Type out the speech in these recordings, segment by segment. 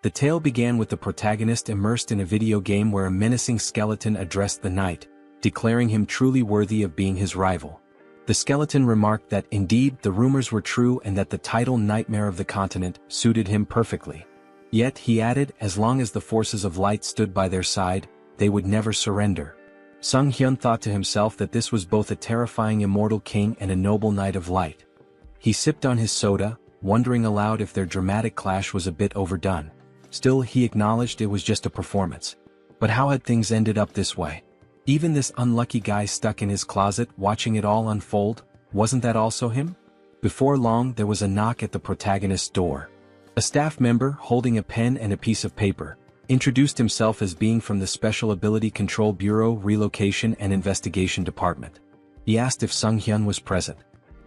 The tale began with the protagonist immersed in a video game where a menacing skeleton addressed the knight, declaring him truly worthy of being his rival. The skeleton remarked that indeed the rumors were true and that the title Nightmare of the Continent suited him perfectly. Yet, he added, as long as the forces of light stood by their side, they would never surrender. Sung Hyun thought to himself that this was both a terrifying immortal king and a noble knight of light. He sipped on his soda, wondering aloud if their dramatic clash was a bit overdone. Still, he acknowledged it was just a performance. But how had things ended up this way? Even this unlucky guy stuck in his closet watching it all unfold, wasn't that also him? Before long there was a knock at the protagonist's door. A staff member, holding a pen and a piece of paper, introduced himself as being from the Special Ability Control Bureau Relocation and Investigation Department. He asked if Sung Hyun was present.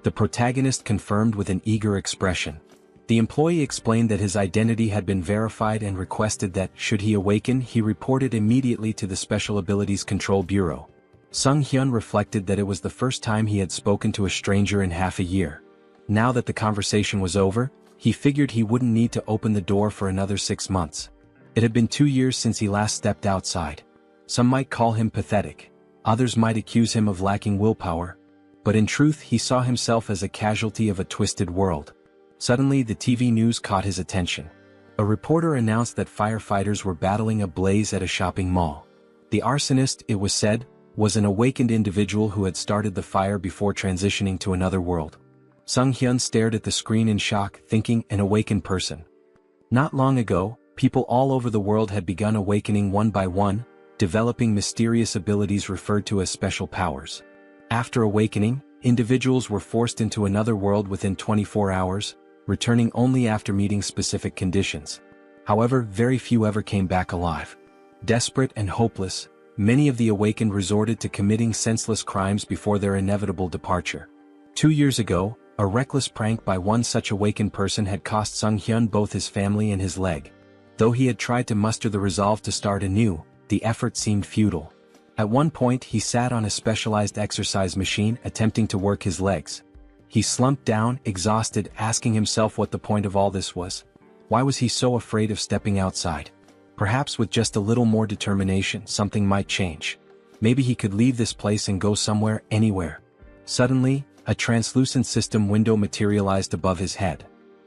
The protagonist confirmed with an eager expression. The employee explained that his identity had been verified and requested that, should he awaken, he report it immediately to the Special Abilities Control Bureau. Sung Hyun reflected that it was the first time he had spoken to a stranger in half a year. Now that the conversation was over, he figured he wouldn't need to open the door for another 6 months. It had been 2 years since he last stepped outside. Some might call him pathetic. Others might accuse him of lacking willpower. But in truth he saw himself as a casualty of a twisted world. Suddenly the TV news caught his attention. A reporter announced that firefighters were battling a blaze at a shopping mall. The arsonist, it was said, was an awakened individual who had started the fire before transitioning to another world. Sung Hyun stared at the screen in shock, thinking, an awakened person. Not long ago, people all over the world had begun awakening one by one, developing mysterious abilities referred to as special powers. After awakening, individuals were forced into another world within 24 hours, returning only after meeting specific conditions. However, very few ever came back alive. Desperate and hopeless, many of the awakened resorted to committing senseless crimes before their inevitable departure. 2 years ago, a reckless prank by one such awakened person had cost Sung Hyun both his family and his leg. Though he had tried to muster the resolve to start anew, the effort seemed futile. At one point he sat on a specialized exercise machine attempting to work his legs. He slumped down, exhausted, asking himself what the point of all this was. Why was he so afraid of stepping outside? Perhaps with just a little more determination something might change. Maybe he could leave this place and go somewhere, anywhere. Suddenly, a translucent system window materialized above his head.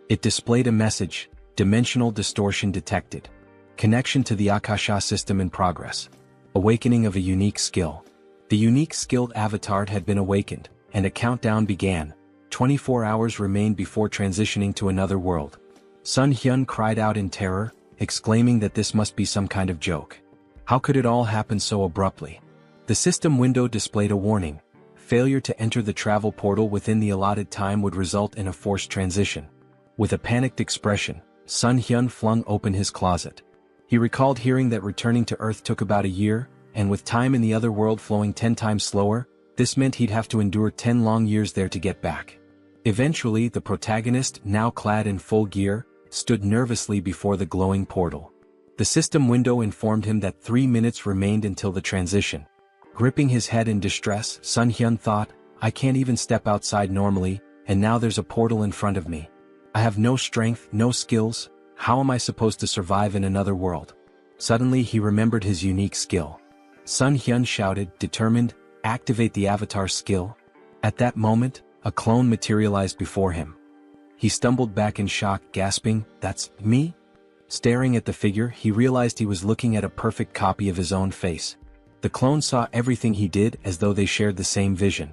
It displayed a message, dimensional distortion detected. Connection to the Akasha system in progress. Awakening of a unique skill. The unique skilled avatar had been awakened, and a countdown began. 24 hours remained before transitioning to another world. Sung Hyun cried out in terror, exclaiming that this must be some kind of joke. How could it all happen so abruptly? The system window displayed a warning. Failure to enter the travel portal within the allotted time would result in a forced transition. With a panicked expression, Sung Hyun flung open his closet. He recalled hearing that returning to Earth took about a year, and with time in the other world flowing 10 times slower, this meant he'd have to endure 10 long years there to get back. Eventually, the protagonist, now clad in full gear, stood nervously before the glowing portal. The system window informed him that 3 minutes remained until the transition. Gripping his head in distress, Sung Hyun thought, I can't even step outside normally, and now there's a portal in front of me. I have no strength, no skills. How am I supposed to survive in another world? Suddenly he remembered his unique skill. Sung Hyun shouted, determined, activate the avatar skill. At that moment, a clone materialized before him. He stumbled back in shock, gasping, that's me? Staring at the figure, he realized he was looking at a perfect copy of his own face. The clone saw everything he did as though they shared the same vision.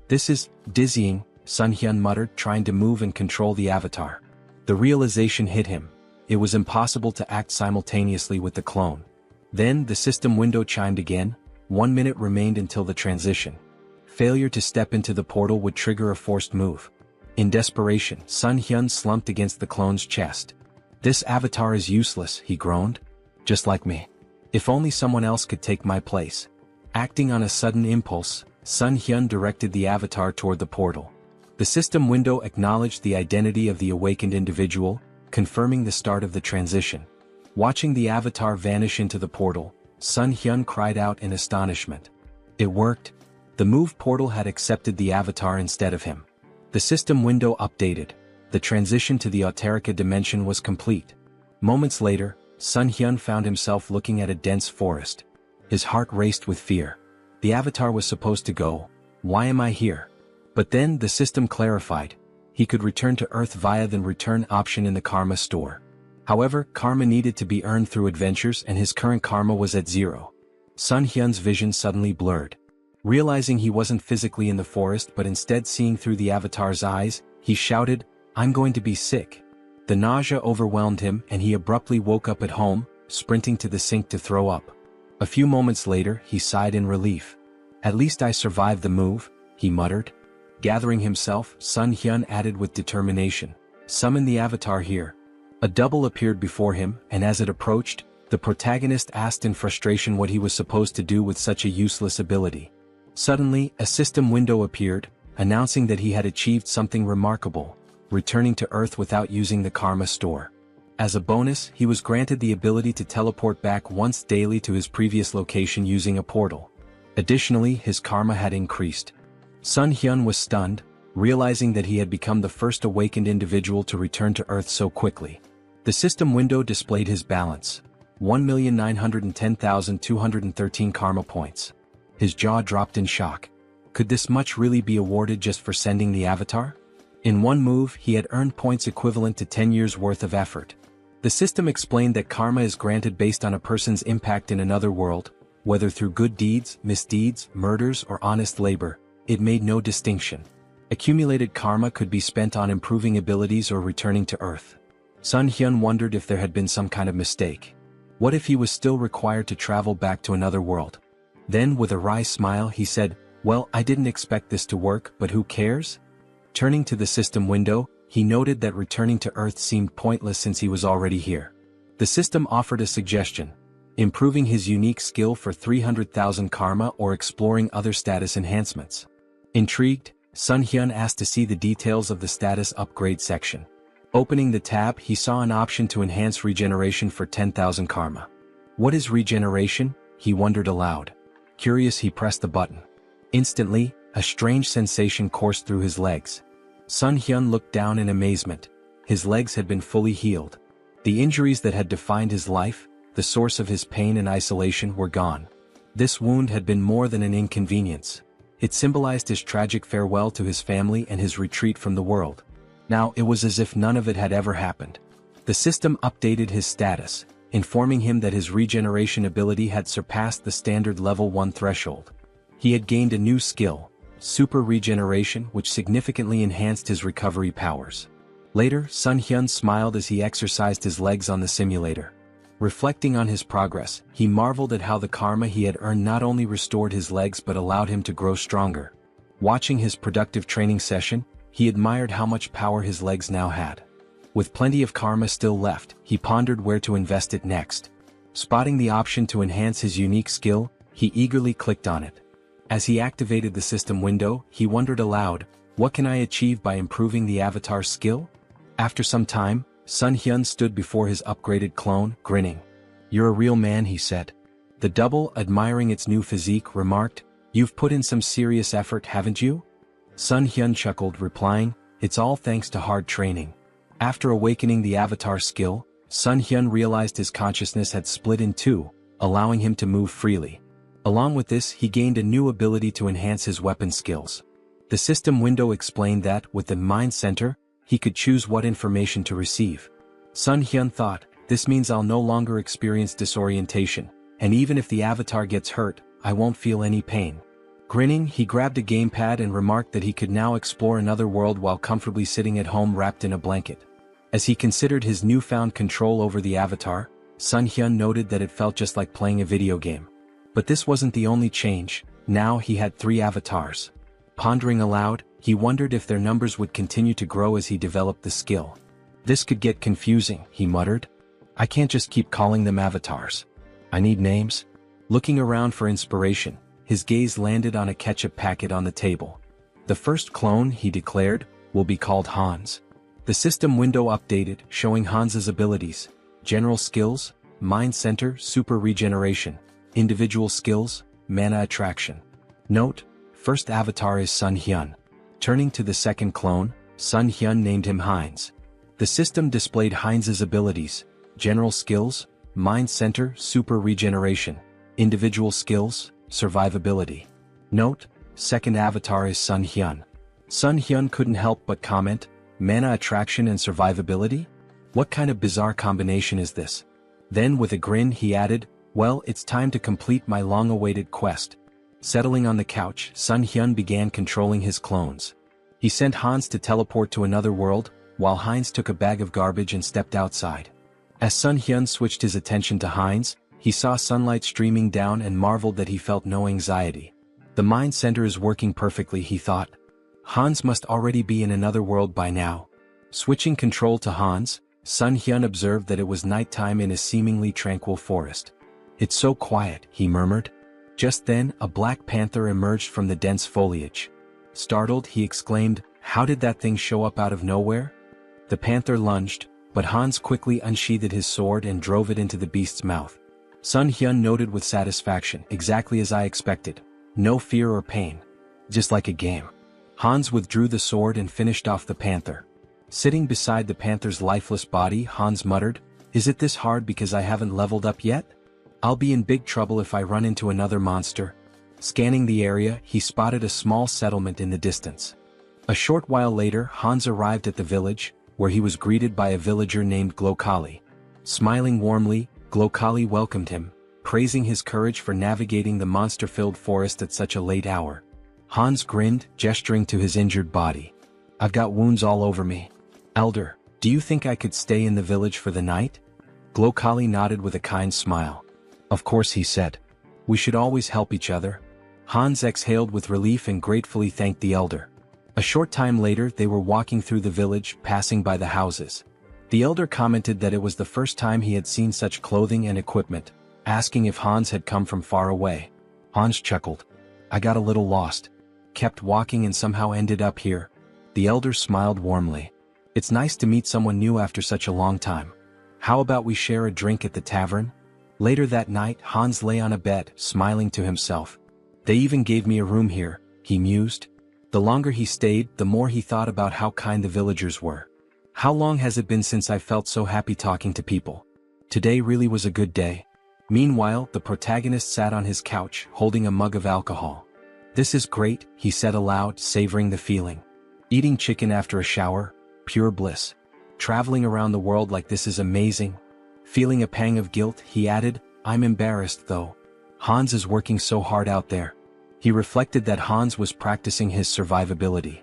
This is dizzying, Sung Hyun muttered, trying to move and control the avatar. The realization hit him. It was impossible to act simultaneously with the clone. Then the system window chimed again. 1 minute remained until the transition. Failure to step into the portal would trigger a forced move. In desperation, Sung Hyun slumped against the clone's chest. This avatar is useless, he groaned. Just like me. If only someone else could take my place. Acting on a sudden impulse, Sung Hyun directed the avatar toward the portal. The system window acknowledged the identity of the awakened individual, confirming the start of the transition. Watching the avatar vanish into the portal, Sung Hyun cried out in astonishment. It worked. The moved portal had accepted the avatar instead of him. The system window updated. The transition to the Auterica dimension was complete. Moments later, Sun Hyun found himself looking at a dense forest. His heart raced with fear. The avatar was supposed to go. Why am I here? But then the system clarified. He could return to Earth via the return option in the karma store. However, karma needed to be earned through adventures and his current karma was at 0. Sun Hyun's vision suddenly blurred. Realizing he wasn't physically in the forest but instead seeing through the avatar's eyes, he shouted, "I'm going to be sick." The nausea overwhelmed him and he abruptly woke up at home, sprinting to the sink to throw up. A few moments later, he sighed in relief. "At least I survived the move," he muttered. Gathering himself, Sun Hyun added with determination, "Summon the avatar here." A double appeared before him, and as it approached, the protagonist asked in frustration what he was supposed to do with such a useless ability. Suddenly, a system window appeared, announcing that he had achieved something remarkable, returning to Earth without using the karma store. As a bonus, he was granted the ability to teleport back once daily to his previous location using a portal. Additionally, his karma had increased. Sun Hyun was stunned, realizing that he had become the first awakened individual to return to Earth so quickly. The system window displayed his balance: 1,910,213 karma points. His jaw dropped in shock. Could this much really be awarded just for sending the avatar? In one move, he had earned points equivalent to 10 years' worth of effort. The system explained that karma is granted based on a person's impact in another world, whether through good deeds, misdeeds, murders, or honest labor. It made no distinction. Accumulated karma could be spent on improving abilities or returning to Earth. Sun Hyun wondered if there had been some kind of mistake. What if he was still required to travel back to another world? Then, with a wry smile, he said, "Well, I didn't expect this to work, but who cares?" Turning to the system window, he noted that returning to Earth seemed pointless since he was already here. The system offered a suggestion: improving his unique skill for 300,000 karma or exploring other status enhancements. Intrigued, Sun Hyun asked to see the details of the status upgrade section. Opening the tab, he saw an option to enhance regeneration for 10,000 karma. What is regeneration? He wondered aloud. Curious, he pressed the button. Instantly, a strange sensation coursed through his legs. Sun Hyun looked down in amazement. His legs had been fully healed. The injuries that had defined his life, the source of his pain and isolation, were gone. This wound had been more than an inconvenience. It symbolized his tragic farewell to his family and his retreat from the world. Now it was as if none of it had ever happened. The system updated his status, informing him that his regeneration ability had surpassed the standard level 1 threshold. He had gained a new skill, super regeneration, which significantly enhanced his recovery powers. Later, Sun Hyun smiled as he exercised his legs on the simulator. Reflecting on his progress, he marveled at how the karma he had earned not only restored his legs but allowed him to grow stronger. Watching his productive training session, he admired how much power his legs now had. With plenty of karma still left, he pondered where to invest it next. Spotting the option to enhance his unique skill, he eagerly clicked on it. As he activated the system window, he wondered aloud, what can I achieve by improving the avatar's skill? After some time, Sun Hyun stood before his upgraded clone, grinning. "You're a real man," he said. The double, admiring its new physique, remarked, "You've put in some serious effort, haven't you?" Sun Hyun chuckled, replying, "It's all thanks to hard training." After awakening the avatar skill, Sun Hyun realized his consciousness had split in two, allowing him to move freely. Along with this, he gained a new ability to enhance his weapon skills. The system window explained that, with the mind center, he could choose what information to receive. Sun Hyun thought, this means I'll no longer experience disorientation, and even if the avatar gets hurt, I won't feel any pain. Grinning, he grabbed a gamepad and remarked that he could now explore another world while comfortably sitting at home wrapped in a blanket. As he considered his newfound control over the avatar, Sun Hyun noted that it felt just like playing a video game. But this wasn't the only change. Now he had 3 avatars. Pondering aloud, he wondered if their numbers would continue to grow as he developed the skill. This could get confusing, he muttered. I can't just keep calling them avatars. I need names. Looking around for inspiration, his gaze landed on a ketchup packet on the table. The first clone, he declared, will be called Hans. The system window updated, showing Hans's abilities: general skills, mind center, super regeneration, individual skills, mana attraction. Note: first avatar is Sun Hyun. Turning to the second clone, Sun Hyun named him Heinz. The system displayed Heinz's abilities: general skills, mind center, super regeneration, individual skills, survivability. Note, second avatar is Sun Hyun. Sun Hyun couldn't help but comment, mana attraction and survivability? What kind of bizarre combination is this? Then with a grin he added, well, it's time to complete my long-awaited quest. Settling on the couch, Sun Hyun began controlling his clones. He sent Hans to teleport to another world, while Heinz took a bag of garbage and stepped outside. As Sun Hyun switched his attention to Heinz, he saw sunlight streaming down and marveled that he felt no anxiety. The mind center is working perfectly, he thought. Hans must already be in another world by now. Switching control to Hans, Sun Hyun observed that it was nighttime in a seemingly tranquil forest. It's so quiet, he murmured. Just then, a black panther emerged from the dense foliage. Startled, he exclaimed, how did that thing show up out of nowhere? The panther lunged, but Hans quickly unsheathed his sword and drove it into the beast's mouth. Sun Hyun noted with satisfaction, exactly as I expected. No fear or pain. Just like a game. Hans withdrew the sword and finished off the panther. Sitting beside the panther's lifeless body, Hans muttered, is it this hard because I haven't leveled up yet? I'll be in big trouble if I run into another monster. Scanning the area, he spotted a small settlement in the distance. A short while later, Hans arrived at the village, where he was greeted by a villager named Glokali. Smiling warmly, Glokali welcomed him, praising his courage for navigating the monster-filled forest at such a late hour. Hans grinned, gesturing to his injured body. I've got wounds all over me. Elder, do you think I could stay in the village for the night? Glokali nodded with a kind smile. Of course, he said. We should always help each other. Hans exhaled with relief and gratefully thanked the elder. A short time later they were walking through the village, passing by the houses. The elder commented that it was the first time he had seen such clothing and equipment, asking if Hans had come from far away. Hans chuckled. I got a little lost. Kept walking and somehow ended up here. The elder smiled warmly. It's nice to meet someone new after such a long time. How about we share a drink at the tavern? Later that night, Hans lay on a bed, smiling to himself. They even gave me a room here, he mused. The longer he stayed, the more he thought about how kind the villagers were. How long has it been since I felt so happy talking to people? Today really was a good day. Meanwhile, the protagonist sat on his couch, holding a mug of alcohol. This is great, he said aloud, savoring the feeling. Eating chicken after a shower, pure bliss. Traveling around the world like this is amazing. Feeling a pang of guilt, he added, I'm embarrassed though. Hans is working so hard out there. He reflected that Hans was practicing his survivability.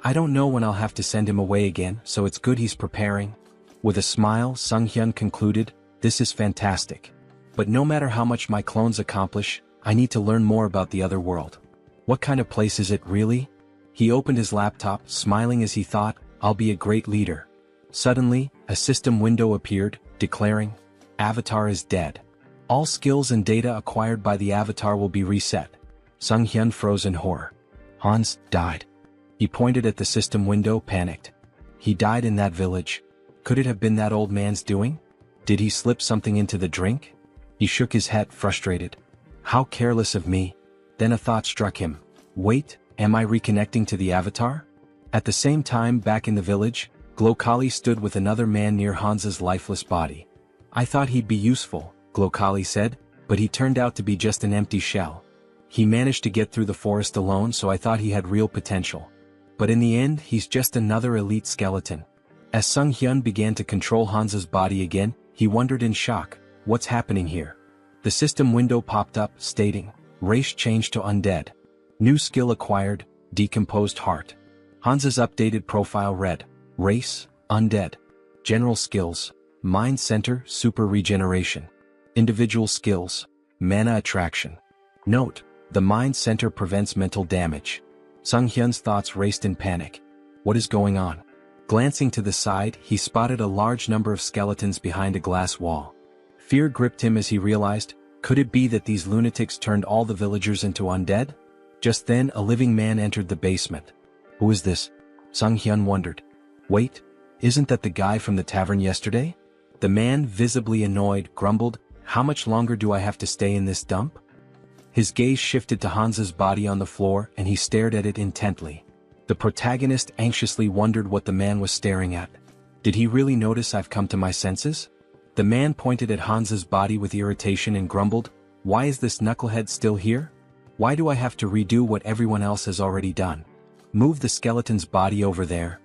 I don't know when I'll have to send him away again, so it's good he's preparing. With a smile, Sun Hyun concluded, this is fantastic. But no matter how much my clones accomplish, I need to learn more about the other world. What kind of place is it really? He opened his laptop, smiling as he thought, I'll be a great leader. Suddenly, a system window appeared, declaring, Avatar is dead. All skills and data acquired by the avatar will be reset. Sun Hyun froze in horror. Hans died. He pointed at the system window, panicked. He died in that village. Could it have been that old man's doing? Did he slip something into the drink? He shook his head, frustrated. How careless of me. Then a thought struck him. Wait, am I reconnecting to the avatar? At the same time, back in the village, Glokali stood with another man near Hans's lifeless body. I thought he'd be useful, Glokali said, but he turned out to be just an empty shell. He managed to get through the forest alone, so I thought he had real potential. But in the end, he's just another elite skeleton. As Sun Hyun began to control Hans's body again, he wondered in shock, what's happening here? The system window popped up, stating, race changed to undead. New skill acquired, decomposed heart. Hans's updated profile read, race, undead. General skills, mind center, super regeneration. Individual skills, mana attraction. Note, the mind center prevents mental damage. Sun Hyun's thoughts raced in panic. What is going on? Glancing to the side, he spotted a large number of skeletons behind a glass wall. Fear gripped him as he realized, could it be that these lunatics turned all the villagers into undead? Just then, a living man entered the basement. Who is this? Sun Hyun wondered. Wait, isn't that the guy from the tavern yesterday? The man, visibly annoyed, grumbled, how much longer do I have to stay in this dump? His gaze shifted to Hans's body on the floor and he stared at it intently. The protagonist anxiously wondered what the man was staring at. Did he really notice I've come to my senses? The man pointed at Hans's body with irritation and grumbled, "Why is this knucklehead still here? Why do I have to redo what everyone else has already done? Move the skeleton's body over there."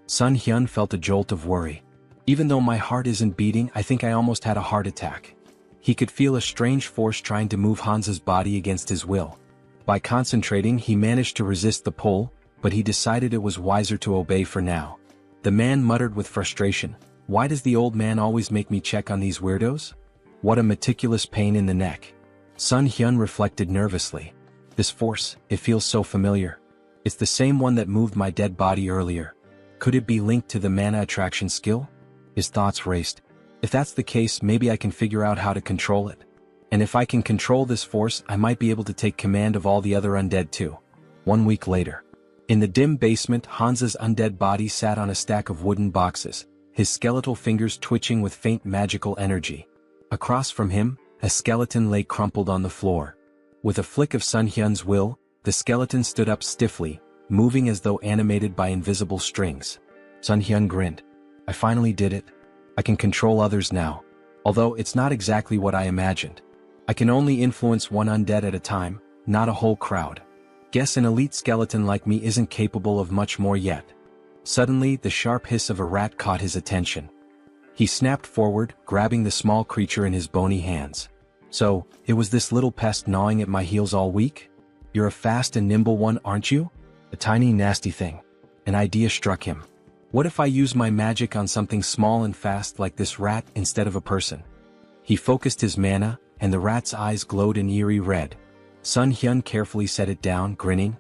Sun Hyun felt a jolt of worry. "Even though my heart isn't beating, I think I almost had a heart attack." He could feel a strange force trying to move Hans's body against his will. By concentrating, he managed to resist the pull, but he decided it was wiser to obey for now. The man muttered with frustration, "Why does the old man always make me check on these weirdos? What a meticulous pain in the neck." Sun Hyun reflected nervously. "This force, it feels so familiar. It's the same one that moved my dead body earlier. Could it be linked to the mana attraction skill?" His thoughts raced. "If that's the case, maybe I can figure out how to control it. And if I can control this force, I might be able to take command of all the other undead too." 1 week later. In the dim basement, Hans's undead body sat on a stack of wooden boxes, his skeletal fingers twitching with faint magical energy. Across from him, a skeleton lay crumpled on the floor. With a flick of Sun Hyun's will, the skeleton stood up stiffly, moving as though animated by invisible strings. Sun Hyun grinned. "I finally did it. I can control others now. Although it's not exactly what I imagined. I can only influence one undead at a time, not a whole crowd. Guess an elite skeleton like me isn't capable of much more yet." Suddenly, the sharp hiss of a rat caught his attention. He snapped forward, grabbing the small creature in his bony hands. "So, it was this little pest gnawing at my heels all week? You're a fast and nimble one, aren't you? A tiny nasty thing." An idea struck him. "What if I use my magic on something small and fast like this rat instead of a person?" He focused his mana, and the rat's eyes glowed an eerie red. Sun Hyun carefully set it down, grinning.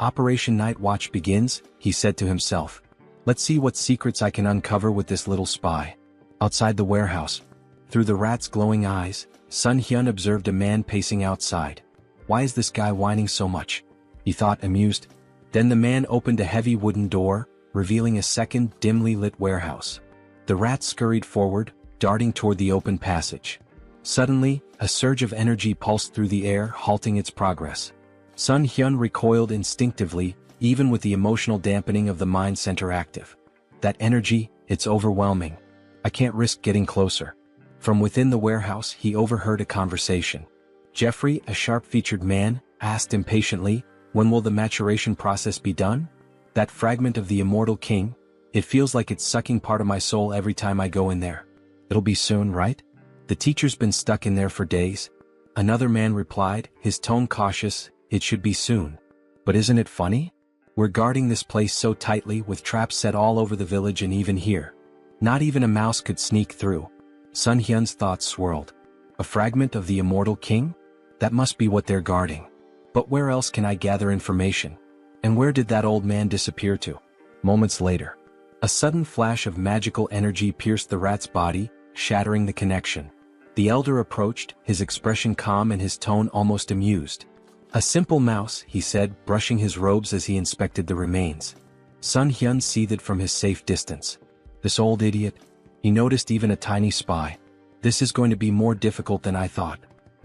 "Operation Night Watch begins," he said to himself. "Let's see what secrets I can uncover with this little spy." Outside the warehouse, through the rat's glowing eyes, Sun Hyun observed a man pacing outside. "Why is this guy whining so much?" he thought, amused. Then the man opened a heavy wooden door, revealing a second, dimly lit warehouse. The rat scurried forward, darting toward the open passage. Suddenly, a surge of energy pulsed through the air, halting its progress. Sun Hyun recoiled instinctively, even with the emotional dampening of the mind center active. "That energy, it's overwhelming. I can't risk getting closer." From within the warehouse, he overheard a conversation. Jeffrey, a sharp-featured man, asked impatiently, "When will the maturation process be done? That fragment of the immortal king, it feels like it's sucking part of my soul every time I go in there." "It'll be soon, right? The teacher's been stuck in there for days." Another man replied, his tone cautious, "It should be soon. But isn't it funny? We're guarding this place so tightly with traps set all over the village and even here. Not even a mouse could sneak through." Sun Hyun's thoughts swirled. A fragment of the immortal king? That must be what they're guarding. But where else can I gather information? And where did that old man disappear to? Moments later, a sudden flash of magical energy pierced the rat's body, shattering the connection. The elder approached, his expression calm and his tone almost amused. "A simple mouse," he said, brushing his robes as he inspected the remains. Sun Hyun seethed from his safe distance. This old idiot. He noticed even a tiny spy. This is going to be more difficult than I thought.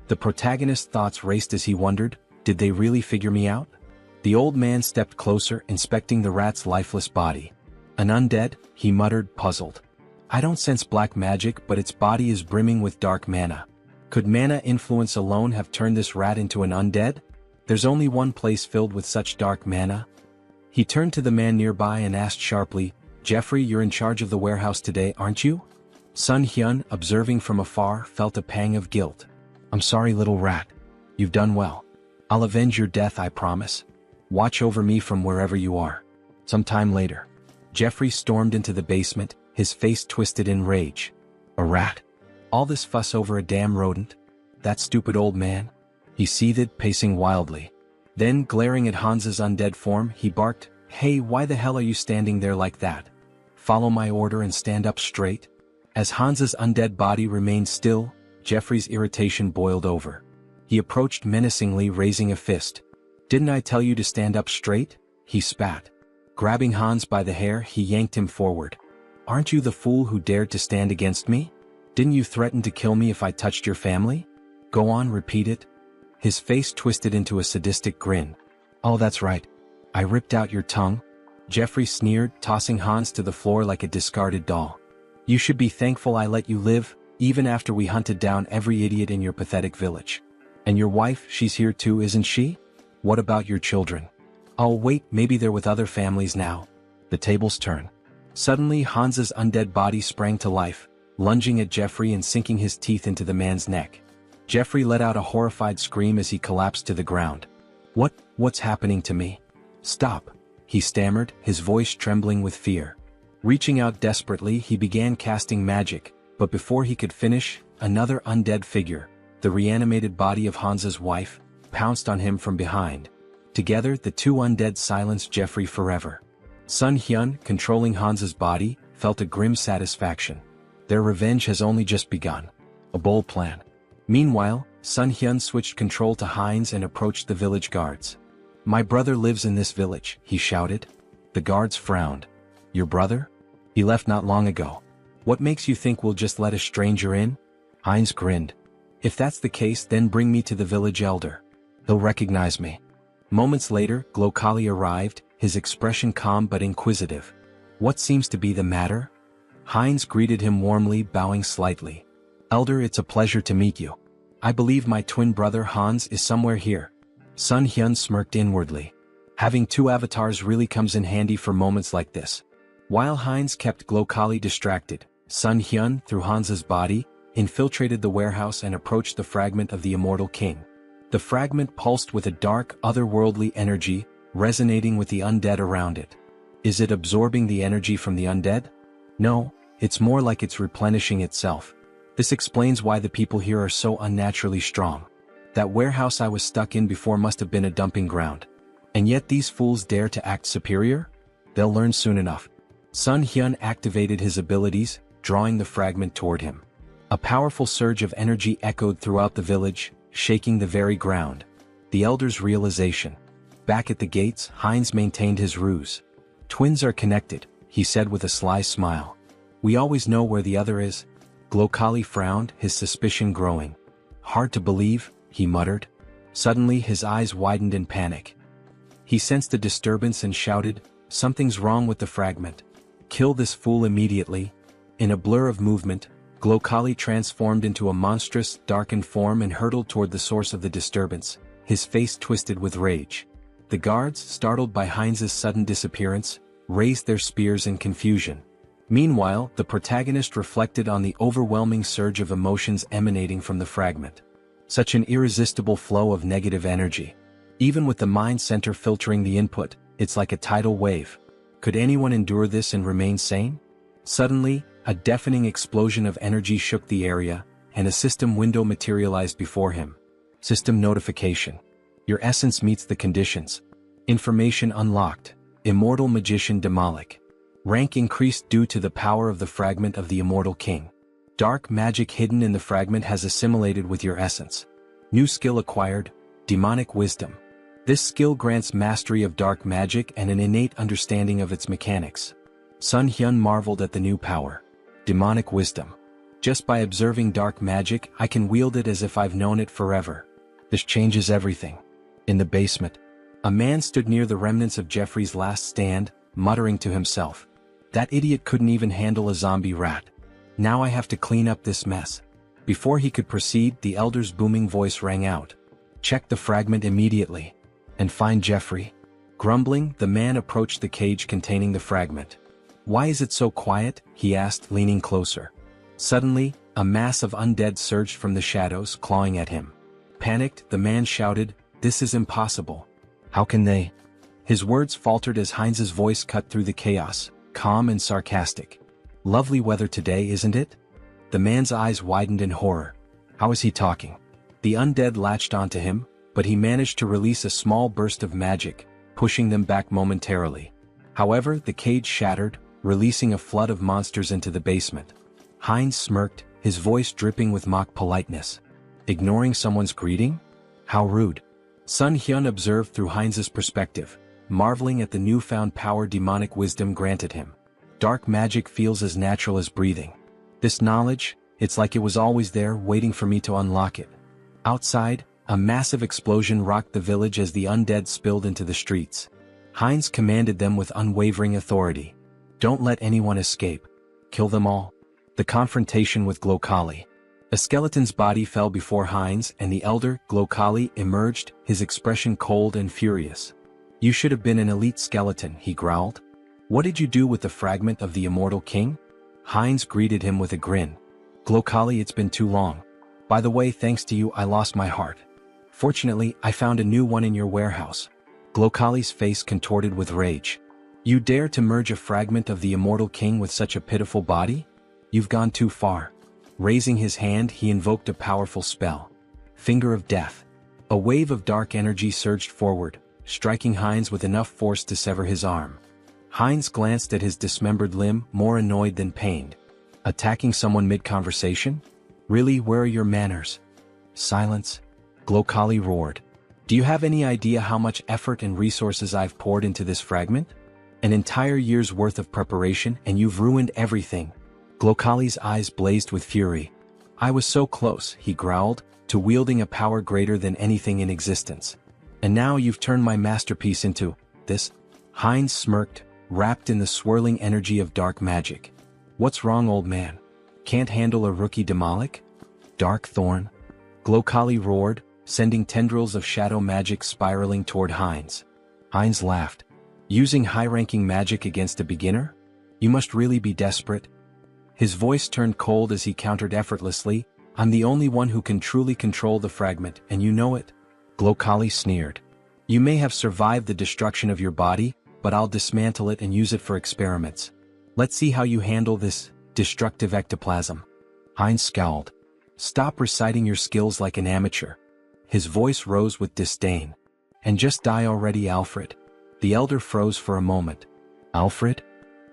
The protagonist's thoughts raced as he wondered, did they really figure me out? The old man stepped closer, inspecting the rat's lifeless body. "An undead?" he muttered, puzzled. "I don't sense black magic, but its body is brimming with dark mana. Could mana influence alone have turned this rat into an undead? There's only one place filled with such dark mana." He turned to the man nearby and asked sharply, "Jeffrey, you're in charge of the warehouse today, aren't you?" Sun Hyun, observing from afar, felt a pang of guilt. "I'm sorry, little rat. You've done well. I'll avenge your death, I promise. Watch over me from wherever you are." Some time later, Jeffrey stormed into the basement, his face twisted in rage. "A rat? All this fuss over a damn rodent? That stupid old man?" He seethed, pacing wildly. Then, glaring at Hans's undead form, he barked, "Hey, why the hell are you standing there like that? Follow my order and stand up straight." As Hans's undead body remained still, Jeffrey's irritation boiled over. He approached menacingly, raising a fist. "Didn't I tell you to stand up straight?" he spat. Grabbing Hans by the hair, he yanked him forward. "Aren't you the fool who dared to stand against me? Didn't you threaten to kill me if I touched your family? Go on, repeat it." His face twisted into a sadistic grin. "Oh, that's right. I ripped out your tongue." Jeffrey sneered, tossing Hans to the floor like a discarded doll. "You should be thankful I let you live, even after we hunted down every idiot in your pathetic village. And your wife, she's here too, isn't she? What about your children? Oh wait, maybe they're with other families now. The tables turn. Suddenly Hans's undead body sprang to life, lunging at Jeffrey and sinking his teeth into the man's neck. Jeffrey let out a horrified scream as he collapsed to the ground. What's happening to me? Stop, he stammered, his voice trembling with fear. Reaching out desperately, he began casting magic, but before he could finish, another undead figure, the reanimated body of Hans's wife, pounced on him from behind. Together, the two undead silenced Jeffrey forever. Sun Hyun, controlling Hans's body, felt a grim satisfaction. Their revenge has only just begun. A bold plan. Meanwhile, Sun Hyun switched control to Heinz and approached the village guards. My brother lives in this village, he shouted. The guards frowned. Your brother? He left not long ago. What makes you think we'll just let a stranger in? Heinz grinned. If that's the case, then bring me to the village elder. He'll recognize me. Moments later, Glokali arrived, his expression calm but inquisitive. What seems to be the matter? Heinz greeted him warmly, bowing slightly. Elder, it's a pleasure to meet you. I believe my twin brother Hans is somewhere here. Sun Hyun smirked inwardly. Having two avatars really comes in handy for moments like this. While Heinz kept Glokali distracted, Sun Hyun, through Hans's body, infiltrated the warehouse and approached the fragment of the immortal king. The fragment pulsed with a dark, otherworldly energy, resonating with the undead around it. Is it absorbing the energy from the undead? No, it's more like it's replenishing itself. This explains why the people here are so unnaturally strong. That warehouse I was stuck in before must have been a dumping ground. And yet these fools dare to act superior? They'll learn soon enough. Sun Hyun activated his abilities, drawing the fragment toward him. A powerful surge of energy echoed throughout the village, shaking the very ground. The elder's realization. Back at the gates, Heinz maintained his ruse. Twins are connected, he said with a sly smile. We always know where the other is. Glokali frowned, his suspicion growing. Hard to believe, he muttered. Suddenly his eyes widened in panic. He sensed a disturbance and shouted, something's wrong with the fragment. Kill this fool immediately. In a blur of movement, Glokali transformed into a monstrous, darkened form and hurtled toward the source of the disturbance, his face twisted with rage. The guards, startled by Heinz's sudden disappearance, raised their spears in confusion. Meanwhile, the protagonist reflected on the overwhelming surge of emotions emanating from the fragment. Such an irresistible flow of negative energy. Even with the mind center filtering the input, it's like a tidal wave. Could anyone endure this and remain sane? Suddenly, a deafening explosion of energy shook the area, and a system window materialized before him. System notification. Your essence meets the conditions. Information unlocked. Immortal magician Demolic. Rank increased due to the power of the fragment of the immortal king. Dark magic hidden in the fragment has assimilated with your essence. New skill acquired, demonic wisdom. This skill grants mastery of dark magic and an innate understanding of its mechanics. Sun Hyun marveled at the new power. Demonic wisdom. Just by observing dark magic, I can wield it as if I've known it forever. This changes everything. In the basement, a man stood near the remnants of Jeffrey's last stand, muttering to himself. That idiot couldn't even handle a zombie rat. Now I have to clean up this mess. Before he could proceed, the elder's booming voice rang out. Check the fragment immediately. And find Jeffrey. Grumbling, the man approached the cage containing the fragment. Why is it so quiet? He asked, leaning closer. Suddenly, a mass of undead surged from the shadows, clawing at him. Panicked, the man shouted, This is impossible. How can they? His words faltered as Heinz's voice cut through the chaos, calm and sarcastic. Lovely weather today, isn't it? The man's eyes widened in horror. How is he talking? The undead latched onto him, but he managed to release a small burst of magic, pushing them back momentarily. However, the cage shattered, releasing a flood of monsters into the basement. Heinz smirked, his voice dripping with mock politeness. Ignoring someone's greeting? How rude. Sun Hyun observed through Heinz's perspective, marveling at the newfound power demonic wisdom granted him. Dark magic feels as natural as breathing. This knowledge, it's like it was always there waiting for me to unlock it. Outside, a massive explosion rocked the village as the undead spilled into the streets. Heinz commanded them with unwavering authority. Don't let anyone escape. Kill them all. The confrontation with Glokali. A skeleton's body fell before Heinz and the elder, Glokali, emerged, his expression cold and furious. "You should have been an elite skeleton," he growled. "What did you do with the fragment of the immortal king?" Heinz greeted him with a grin. "Glokali, it's been too long. By the way, thanks to you I lost my heart. Fortunately, I found a new one in your warehouse." Glokali's face contorted with rage. "You dare to merge a fragment of the immortal king with such a pitiful body? You've gone too far." Raising his hand, he invoked a powerful spell. Finger of Death. A wave of dark energy surged forward, striking Heinz with enough force to sever his arm. Heinz glanced at his dismembered limb, more annoyed than pained. Attacking someone mid-conversation? Really, where are your manners? Silence. Glokali roared. "Do you have any idea how much effort and resources I've poured into this fragment? An entire year's worth of preparation, and you've ruined everything." Glokali's eyes blazed with fury. "I was so close," he growled, "to wielding a power greater than anything in existence. And now you've turned my masterpiece into this?" Heinz smirked, wrapped in the swirling energy of dark magic. "What's wrong, old man? Can't handle a rookie demolic? Dark thorn?" Glokali roared, sending tendrils of shadow magic spiraling toward Heinz. Heinz laughed. "Using high-ranking magic against a beginner? You must really be desperate." His voice turned cold as he countered effortlessly, "I'm the only one who can truly control the fragment, and you know it." Glokali sneered. "You may have survived the destruction of your body, but I'll dismantle it and use it for experiments. Let's see how you handle this destructive ectoplasm." Heinz scowled. "Stop reciting your skills like an amateur." His voice rose with disdain. "And just die already, Alfred." The elder froze for a moment. "Alfred?"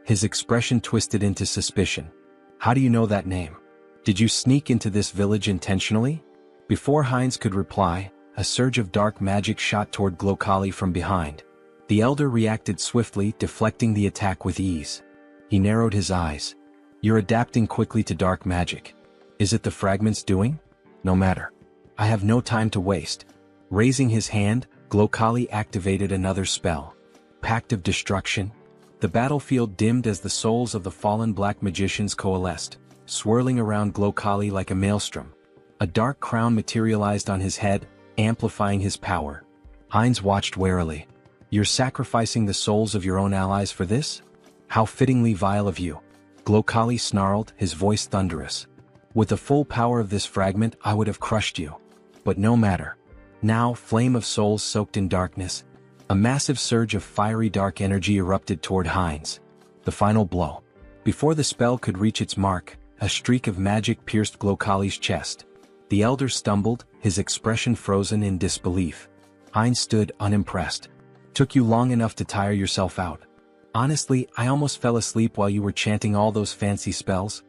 His expression twisted into suspicion. "How do you know that name? Did you sneak into this village intentionally?" Before Heinz could reply, a surge of dark magic shot toward Glokali from behind. The elder reacted swiftly, deflecting the attack with ease. He narrowed his eyes. "You're adapting quickly to dark magic. Is it the fragment's doing? No matter. I have no time to waste." Raising his hand, Glokali activated another spell. Pact of Destruction. The battlefield dimmed as the souls of the fallen black magicians coalesced, swirling around Glokali like a maelstrom. A dark crown materialized on his head, amplifying his power. Heinz watched warily. "You're sacrificing the souls of your own allies for this? How fittingly vile of you." Glokali snarled, his voice thunderous. "With the full power of this fragment I would have crushed you. But no matter." Now, flame of souls soaked in darkness. A massive surge of fiery dark energy erupted toward Heinz. The final blow. Before the spell could reach its mark, a streak of magic pierced Glokali's chest. The elder stumbled, his expression frozen in disbelief. Heinz stood unimpressed. "Took you long enough to tire yourself out? Honestly, I almost fell asleep while you were chanting all those fancy spells."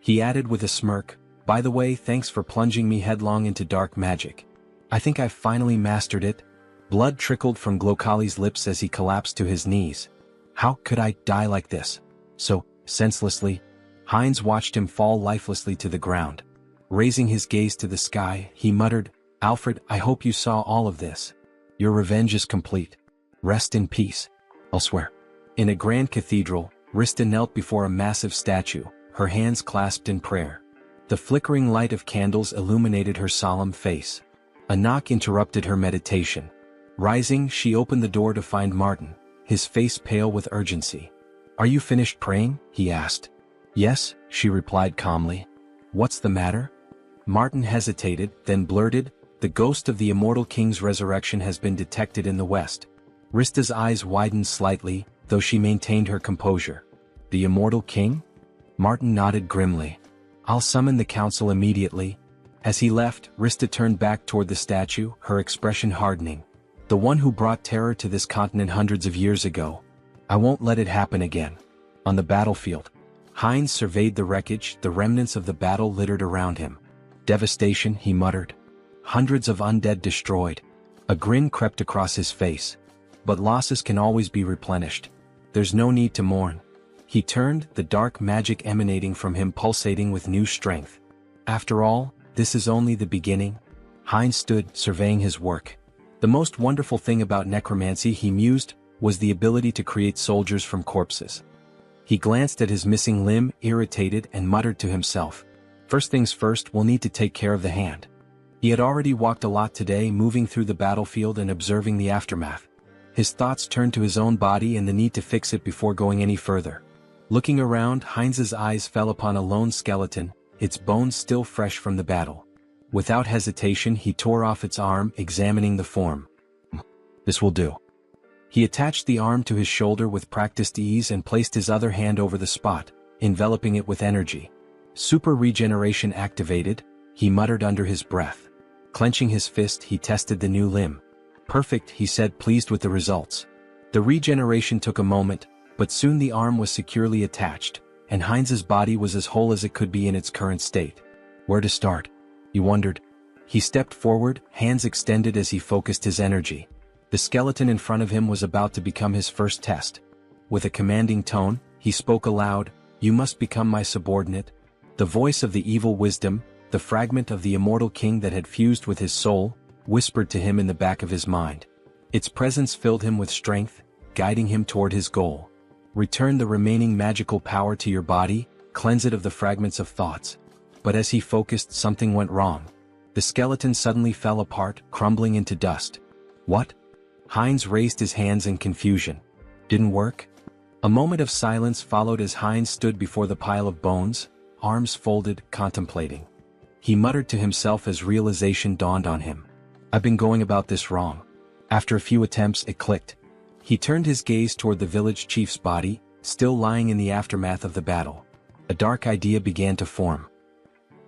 He added with a smirk, "By the way, thanks for plunging me headlong into dark magic. I think I've finally mastered it." Blood trickled from Glokali's lips as he collapsed to his knees. "How could I die like this? So senselessly?" Heinz watched him fall lifelessly to the ground. Raising his gaze to the sky, he muttered, "Alfred, I hope you saw all of this. Your revenge is complete. Rest in peace." Elsewhere. In a grand cathedral, Rista knelt before a massive statue, her hands clasped in prayer. The flickering light of candles illuminated her solemn face. A knock interrupted her meditation. Rising, she opened the door to find Martin, his face pale with urgency. "Are you finished praying?" he asked. "Yes," she replied calmly. "What's the matter?" Martin hesitated, then blurted, "The ghost of the immortal king's resurrection has been detected in the west." Rista's eyes widened slightly, though she maintained her composure. "The immortal king?" Martin nodded grimly. "I'll summon the council immediately." As he left, Rista turned back toward the statue, her expression hardening. "The one who brought terror to this continent hundreds of years ago. I won't let it happen again." On the battlefield, Heinz surveyed the wreckage, the remnants of the battle littered around him. "Devastation," he muttered. "Hundreds of undead destroyed." A grin crept across his face. "But losses can always be replenished. There's no need to mourn." He turned, the dark magic emanating from him pulsating with new strength. "After all, this is only the beginning." Heinz stood, surveying his work. The most wonderful thing about necromancy, he mused, was the ability to create soldiers from corpses. He glanced at his missing limb, irritated, and muttered to himself, "First things first, we'll need to take care of the hand." He had already walked a lot today, moving through the battlefield and observing the aftermath. His thoughts turned to his own body and the need to fix it before going any further. Looking around, Heinz's eyes fell upon a lone skeleton, its bones still fresh from the battle. Without hesitation, he tore off its arm, examining the form. "This will do." He attached the arm to his shoulder with practiced ease and placed his other hand over the spot, enveloping it with energy. "Super regeneration activated," he muttered under his breath. Clenching his fist, he tested the new limb. "Perfect," he said, pleased with the results. The regeneration took a moment, but soon the arm was securely attached, and Heinz's body was as whole as it could be in its current state. Where to start? He wondered. He stepped forward, hands extended as he focused his energy. The skeleton in front of him was about to become his first test. With a commanding tone, he spoke aloud, "You must become my subordinate." The voice of the evil wisdom, the fragment of the immortal king that had fused with his soul, whispered to him in the back of his mind. Its presence filled him with strength, guiding him toward his goal. "Return the remaining magical power to your body, cleanse it of the fragments of thoughts." But as he focused, something went wrong. The skeleton suddenly fell apart, crumbling into dust. "What?" Heinz raised his hands in confusion. "Didn't work?" A moment of silence followed as Heinz stood before the pile of bones, arms folded, contemplating. He muttered to himself as realization dawned on him. "I've been going about this wrong." After a few attempts, it clicked. He turned his gaze toward the village chief's body, still lying in the aftermath of the battle. A dark idea began to form.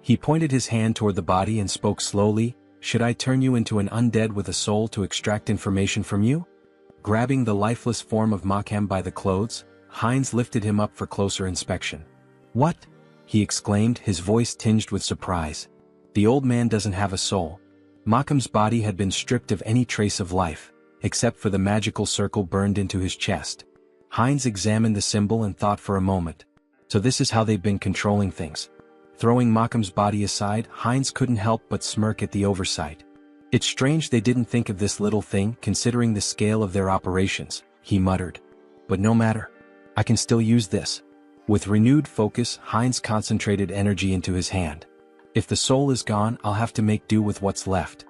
He pointed his hand toward the body and spoke slowly, "Should I turn you into an undead with a soul to extract information from you?" Grabbing the lifeless form of Makhem by the clothes, Heinz lifted him up for closer inspection. "What?" he exclaimed, his voice tinged with surprise. "The old man doesn't have a soul." Makhem's body had been stripped of any trace of life, except for the magical circle burned into his chest. Heinz examined the symbol and thought for a moment. So this is how they've been controlling things. Throwing Makhem's body aside, Heinz couldn't help but smirk at the oversight. "It's strange they didn't think of this little thing, considering the scale of their operations," he muttered. "But no matter. I can still use this." With renewed focus, Heinz concentrated energy into his hand. "If the soul is gone, I'll have to make do with what's left."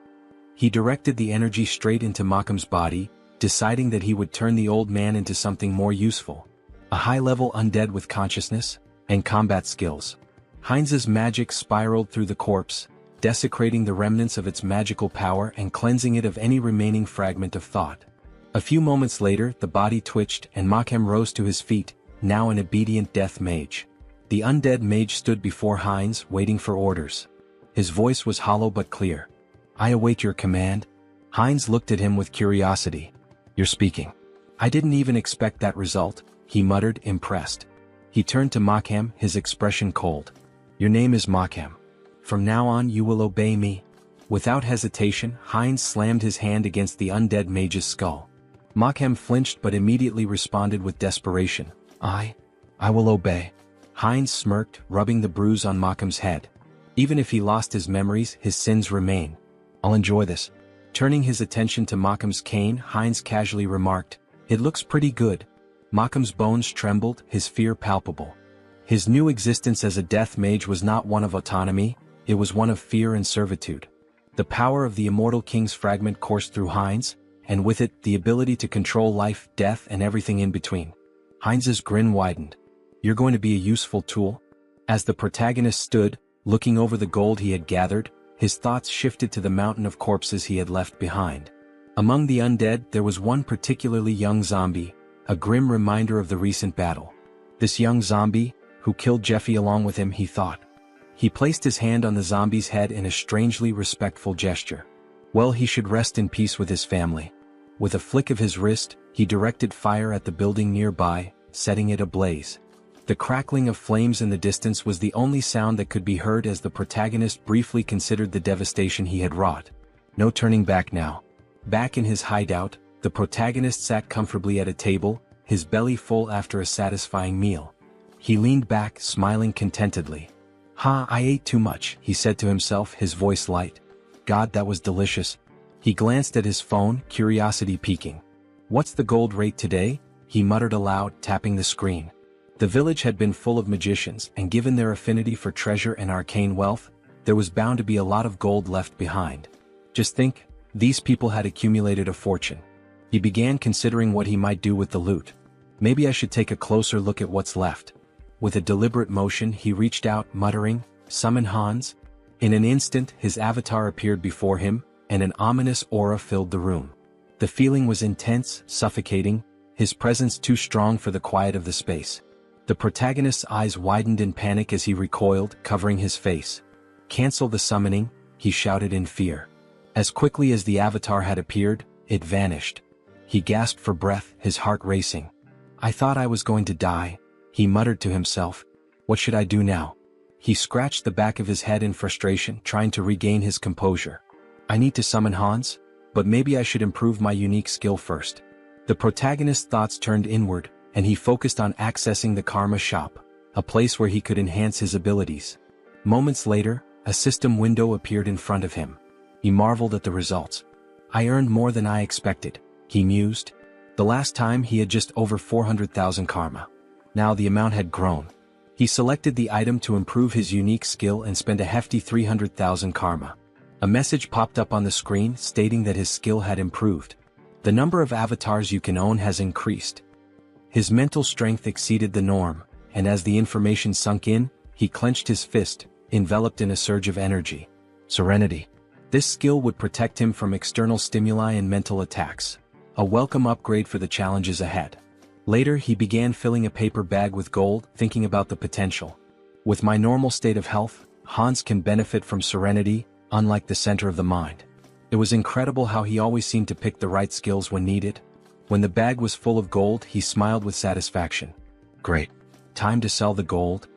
He directed the energy straight into Makhem's body, deciding that he would turn the old man into something more useful. A high-level undead with consciousness and combat skills. Heinz's magic spiraled through the corpse, desecrating the remnants of its magical power and cleansing it of any remaining fragment of thought. A few moments later, the body twitched and Makhem rose to his feet, now an obedient death mage. The undead mage stood before Heinz, waiting for orders. His voice was hollow but clear. "I await your command." Heinz looked at him with curiosity. "You're speaking." "I didn't even expect that result," he muttered, impressed. He turned to Makhem, his expression cold. "Your name is Makhem. From now on you will obey me." Without hesitation, Heinz slammed his hand against the undead mage's skull. Makhem flinched but immediately responded with desperation. I will obey." Heinz smirked, rubbing the bruise on Makhem's head. "Even if he lost his memories, his sins remain. I'll enjoy this." Turning his attention to Makhem's cane, Heinz casually remarked, "It looks pretty good." Makhem's bones trembled, his fear palpable. His new existence as a death mage was not one of autonomy, it was one of fear and servitude. The power of the immortal king's fragment coursed through Heinz, and with it, the ability to control life, death, and everything in between. Heinz's grin widened. "You're going to be a useful tool?" As the protagonist stood, looking over the gold he had gathered, his thoughts shifted to the mountain of corpses he had left behind. Among the undead, there was one particularly young zombie, a grim reminder of the recent battle. This young zombie, who killed Jeffy along with him, he thought. He placed his hand on the zombie's head in a strangely respectful gesture. Well, he should rest in peace with his family. With a flick of his wrist, he directed fire at the building nearby, setting it ablaze. The crackling of flames in the distance was the only sound that could be heard as the protagonist briefly considered the devastation he had wrought. No turning back now. Back in his hideout, the protagonist sat comfortably at a table, his belly full after a satisfying meal. He leaned back, smiling contentedly. "Ha, I ate too much," he said to himself, his voice light. "God, that was delicious." He glanced at his phone, curiosity piquing. "What's the gold rate today?" he muttered aloud, tapping the screen. The village had been full of magicians, and given their affinity for treasure and arcane wealth, there was bound to be a lot of gold left behind. Just think, these people had accumulated a fortune. He began considering what he might do with the loot. Maybe I should take a closer look at what's left. With a deliberate motion he reached out, muttering, "Summon Hans." In an instant his avatar appeared before him, and an ominous aura filled the room. The feeling was intense, suffocating, his presence too strong for the quiet of the space. The protagonist's eyes widened in panic as he recoiled, covering his face. "Cancel the summoning," he shouted in fear. As quickly as the avatar had appeared, it vanished. He gasped for breath, his heart racing. "I thought I was going to die," he muttered to himself. "What should I do now?" He scratched the back of his head in frustration, trying to regain his composure. "I need to summon Hans, but maybe I should improve my unique skill first." The protagonist's thoughts turned inward, and he focused on accessing the Karma Shop, a place where he could enhance his abilities. Moments later, a system window appeared in front of him. He marveled at the results. "I earned more than I expected," he mused. The last time he had just over 400,000 karma. Now the amount had grown. He selected the item to improve his unique skill and spent a hefty 300,000 karma. A message popped up on the screen stating that his skill had improved. The number of avatars you can own has increased. His mental strength exceeded the norm, and as the information sunk in, he clenched his fist, enveloped in a surge of energy. Serenity. This skill would protect him from external stimuli and mental attacks. A welcome upgrade for the challenges ahead. Later he began filling a paper bag with gold, thinking about the potential. With my normal state of health, Hans can benefit from serenity, unlike the center of the mind. It was incredible how he always seemed to pick the right skills when needed. When the bag was full of gold he smiled with satisfaction. Great. Time to sell the gold.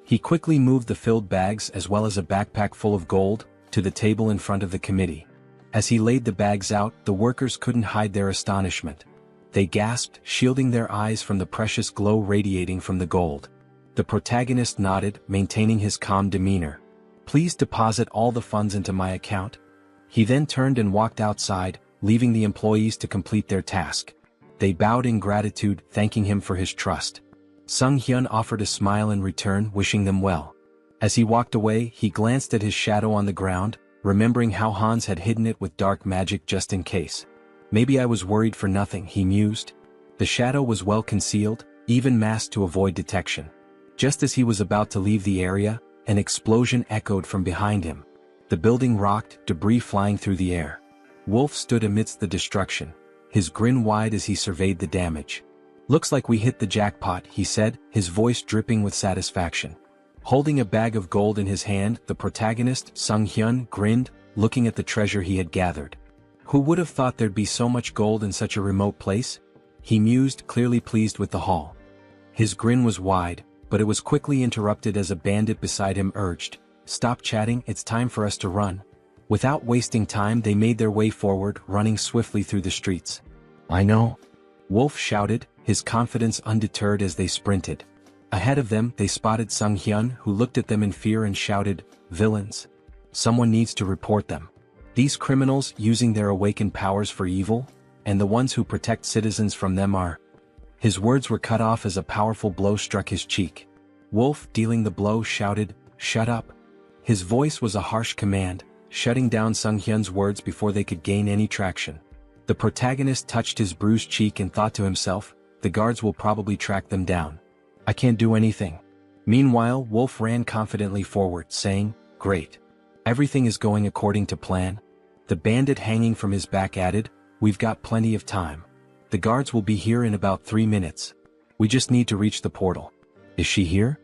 He quickly moved the filled bags as well as a backpack full of gold to the table in front of the committee. As he laid the bags out, the workers couldn't hide their astonishment. They gasped, shielding their eyes from the precious glow radiating from the gold. The protagonist nodded, maintaining his calm demeanor. "Please deposit all the funds into my account." He then turned and walked outside, leaving the employees to complete their task. They bowed in gratitude, thanking him for his trust. Sung Hyun offered a smile in return, wishing them well. As he walked away, he glanced at his shadow on the ground, remembering how Hans had hidden it with dark magic just in case. "Maybe I was worried for nothing," he mused. The shadow was well concealed, even masked to avoid detection. Just as he was about to leave the area, an explosion echoed from behind him. The building rocked, debris flying through the air. Wolf stood amidst the destruction, his grin wide as he surveyed the damage. "Looks like we hit the jackpot," he said, his voice dripping with satisfaction. Holding a bag of gold in his hand, the protagonist, Sung Hyun, grinned, looking at the treasure he had gathered. Who would have thought there'd be so much gold in such a remote place? He mused, clearly pleased with the haul. His grin was wide, but it was quickly interrupted as a bandit beside him urged, "Stop chatting, it's time for us to run." Without wasting time they made their way forward, running swiftly through the streets. "I know," Wolf shouted, his confidence undeterred as they sprinted. Ahead of them they spotted Sung Hyun, who looked at them in fear and shouted, "Villains! Someone needs to report them. These criminals using their awakened powers for evil, and the ones who protect citizens from them are..." His words were cut off as a powerful blow struck his cheek. Wolf, dealing the blow, shouted, "Shut up." His voice was a harsh command, shutting down Sung Hyun's words before they could gain any traction. The protagonist touched his bruised cheek and thought to himself, "The guards will probably track them down. I can't do anything." Meanwhile, Wolf ran confidently forward, saying, "Great. Everything is going according to plan." The bandit hanging from his back added, "We've got plenty of time. The guards will be here in about 3 minutes. We just need to reach the portal." "Is she here?"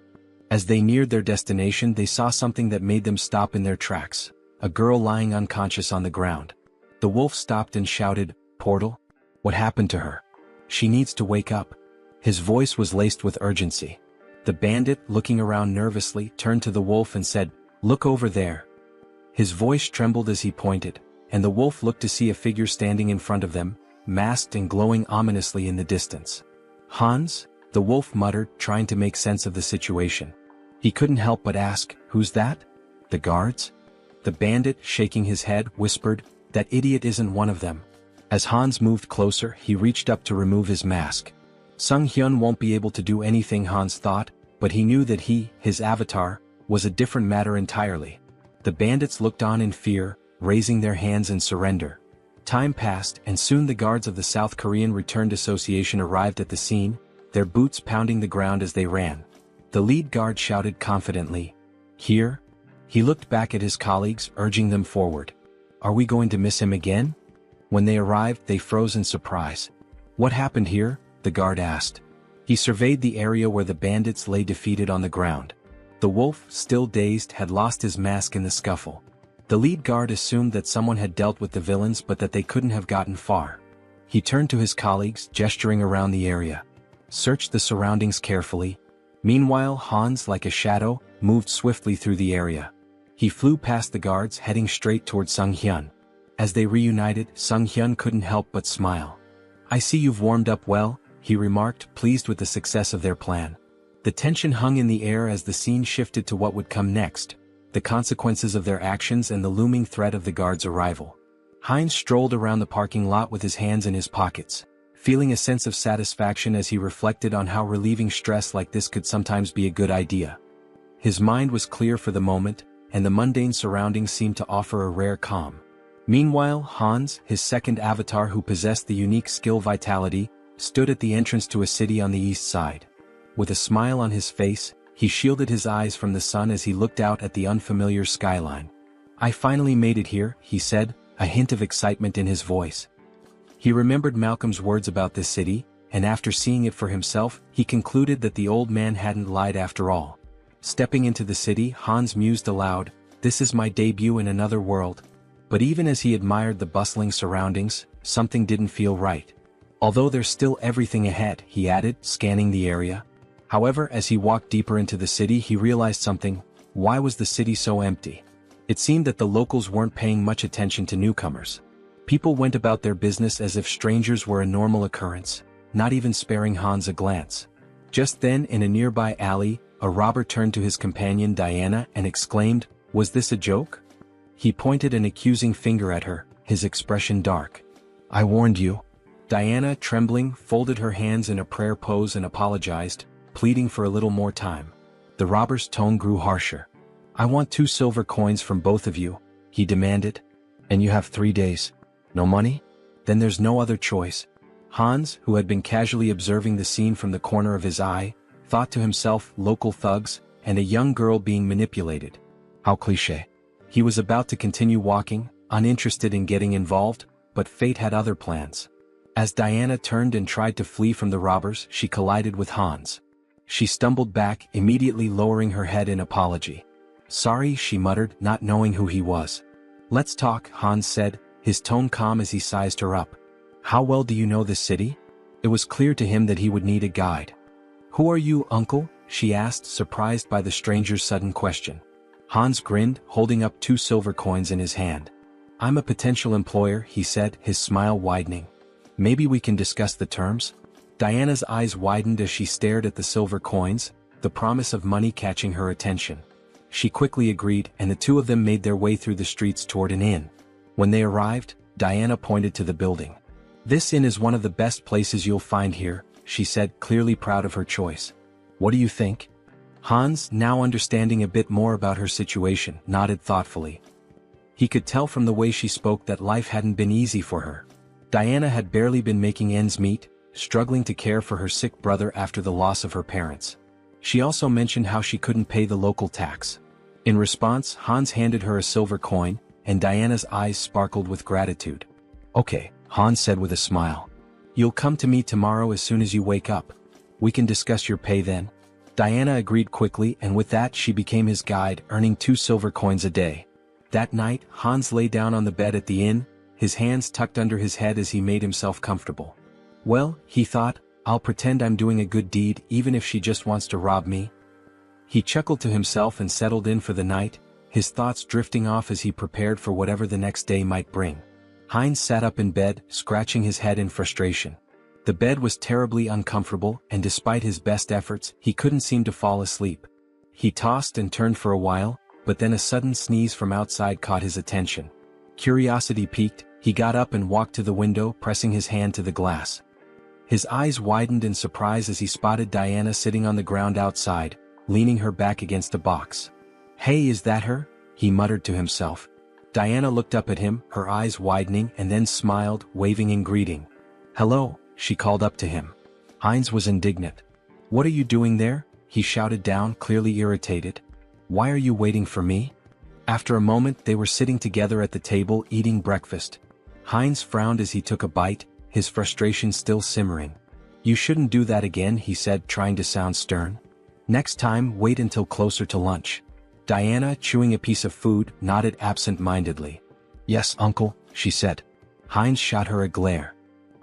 As they neared their destination they saw something that made them stop in their tracks, a girl lying unconscious on the ground. The wolf stopped and shouted, "Portal? What happened to her? She needs to wake up." His voice was laced with urgency. The bandit, looking around nervously, turned to the wolf and said, "Look over there." His voice trembled as he pointed, and the wolf looked to see a figure standing in front of them, masked and glowing ominously in the distance. "Hans?" the wolf muttered, trying to make sense of the situation. He couldn't help but ask, "Who's that?" "The guards?" The bandit, shaking his head, whispered, "That idiot isn't one of them." As Hans moved closer, he reached up to remove his mask. Sung Hyun won't be able to do anything, Hans thought, but he knew that his avatar, was a different matter entirely. The bandits looked on in fear, raising their hands in surrender. Time passed, and soon the guards of the South Korean Returned Association arrived at the scene, their boots pounding the ground as they ran. The lead guard shouted confidently, "Here?" He looked back at his colleagues, urging them forward. "Are we going to miss him again?" When they arrived, they froze in surprise. "What happened here?" the guard asked. He surveyed the area where the bandits lay defeated on the ground. The wolf, still dazed, had lost his mask in the scuffle. The lead guard assumed that someone had dealt with the villains but that they couldn't have gotten far. He turned to his colleagues, gesturing around the area. "Search the surroundings carefully." Meanwhile, Hans, like a shadow, moved swiftly through the area. He flew past the guards, heading straight toward Sung Hyun. As they reunited, Sung Hyun couldn't help but smile. "I see you've warmed up well," he remarked, pleased with the success of their plan. The tension hung in the air as the scene shifted to what would come next, the consequences of their actions and the looming threat of the guards' arrival. Heinz strolled around the parking lot with his hands in his pockets, feeling a sense of satisfaction as he reflected on how relieving stress like this could sometimes be a good idea. His mind was clear for the moment, and the mundane surroundings seemed to offer a rare calm. Meanwhile, Hans, his second avatar who possessed the unique skill Vitality, stood at the entrance to a city on the east side. With a smile on his face, he shielded his eyes from the sun as he looked out at the unfamiliar skyline. "I finally made it here," he said, a hint of excitement in his voice. He remembered Malcolm's words about this city, and after seeing it for himself, he concluded that the old man hadn't lied after all. Stepping into the city, Hans mused aloud, "This is my debut in another world." But even as he admired the bustling surroundings, something didn't feel right. "Although there's still everything ahead," he added, scanning the area. However, as he walked deeper into the city, he realized something. Why was the city so empty? It seemed that the locals weren't paying much attention to newcomers. People went about their business as if strangers were a normal occurrence, not even sparing Hans a glance. Just then, in a nearby alley, a robber turned to his companion Diana and exclaimed, "Was this a joke?" He pointed an accusing finger at her, his expression dark. "I warned you." Diana, trembling, folded her hands in a prayer pose and apologized, pleading for a little more time. The robber's tone grew harsher. "I want 2 silver coins from both of you," he demanded. "And you have 3 days. No money? Then there's no other choice." Hans, who had been casually observing the scene from the corner of his eye, thought to himself, local thugs, and a young girl being manipulated. How cliché. He was about to continue walking, uninterested in getting involved, but fate had other plans. As Diana turned and tried to flee from the robbers, she collided with Hans. She stumbled back, immediately lowering her head in apology. "Sorry," she muttered, not knowing who he was. "Let's talk," Hans said, his tone calm as he sized her up. "How well do you know this city?" It was clear to him that he would need a guide. "Who are you, uncle?" she asked, surprised by the stranger's sudden question. Hans grinned, holding up 2 silver coins in his hand. "I'm a potential employer," he said, his smile widening. "Maybe we can discuss the terms?" Diana's eyes widened as she stared at the silver coins, the promise of money catching her attention. She quickly agreed, and the two of them made their way through the streets toward an inn. When they arrived, Diana pointed to the building. "This inn is one of the best places you'll find here," she said, clearly proud of her choice. "What do you think?" Hans, now understanding a bit more about her situation, nodded thoughtfully. He could tell from the way she spoke that life hadn't been easy for her. Diana had barely been making ends meet, struggling to care for her sick brother after the loss of her parents. She also mentioned how she couldn't pay the local tax. In response, Hans handed her a silver coin, and Diana's eyes sparkled with gratitude. "Okay," Hans said with a smile. "You'll come to me tomorrow as soon as you wake up. We can discuss your pay then." Diana agreed quickly, and with that she became his guide, earning 2 silver coins a day. That night, Hans lay down on the bed at the inn, his hands tucked under his head as he made himself comfortable. "Well," he thought, "I'll pretend I'm doing a good deed even if she just wants to rob me." He chuckled to himself and settled in for the night, his thoughts drifting off as he prepared for whatever the next day might bring. Heinz sat up in bed, scratching his head in frustration. The bed was terribly uncomfortable, and despite his best efforts, he couldn't seem to fall asleep. He tossed and turned for a while, but then a sudden sneeze from outside caught his attention. Curiosity piqued, he got up and walked to the window, pressing his hand to the glass. His eyes widened in surprise as he spotted Diana sitting on the ground outside, leaning her back against a box. "Hey, is that her?" he muttered to himself. Diana looked up at him, her eyes widening, and then smiled, waving in greeting. "Hello," she called up to him. Heinz was indignant. "What are you doing there?" he shouted down, clearly irritated. "Why are you waiting for me?" After a moment they were sitting together at the table eating breakfast. Heinz frowned as he took a bite, his frustration still simmering. "You shouldn't do that again," he said, trying to sound stern. "Next time, wait until closer to lunch." Diana, chewing a piece of food, nodded absent-mindedly. "Yes, uncle," she said. Heinz shot her a glare.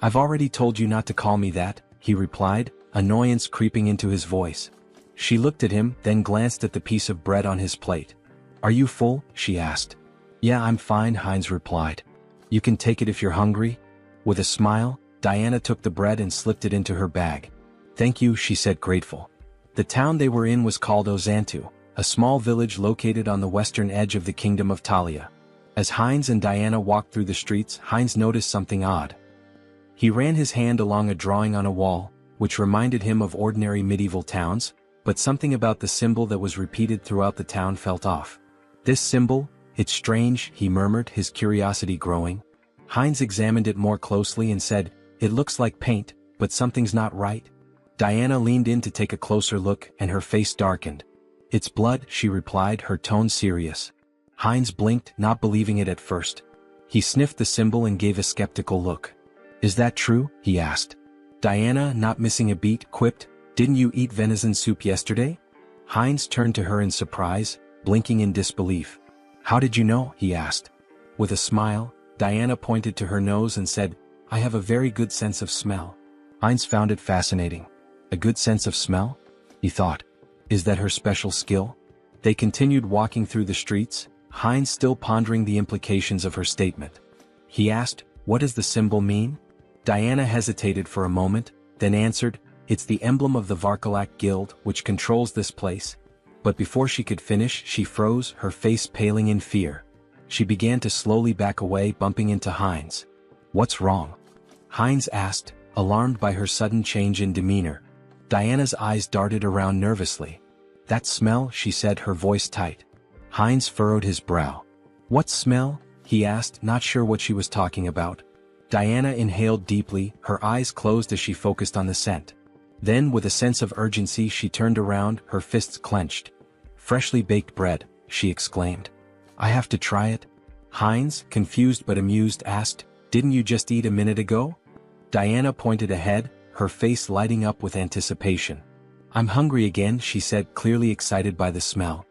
"I've already told you not to call me that," he replied, annoyance creeping into his voice. She looked at him, then glanced at the piece of bread on his plate. "Are you full?" she asked. "Yeah, I'm fine," Heinz replied. "You can take it if you're hungry." With a smile, Diana took the bread and slipped it into her bag. "Thank you," she said, grateful. The town they were in was called Ozantu, a small village located on the western edge of the Kingdom of Talia. As Heinz and Diana walked through the streets, Heinz noticed something odd. He ran his hand along a drawing on a wall, which reminded him of ordinary medieval towns, but something about the symbol that was repeated throughout the town felt off. "This symbol? It's strange," he murmured, his curiosity growing. Heinz examined it more closely and said, "It looks like paint, but something's not right." Diana leaned in to take a closer look, and her face darkened. "It's blood," she replied, her tone serious. Heinz blinked, not believing it at first. He sniffed the symbol and gave a skeptical look. "Is that true?" he asked. Diana, not missing a beat, quipped, "Didn't you eat venison soup yesterday?" Heinz turned to her in surprise, blinking in disbelief. "How did you know?" he asked. With a smile, Diana pointed to her nose and said, "I have a very good sense of smell." Heinz found it fascinating. A good sense of smell? He thought. Is that her special skill? They continued walking through the streets, Heinz still pondering the implications of her statement. He asked, "What does the symbol mean?" Diana hesitated for a moment, then answered, "It's the emblem of the Varkalak Guild, which controls this place." But before she could finish, she froze, her face paling in fear. She began to slowly back away, bumping into Heinz. "What's wrong?" Heinz asked, alarmed by her sudden change in demeanor. Diana's eyes darted around nervously. "That smell," she said, her voice tight. Heinz furrowed his brow. "What smell?" he asked, not sure what she was talking about. Diana inhaled deeply, her eyes closed as she focused on the scent. Then, with a sense of urgency, she turned around, her fists clenched. "Freshly baked bread," she exclaimed. "I have to try it?" Heinz, confused but amused, asked, "Didn't you just eat a minute ago?" Diana pointed ahead, her face lighting up with anticipation. "I'm hungry again," she said, clearly excited by the smell.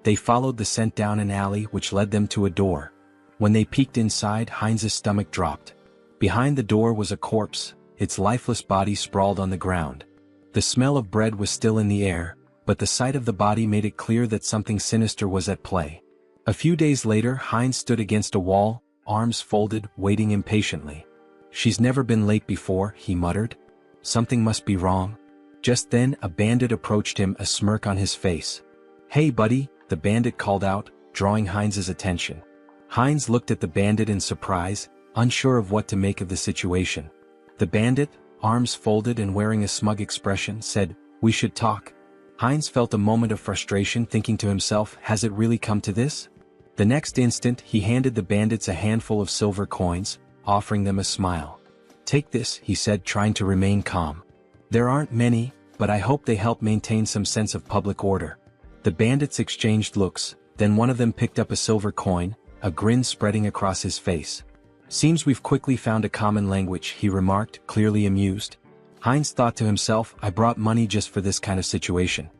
They followed the scent down an alley which led them to a door. When they peeked inside, Heinz's stomach dropped. Behind the door was a corpse, its lifeless body sprawled on the ground. The smell of bread was still in the air, but the sight of the body made it clear that something sinister was at play. A few days later, Heinz stood against a wall, arms folded, waiting impatiently. "She's never been late before," he muttered. "Something must be wrong." Just then, a bandit approached him, a smirk on his face. "Hey buddy," the bandit called out, drawing Heinz's attention. Heinz looked at the bandit in surprise, unsure of what to make of the situation. The bandit, arms folded and wearing a smug expression, said, "We should talk." Heinz felt a moment of frustration, thinking to himself, has it really come to this? The next instant, he handed the bandits a handful of silver coins, offering them a smile. "Take this," he said, trying to remain calm. "There aren't many, but I hope they help maintain some sense of public order." The bandits exchanged looks, then one of them picked up a silver coin, a grin spreading across his face. "Seems we've quickly found a common language," he remarked, clearly amused. Heinz thought to himself, I brought money just for this kind of situation.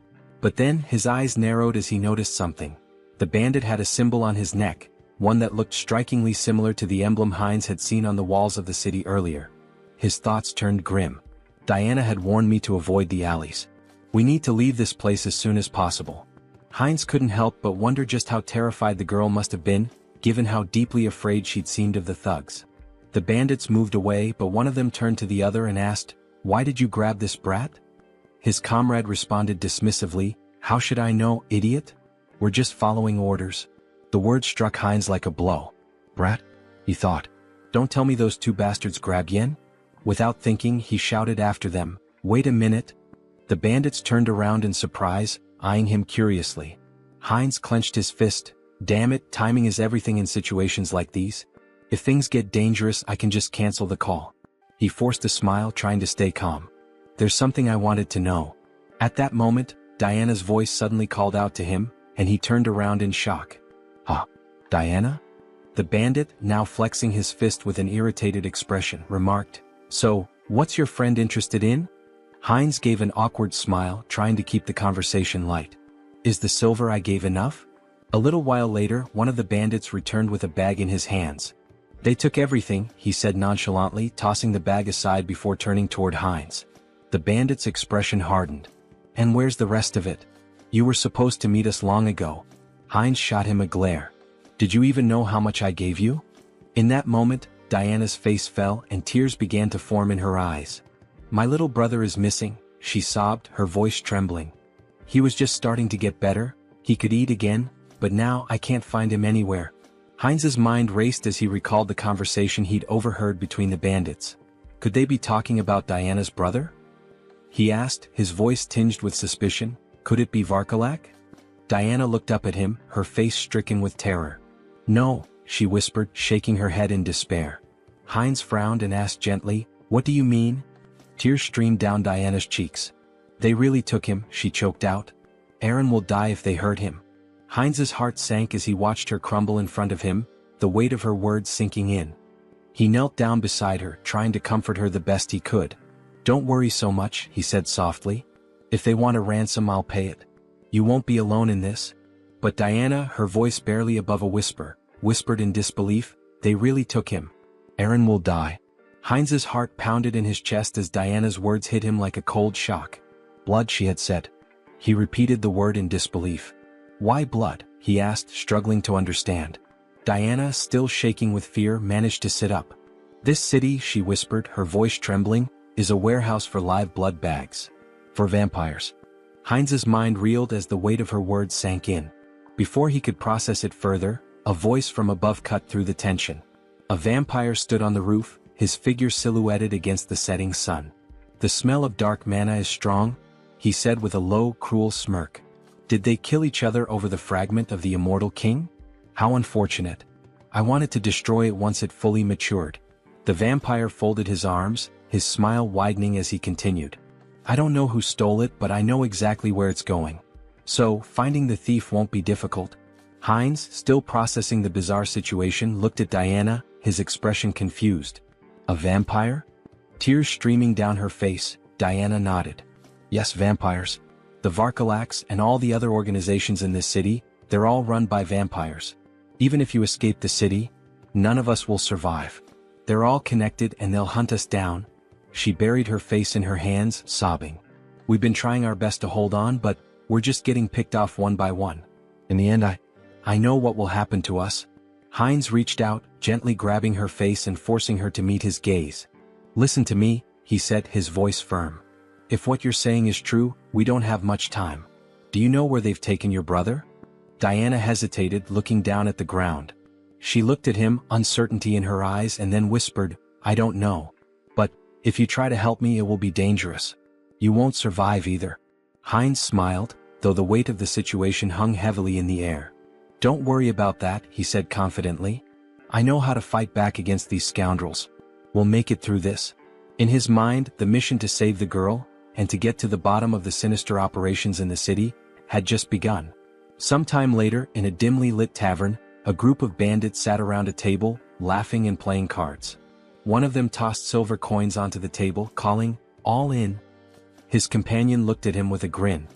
But then, his eyes narrowed as he noticed something. The bandit had a symbol on his neck, one that looked strikingly similar to the emblem Heinz had seen on the walls of the city earlier. His thoughts turned grim. Diana had warned me to avoid the alleys. We need to leave this place as soon as possible. Heinz couldn't help but wonder just how terrified the girl must have been, given how deeply afraid she'd seemed of the thugs. The bandits moved away, but one of them turned to the other and asked, "Why did you grab this brat?" His comrade responded dismissively, "How should I know, idiot? We're just following orders." The word struck Heinz like a blow. "Brat?" he thought. "Don't tell me those two bastards grabbed Yen?" Without thinking, he shouted after them, "Wait a minute." The bandits turned around in surprise, eyeing him curiously. Heinz clenched his fist. Damn it, timing is everything in situations like these. If things get dangerous, I can just cancel the call. He forced a smile, trying to stay calm. "There's something I wanted to know." At that moment, Diana's voice suddenly called out to him, and he turned around in shock. "Huh? Diana?" The bandit, now flexing his fist with an irritated expression, remarked, "So, what's your friend interested in?" Heinz gave an awkward smile, trying to keep the conversation light. "Is the silver I gave enough?" A little while later, one of the bandits returned with a bag in his hands. "They took everything," he said nonchalantly, tossing the bag aside before turning toward Heinz. The bandit's expression hardened. "And where's the rest of it? You were supposed to meet us long ago." Heinz shot him a glare. "Did you even know how much I gave you?" In that moment, Diana's face fell and tears began to form in her eyes. "My little brother is missing," she sobbed, her voice trembling. "He was just starting to get better, he could eat again, but now I can't find him anywhere." Heinz's mind raced as he recalled the conversation he'd overheard between the bandits. Could they be talking about Diana's brother? He asked, his voice tinged with suspicion. Could it be Varkalak? Diana looked up at him, her face stricken with terror. "No," she whispered, shaking her head in despair. Heinz frowned and asked gently, "What do you mean?" Tears streamed down Diana's cheeks. "They really took him," she choked out. "Aaron will die if they hurt him." Heinz's heart sank as he watched her crumble in front of him, the weight of her words sinking in. He knelt down beside her, trying to comfort her the best he could. "Don't worry so much," he said softly. "If they want a ransom, I'll pay it. You won't be alone in this." But Diana, her voice barely above a whisper, whispered in disbelief, "They really took him. Aaron will die." Heinz's heart pounded in his chest as Diana's words hit him like a cold shock. "Blood," she had said. He repeated the word in disbelief. "Why blood?" he asked, struggling to understand. Diana, still shaking with fear, managed to sit up. "This city," she whispered, her voice trembling, "is a warehouse for live blood bags. For vampires." Heinz's mind reeled as the weight of her words sank in. Before he could process it further, a voice from above cut through the tension. A vampire stood on the roof, his figure silhouetted against the setting sun. "The smell of dark mana is strong," he said with a low, cruel smirk. "Did they kill each other over the fragment of the immortal king? How unfortunate. I wanted to destroy it once it fully matured." The vampire folded his arms, his smile widening as he continued. "I don't know who stole it, but I know exactly where it's going. So, finding the thief won't be difficult." Heinz, still processing the bizarre situation, looked at Diana, his expression confused. "A vampire?" Tears streaming down her face, Diana nodded. "Yes, vampires. The Varkalaks and all the other organizations in this city, they're all run by vampires. Even if you escape the city, none of us will survive. They're all connected and they'll hunt us down." She buried her face in her hands, sobbing. "We've been trying our best to hold on, but we're just getting picked off one by one. In the end, I know what will happen to us." Heinz reached out, gently grabbing her face and forcing her to meet his gaze. "Listen to me," he said, his voice firm. "If what you're saying is true, we don't have much time. Do you know where they've taken your brother?" Diana hesitated, looking down at the ground. She looked at him, uncertainty in her eyes, and then whispered, "I don't know. But, if you try to help me, it will be dangerous. You won't survive either." Heinz smiled, though the weight of the situation hung heavily in the air. "Don't worry about that," he said confidently. "I know how to fight back against these scoundrels. We'll make it through this." In his mind, the mission to save the girl, and to get to the bottom of the sinister operations in the city, had just begun. Sometime later, in a dimly lit tavern, a group of bandits sat around a table, laughing and playing cards. One of them tossed silver coins onto the table, calling, "All in." His companion looked at him with a grin.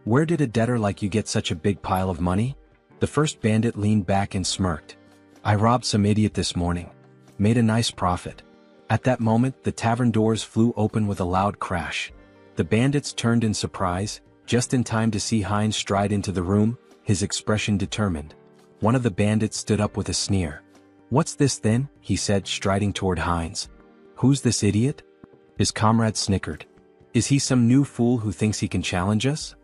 "Where did a debtor like you get such a big pile of money?" The first bandit leaned back and smirked. "I robbed some idiot this morning. Made a nice profit." At that moment, the tavern doors flew open with a loud crash. The bandits turned in surprise, just in time to see Heinz stride into the room, his expression determined. One of the bandits stood up with a sneer. "What's this then?" he said, striding toward Heinz. "Who's this idiot?" His comrade snickered. "Is he some new fool who thinks he can challenge us?"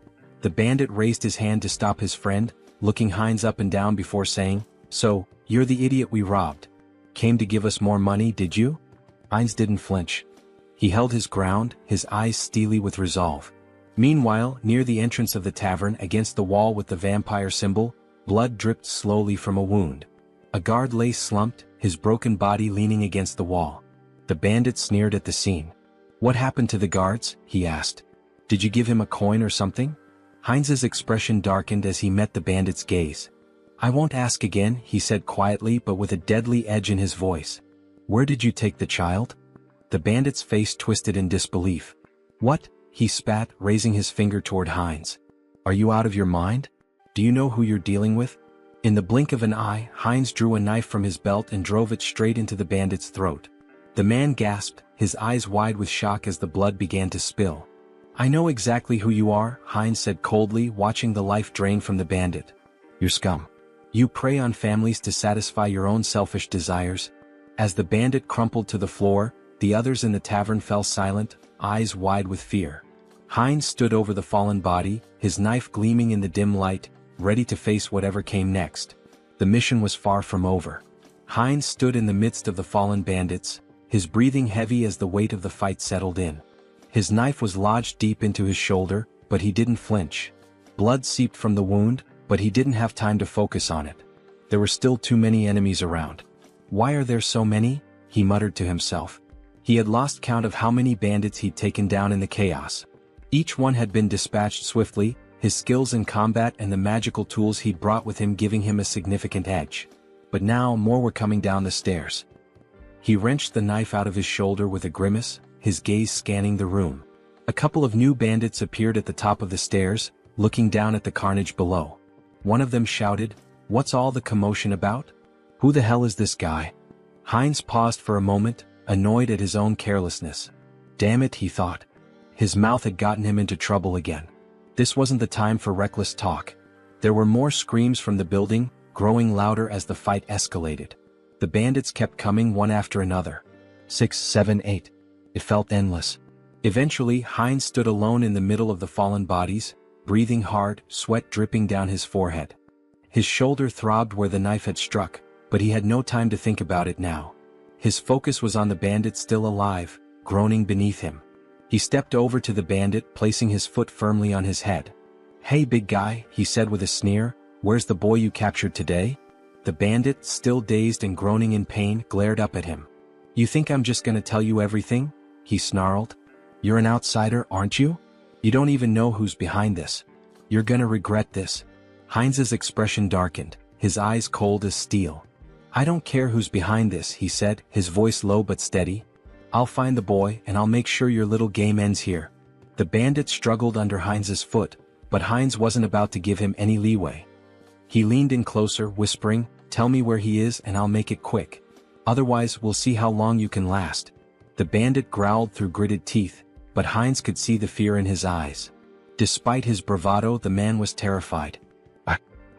The bandit raised his hand to stop his friend, looking Heinz up and down before saying, "So, you're the idiot we robbed. Came to give us more money, did you?" Heinz didn't flinch. He held his ground, his eyes steely with resolve. Meanwhile, near the entrance of the tavern against the wall with the vampire symbol, blood dripped slowly from a wound. A guard lay slumped, his broken body leaning against the wall. The bandit sneered at the scene. "What happened to the guards?" he asked. "Did you give him a coin or something?" Heinz's expression darkened as he met the bandit's gaze. "I won't ask again," he said quietly but with a deadly edge in his voice. "Where did you take the child?" The bandit's face twisted in disbelief. "What?" he spat, raising his finger toward Heinz. "Are you out of your mind? Do you know who you're dealing with?" In the blink of an eye, Heinz drew a knife from his belt and drove it straight into the bandit's throat. The man gasped, his eyes wide with shock as the blood began to spill. "I know exactly who you are," Heinz said coldly, watching the life drain from the bandit. "You're scum. You prey on families to satisfy your own selfish desires." As the bandit crumpled to the floor, the others in the tavern fell silent, eyes wide with fear. Heinz stood over the fallen body, his knife gleaming in the dim light, ready to face whatever came next. The mission was far from over. Heinz stood in the midst of the fallen bandits, his breathing heavy as the weight of the fight settled in. His knife was lodged deep into his shoulder, but he didn't flinch. Blood seeped from the wound, but he didn't have time to focus on it. There were still too many enemies around. "Why are there so many?" he muttered to himself. He had lost count of how many bandits he'd taken down in the chaos. Each one had been dispatched swiftly, his skills in combat and the magical tools he'd brought with him giving him a significant edge. But now more were coming down the stairs. He wrenched the knife out of his shoulder with a grimace, his gaze scanning the room. A couple of new bandits appeared at the top of the stairs, looking down at the carnage below. One of them shouted, "What's all the commotion about? Who the hell is this guy?" Heinz paused for a moment, annoyed at his own carelessness. Damn it, he thought. His mouth had gotten him into trouble again. This wasn't the time for reckless talk. There were more screams from the building, growing louder as the fight escalated. The bandits kept coming one after another. 6, 7, 8. It felt endless. Eventually, Heinz stood alone in the middle of the fallen bodies, breathing hard, sweat dripping down his forehead. His shoulder throbbed where the knife had struck, but he had no time to think about it now. His focus was on the bandit still alive, groaning beneath him. He stepped over to the bandit, placing his foot firmly on his head. "Hey big guy," he said with a sneer, "where's the boy you captured today?" The bandit, still dazed and groaning in pain, glared up at him. "You think I'm just gonna tell you everything?" he snarled. "You're an outsider, aren't you? You don't even know who's behind this. You're gonna regret this." Heinz's expression darkened, his eyes cold as steel. "I don't care who's behind this," he said, his voice low but steady. "I'll find the boy and I'll make sure your little game ends here." The bandit struggled under Heinz's foot, but Heinz wasn't about to give him any leeway. He leaned in closer, whispering, "Tell me where he is and I'll make it quick. Otherwise, we'll see how long you can last." The bandit growled through gritted teeth, but Heinz could see the fear in his eyes. Despite his bravado, the man was terrified.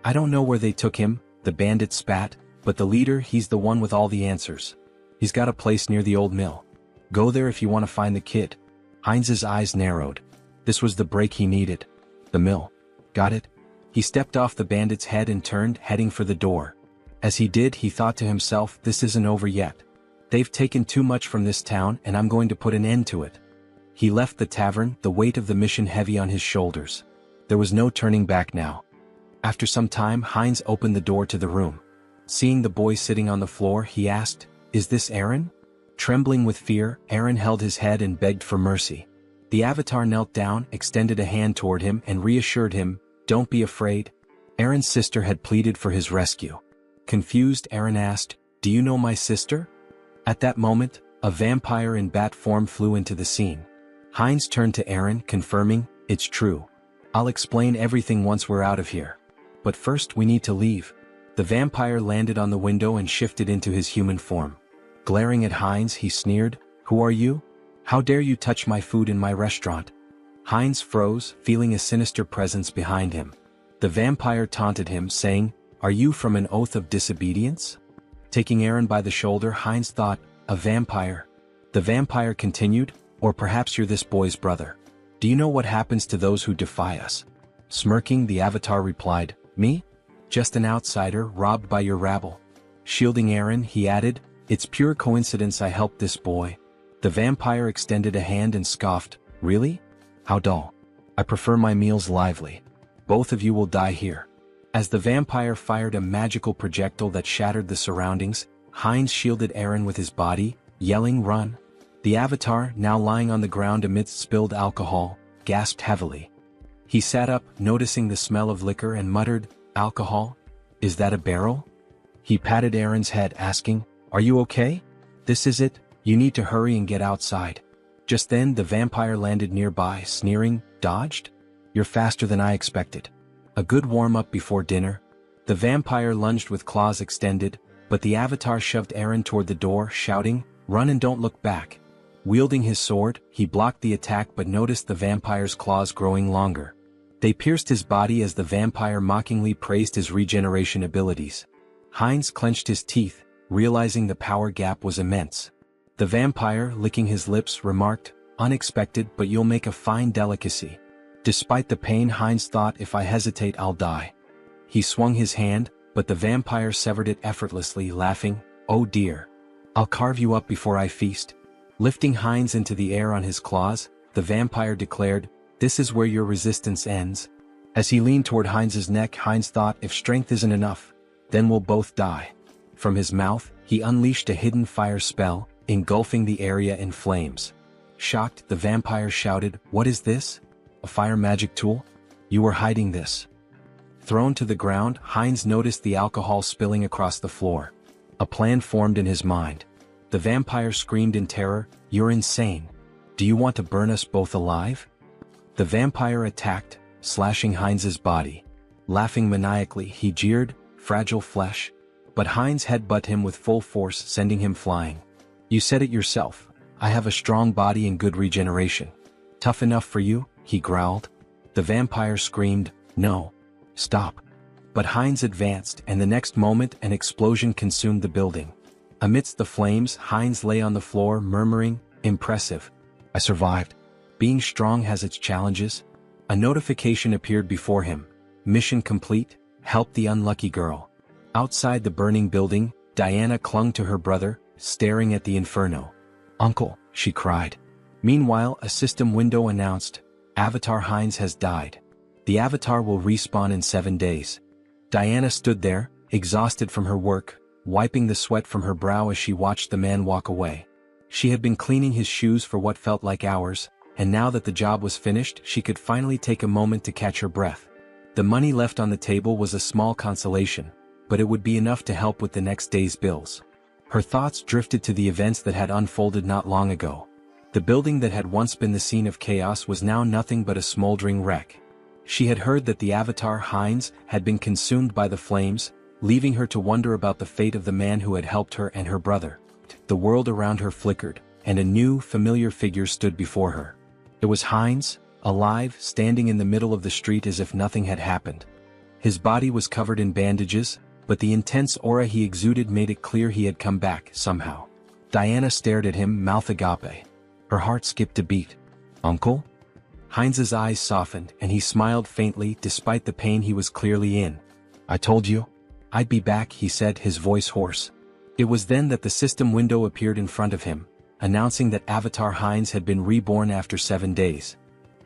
I don't know where they took him," the bandit spat, "but the leader, he's the one with all the answers. He's got a place near the old mill. Go there if you want to find the kid." Heinz's eyes narrowed. This was the break he needed. The mill. Got it? He stepped off the bandit's head and turned, heading for the door. As he did, he thought to himself, this isn't over yet. They've taken too much from this town and I'm going to put an end to it. He left the tavern, the weight of the mission heavy on his shoulders. There was no turning back now. After some time, Heinz opened the door to the room. Seeing the boy sitting on the floor, he asked, "Is this Aaron?" Trembling with fear, Aaron held his head and begged for mercy. The avatar knelt down, extended a hand toward him and reassured him, "Don't be afraid." Aaron's sister had pleaded for his rescue. Confused, Aaron asked, "Do you know my sister?" At that moment, a vampire in bat form flew into the scene. Heinz turned to Aaron, confirming, "It's true. I'll explain everything once we're out of here. But first we need to leave." The vampire landed on the window and shifted into his human form. Glaring at Heinz, he sneered, "Who are you? How dare you touch my food in my restaurant?" Heinz froze, feeling a sinister presence behind him. The vampire taunted him, saying, "Are you from an oath of disobedience?" Taking Aaron by the shoulder, Heinz thought, "A vampire." The vampire continued, "Or perhaps you're this boy's brother. Do you know what happens to those who defy us?" Smirking, the avatar replied, "Me? Just an outsider, robbed by your rabble." Shielding Aaron, he added, "It's pure coincidence I helped this boy. The vampire extended a hand and scoffed, "Really? How dull. I prefer my meals lively. Both of you will die here." As the vampire fired a magical projectile that shattered the surroundings, Heinz shielded Aaron with his body, yelling, "Run!" The avatar, now lying on the ground amidst spilled alcohol, gasped heavily. He sat up, noticing the smell of liquor, and muttered, "Alcohol? Is that a barrel?" He patted Aaron's head, asking, "Are you okay? This is it, you need to hurry and get outside." Just then the vampire landed nearby, sneering, "Dodged? You're faster than I expected. A good warm-up before dinner." The vampire lunged with claws extended, but the avatar shoved Aaron toward the door, shouting, "Run and don't look back." Wielding his sword, he blocked the attack but noticed the vampire's claws growing longer. They pierced his body as the vampire mockingly praised his regeneration abilities. Heinz clenched his teeth, realizing the power gap was immense. The vampire, licking his lips, remarked, "Unexpected, but you'll make a fine delicacy." Despite the pain, Heinz thought, "If I hesitate, I'll die." He swung his hand, but the vampire severed it effortlessly, laughing, "Oh dear. I'll carve you up before I feast." Lifting Heinz into the air on his claws, the vampire declared, "This is where your resistance ends." As he leaned toward Heinz's neck, Heinz thought, "If strength isn't enough, then we'll both die." From his mouth, he unleashed a hidden fire spell, engulfing the area in flames. Shocked, the vampire shouted, "What is this? A fire magic tool? You were hiding this." Thrown to the ground, Heinz noticed the alcohol spilling across the floor. A plan formed in his mind. The vampire screamed in terror, "You're insane. Do you want to burn us both alive?" The vampire attacked, slashing Heinz's body. Laughing maniacally, he jeered, "Fragile flesh." But Heinz headbutted him with full force, sending him flying. "You said it yourself. I have a strong body and good regeneration. Tough enough for you?" he growled. The vampire screamed, "No. Stop." But Heinz advanced, and the next moment an explosion consumed the building. Amidst the flames, Heinz lay on the floor, murmuring, "Impressive. I survived. Being strong has its challenges." A notification appeared before him. "Mission complete. Help the unlucky girl." Outside the burning building, Diana clung to her brother, staring at the inferno. "Uncle," she cried. Meanwhile, a system window announced, "Avatar Heinz has died. The avatar will respawn in 7 days." Diana stood there, exhausted from her work, wiping the sweat from her brow as she watched the man walk away. She had been cleaning his shoes for what felt like hours, and now that the job was finished, she could finally take a moment to catch her breath. The money left on the table was a small consolation, but it would be enough to help with the next day's bills. Her thoughts drifted to the events that had unfolded not long ago. The building that had once been the scene of chaos was now nothing but a smoldering wreck. She had heard that the avatar Heinz had been consumed by the flames, leaving her to wonder about the fate of the man who had helped her and her brother. The world around her flickered, and a new, familiar figure stood before her. It was Heinz, alive, standing in the middle of the street as if nothing had happened. His body was covered in bandages, but the intense aura he exuded made it clear he had come back, somehow. Diana stared at him, mouth agape. Her heart skipped a beat. "Uncle?" Heinz's eyes softened, and he smiled faintly despite the pain he was clearly in. "I told you I'd be back," he said, his voice hoarse. It was then that the system window appeared in front of him, announcing that Avatar Heinz had been reborn after 7 days.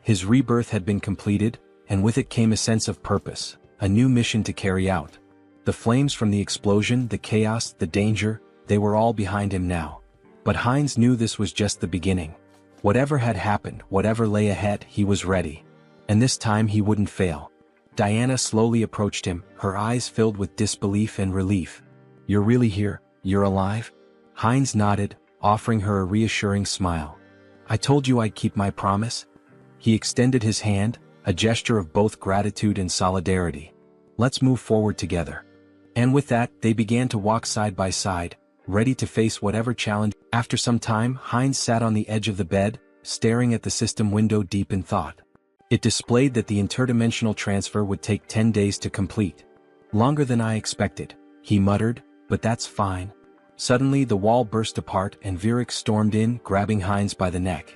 His rebirth had been completed, and with it came a sense of purpose, a new mission to carry out. The flames from the explosion, the chaos, the danger, they were all behind him now. But Heinz knew this was just the beginning. Whatever had happened, whatever lay ahead, he was ready. And this time he wouldn't fail. Diana slowly approached him, her eyes filled with disbelief and relief. "You're really here? You're alive?" Heinz nodded, offering her a reassuring smile. "I told you I'd keep my promise." He extended his hand, a gesture of both gratitude and solidarity. "Let's move forward together." And with that, they began to walk side by side, ready to face whatever challenge. After some time, Heinz sat on the edge of the bed, staring at the system window deep in thought. It displayed that the interdimensional transfer would take 10 days to complete. "Longer than I expected," he muttered, "but that's fine." Suddenly the wall burst apart and Virik stormed in, grabbing Heinz by the neck.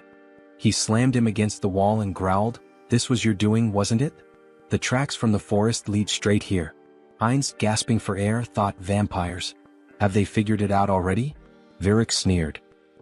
He slammed him against the wall and growled, "This was your doing, wasn't it? The tracks from the forest lead straight here." Heinz, gasping for air, thought, vampires. Have they figured it out already? Virik sneered.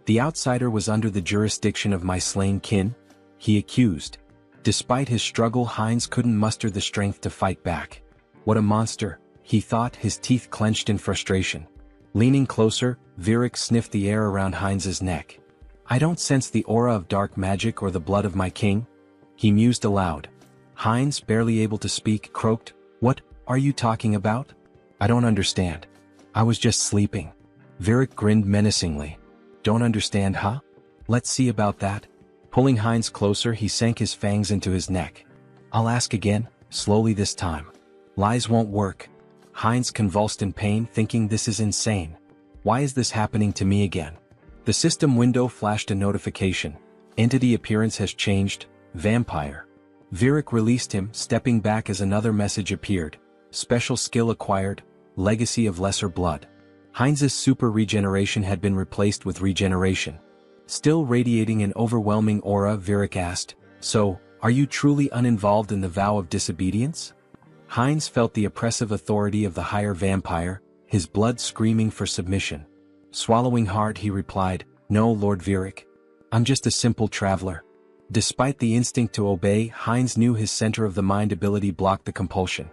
The outsider was under the jurisdiction of my slain kin? He accused. Despite his struggle, Heinz couldn't muster the strength to fight back. What a monster, he thought, his teeth clenched in frustration. Leaning closer, Virik sniffed the air around Heinz's neck. I don't sense the aura of dark magic or the blood of my king, he mused aloud. Heinz, barely able to speak, croaked, What are you talking about? I don't understand. I was just sleeping. Virik grinned menacingly. Don't understand, huh? Let's see about that. Pulling Heinz closer, he sank his fangs into his neck. I'll ask again, slowly this time. Lies won't work. Heinz convulsed in pain, thinking this is insane. Why is this happening to me again? The system window flashed a notification. Entity appearance has changed, vampire. Virik released him, stepping back as another message appeared. Special skill acquired, legacy of lesser blood. Heinz's super regeneration had been replaced with regeneration. Still radiating an overwhelming aura, Virik asked, So, are you truly uninvolved in the vow of disobedience? Heinz felt the oppressive authority of the higher vampire, his blood screaming for submission. Swallowing hard, he replied, No, Lord Virik. I'm just a simple traveler. Despite the instinct to obey, Heinz knew his center of the mind ability blocked the compulsion.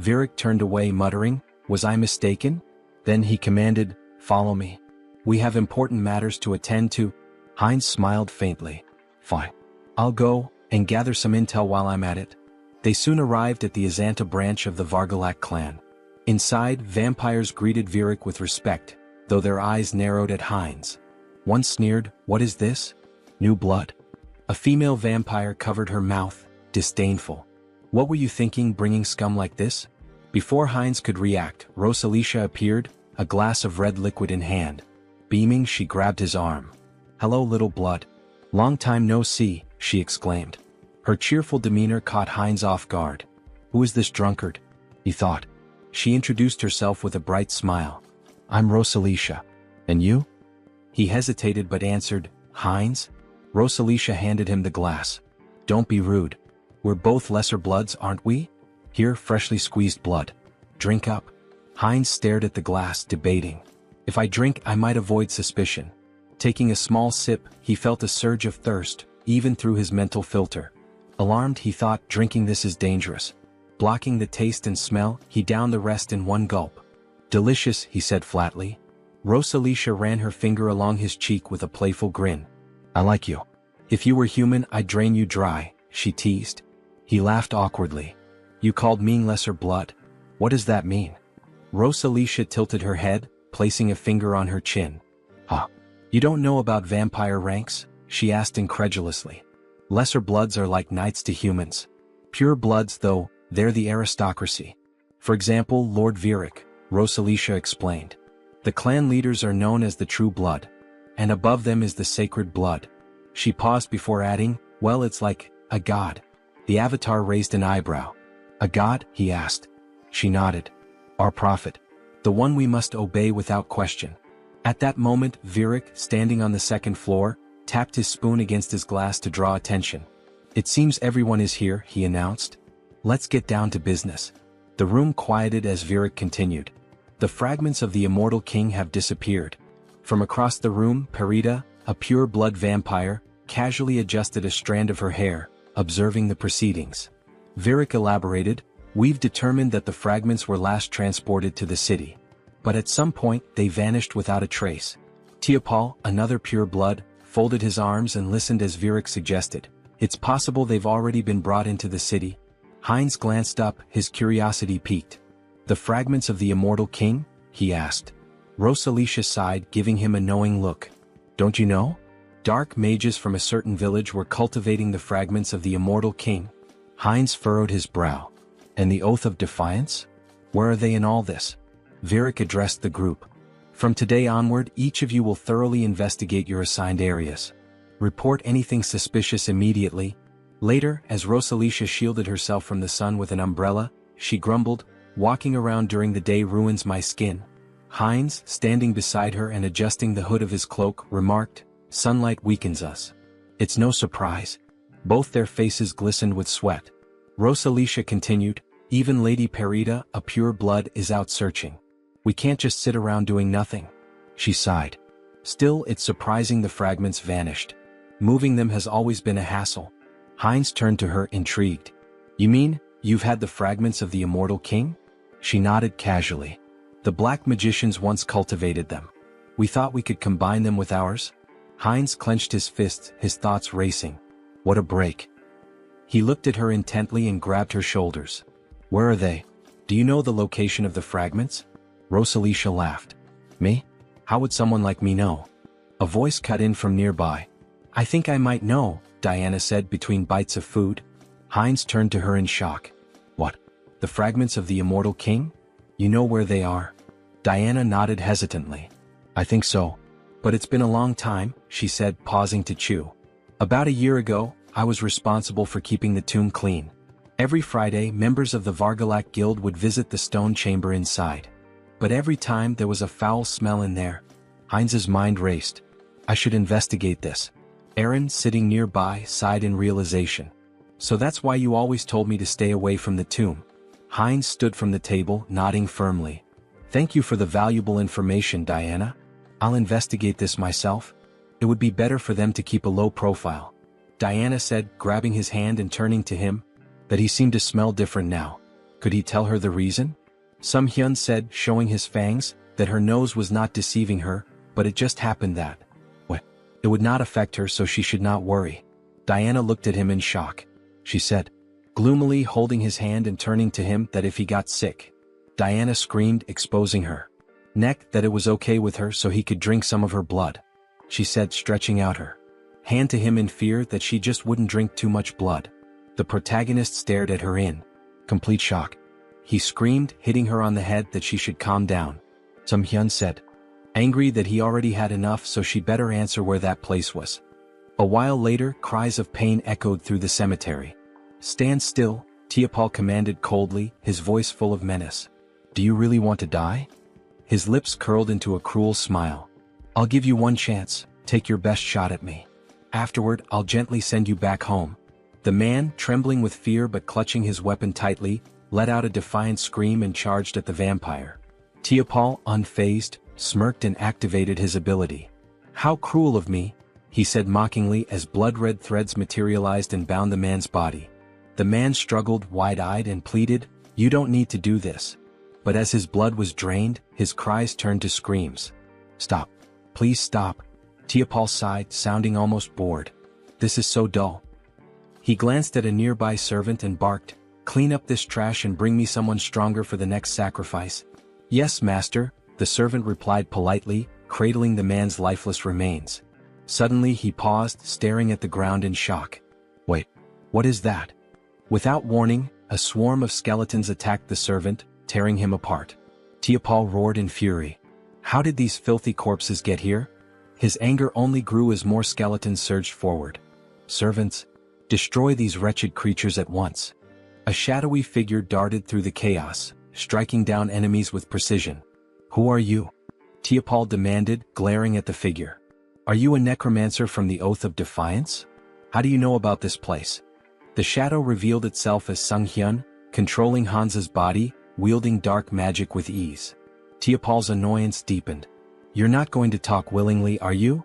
Virik turned away, muttering, Was I mistaken? Then he commanded, Follow me. We have important matters to attend to. Heinz smiled faintly. Fine. I'll go, and gather some intel while I'm at it. They soon arrived at the Azanta branch of the Vargalak clan. Inside, vampires greeted Virik with respect, though their eyes narrowed at Heinz. One sneered, What is this? New blood? A female vampire covered her mouth, disdainful. What were you thinking, bringing scum like this? Before Heinz could react, Rosalicia appeared, a glass of red liquid in hand. Beaming, she grabbed his arm. Hello, little blood. Long time no see, she exclaimed. Her cheerful demeanor caught Heinz off guard. Who is this drunkard? He thought. She introduced herself with a bright smile. I'm Rosalicia. And you? He hesitated but answered, Heinz? Rosalicia handed him the glass. Don't be rude. We're both lesser bloods, aren't we? Here, freshly squeezed blood. Drink up. Heinz stared at the glass, debating. If I drink, I might avoid suspicion. Taking a small sip, he felt a surge of thirst, even through his mental filter. Alarmed, he thought, drinking this is dangerous. Blocking the taste and smell, he downed the rest in one gulp. Delicious, he said flatly. Rosalicia ran her finger along his cheek with a playful grin. I like you. If you were human, I'd drain you dry, she teased. He laughed awkwardly. You called me lesser blood? What does that mean? Rosalicia tilted her head, placing a finger on her chin. Huh. You don't know about vampire ranks? She asked incredulously. Lesser bloods are like knights to humans. Pure bloods, though, they're the aristocracy. For example, Lord Virik, Rosalicia explained. The clan leaders are known as the true blood. And above them is the sacred blood. She paused before adding, Well, it's like a god. The avatar raised an eyebrow. A god? He asked. She nodded. Our prophet. The one we must obey without question. At that moment, Virik, standing on the second floor, tapped his spoon against his glass to draw attention. It seems everyone is here, he announced. Let's get down to business. The room quieted as Virik continued. The fragments of the immortal king have disappeared. From across the room, Perita, a pure-blood vampire, casually adjusted a strand of her hair, observing the proceedings. Virik elaborated, We've determined that the fragments were last transported to the city. But at some point, they vanished without a trace. Teopal, another pure-blood, folded his arms and listened as Virik suggested. It's possible they've already been brought into the city. Heinz glanced up, his curiosity piqued. The fragments of the immortal king? He asked. Rosalicia sighed, giving him a knowing look. Don't you know? Dark mages from a certain village were cultivating the fragments of the immortal king. Heinz furrowed his brow. And the oath of defiance? Where are they in all this? Virik addressed the group. From today onward, each of you will thoroughly investigate your assigned areas. Report anything suspicious immediately. Later, as Rosalicia shielded herself from the sun with an umbrella, she grumbled, Walking around during the day ruins my skin. Heinz, standing beside her and adjusting the hood of his cloak, remarked, Sunlight weakens us. It's no surprise. Both their faces glistened with sweat. Rosalicia continued, Even Lady Perita, a pure blood, is out searching. We can't just sit around doing nothing. She sighed. Still, it's surprising the fragments vanished. Moving them has always been a hassle. Heinz turned to her, intrigued. You mean, you've had the fragments of the immortal king? She nodded casually. The black magicians once cultivated them. We thought we could combine them with ours? Heinz clenched his fists, his thoughts racing. What a break. He looked at her intently and grabbed her shoulders. Where are they? Do you know the location of the fragments? Rosalicia laughed. Me? How would someone like me know? A voice cut in from nearby. I think I might know, Diana said between bites of food. Heinz turned to her in shock. What? The fragments of the immortal king? You know where they are? Diana nodded hesitantly. I think so. But it's been a long time, she said, pausing to chew. About a year ago, I was responsible for keeping the tomb clean. Every Friday, members of the Vargalak Guild would visit the stone chamber inside. But every time there was a foul smell in there. Heinz's mind raced. I should investigate this. Aaron, sitting nearby, sighed in realization. So that's why you always told me to stay away from the tomb. Heinz stood from the table, nodding firmly. Thank you for the valuable information, Diana. I'll investigate this myself. It would be better for them to keep a low profile. Diana said, grabbing his hand and turning to him, that he seemed to smell different now. Could he tell her the reason? Sung Hyun said, showing his fangs, that her nose was not deceiving her, but it just happened that. What? It would not affect her, so she should not worry. Diana looked at him in shock. She said, gloomily holding his hand and turning to him, that if he got sick. Diana screamed, exposing her neck, that it was okay with her so he could drink some of her blood. She said, stretching out her hand to him in fear that she just wouldn't drink too much blood. The protagonist stared at her in complete shock. He screamed, hitting her on the head, that she should calm down. Sung Hyun said, angry that he already had enough, so she better answer where that place was. A while later, cries of pain echoed through the cemetery. Stand still, Tiapol commanded coldly, his voice full of menace. Do you really want to die? His lips curled into a cruel smile. I'll give you one chance, take your best shot at me. Afterward, I'll gently send you back home. The man, trembling with fear but clutching his weapon tightly, let out a defiant scream and charged at the vampire. Tiapol, unfazed, smirked and activated his ability. How cruel of me, he said mockingly as blood-red threads materialized and bound the man's body. The man struggled, wide-eyed, and pleaded, you don't need to do this. But as his blood was drained, his cries turned to screams. Stop. Please stop. Tiapol sighed, sounding almost bored. This is so dull. He glanced at a nearby servant and barked, clean up this trash and bring me someone stronger for the next sacrifice. Yes, master, the servant replied politely, cradling the man's lifeless remains. Suddenly he paused, staring at the ground in shock. Wait, what is that? Without warning, a swarm of skeletons attacked the servant, tearing him apart. Tiapol roared in fury. How did these filthy corpses get here? His anger only grew as more skeletons surged forward. Servants, destroy these wretched creatures at once. A shadowy figure darted through the chaos, striking down enemies with precision. Who are you? Tiapol demanded, glaring at the figure. Are you a necromancer from the Oath of Defiance? How do you know about this place? The shadow revealed itself as Sung Hyun, controlling Hansa's body, wielding dark magic with ease. Tiapol's annoyance deepened. You're not going to talk willingly, are you?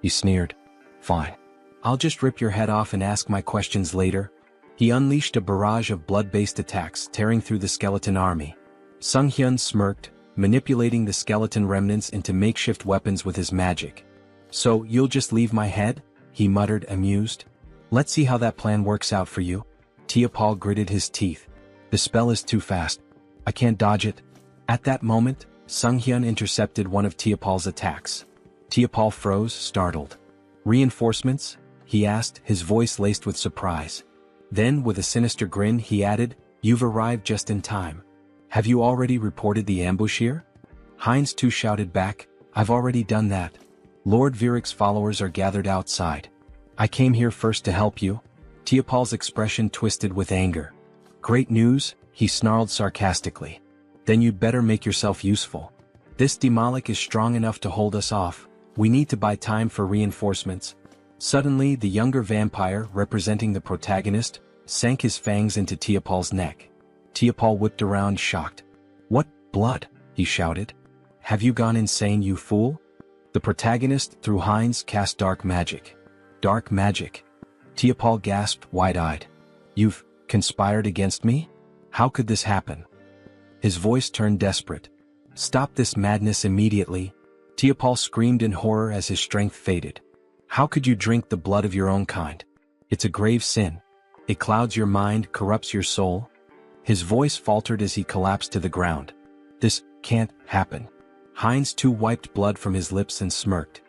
He sneered. Fine. I'll just rip your head off and ask my questions later. He unleashed a barrage of blood-based attacks, tearing through the skeleton army. Sung Hyun smirked, manipulating the skeleton remnants into makeshift weapons with his magic. So, you'll just leave my head? He muttered, amused. Let's see how that plan works out for you. Tiapol gritted his teeth. The spell is too fast. I can't dodge it. At that moment, Sung Hyun intercepted one of Tiapol's attacks. Tiapol froze, startled. Reinforcements? He asked, his voice laced with surprise. Then, with a sinister grin, he added, You've arrived just in time. Have you already reported the ambush here? Heinz too shouted back, I've already done that. Lord Viric's followers are gathered outside. I came here first to help you. Tiapol's expression twisted with anger. Great news, he snarled sarcastically. Then you'd better make yourself useful. This Demolic is strong enough to hold us off. We need to buy time for reinforcements. Suddenly, the younger vampire, representing the protagonist, sank his fangs into Tiapol's neck. Tiapol whipped around, shocked. What blood? He shouted. Have you gone insane, you fool? The protagonist, through Heinz, cast dark magic. Dark magic. Tiapol gasped, wide-eyed. You've conspired against me? How could this happen? His voice turned desperate. Stop this madness immediately. Tiapol screamed in horror as his strength faded. How could you drink the blood of your own kind? It's a grave sin. It clouds your mind, corrupts your soul. His voice faltered as he collapsed to the ground. This can't happen. Heinz too wiped blood from his lips and smirked.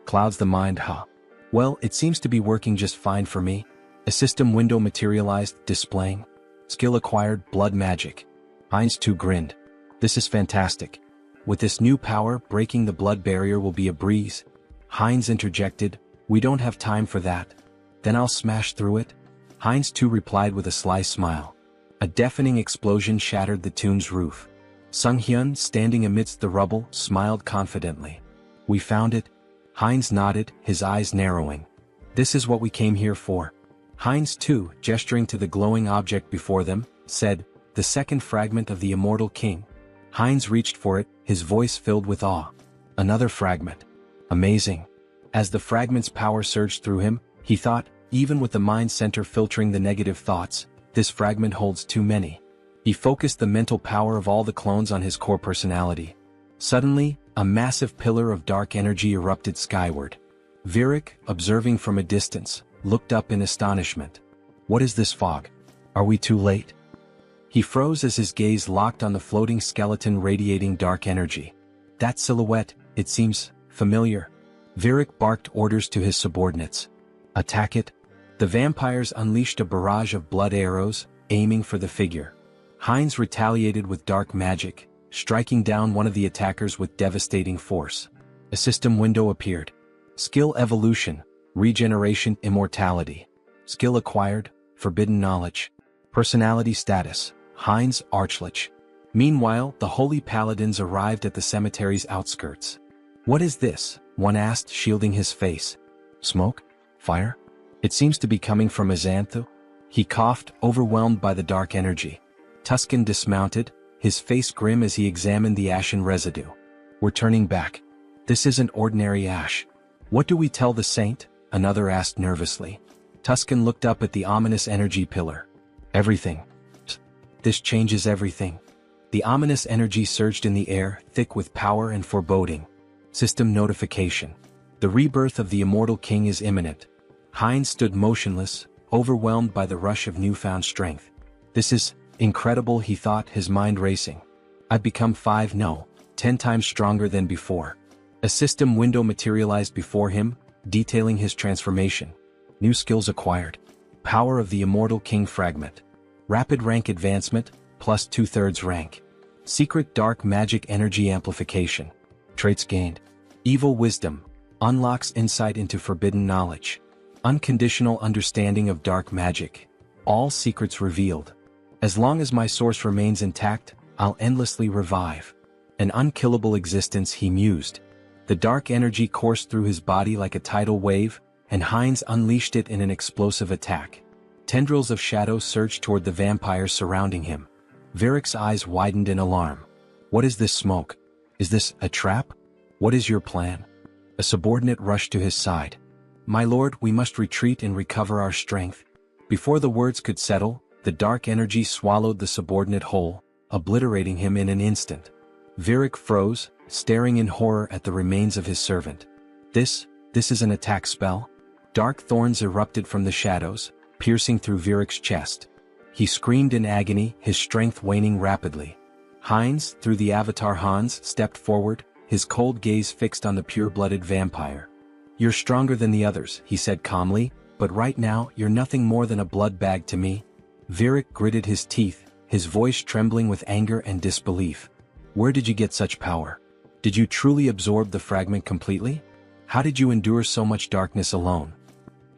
Clouds the mind, huh? Well, it seems to be working just fine for me. A system window materialized, displaying skill acquired, blood magic. Heinz too grinned. This is fantastic. With this new power, breaking the blood barrier will be a breeze. Heinz interjected, we don't have time for that. Then I'll smash through it. Heinz too replied with a sly smile. A deafening explosion shattered the tomb's roof. Sung-hyun, standing amidst the rubble, smiled confidently. We found it. Heinz nodded, his eyes narrowing. This is what we came here for. Heinz too, gesturing to the glowing object before them, said, the second fragment of the immortal king. Heinz reached for it, his voice filled with awe. Another fragment. Amazing. As the fragment's power surged through him, he thought, even with the mind center filtering the negative thoughts, this fragment holds too many. He focused the mental power of all the clones on his core personality. Suddenly, a massive pillar of dark energy erupted skyward. Virik, observing from a distance, looked up in astonishment. What is this fog? Are we too late? He froze as his gaze locked on the floating skeleton radiating dark energy. That silhouette, it seems familiar. Virik barked orders to his subordinates. Attack it. The vampires unleashed a barrage of blood arrows, aiming for the figure. Heinz retaliated with dark magic, striking down one of the attackers with devastating force. A system window appeared. Skill evolution, regeneration, immortality. Skill acquired, forbidden knowledge. Personality status, Heinz Archlich. Meanwhile, the holy paladins arrived at the cemetery's outskirts. What is this? One asked, shielding his face. Smoke? Fire? It seems to be coming from Azanthu. He coughed, overwhelmed by the dark energy. Tuscan dismounted, his face grim as he examined the ashen residue. We're turning back. This isn't ordinary ash. What do we tell the saint? Another asked nervously. Tuscan looked up at the ominous energy pillar. Everything. This changes everything. The ominous energy surged in the air, thick with power and foreboding. System notification. The rebirth of the immortal king is imminent. Heinz stood motionless, overwhelmed by the rush of newfound strength. This is incredible, he thought, his mind racing. I've become 10 times stronger than before. A system window materialized before him, detailing his transformation. New skills acquired. Power of the immortal king fragment. Rapid rank advancement, plus 2/3 rank. Secret dark magic energy amplification. Traits gained. Evil wisdom. Unlocks insight into forbidden knowledge. Unconditional understanding of dark magic. All secrets revealed. As long as my source remains intact, I'll endlessly revive. An unkillable existence, he mused. The dark energy coursed through his body like a tidal wave, and Heinz unleashed it in an explosive attack. Tendrils of shadow surged toward the vampires surrounding him. Virik's eyes widened in alarm. What is this smoke? Is this a trap? What is your plan? A subordinate rushed to his side. My lord, we must retreat and recover our strength. Before the words could settle, the dark energy swallowed the subordinate whole, obliterating him in an instant. Virik froze, staring in horror at the remains of his servant. This is an attack spell? Dark thorns erupted from the shadows, piercing through Virik's chest. He screamed in agony, his strength waning rapidly. Heinz, through the avatar Hans, stepped forward, his cold gaze fixed on the pure-blooded vampire. You're stronger than the others, he said calmly, but right now you're nothing more than a blood bag to me. Virik gritted his teeth, his voice trembling with anger and disbelief. Where did you get such power? Did you truly absorb the fragment completely? How did you endure so much darkness alone?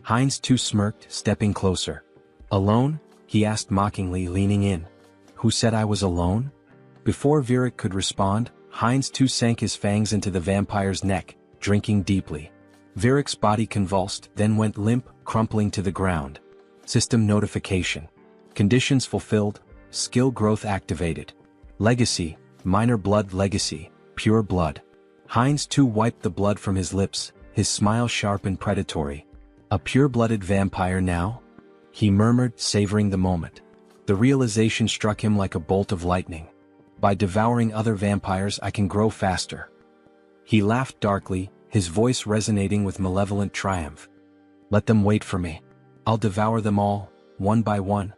Heinz too smirked, stepping closer. Alone? He asked mockingly, leaning in. Who said I was alone? Before Virik could respond, Heinz too sank his fangs into the vampire's neck, drinking deeply. Virik's body convulsed, then went limp, crumpling to the ground. System notification. Conditions fulfilled, skill growth activated. Legacy, minor blood legacy, pure blood. Heinz too wiped the blood from his lips, his smile sharp and predatory. A pure-blooded vampire now? He murmured, savoring the moment. The realization struck him like a bolt of lightning. By devouring other vampires I can grow faster. He laughed darkly, his voice resonating with malevolent triumph. Let them wait for me. I'll devour them all, one by one.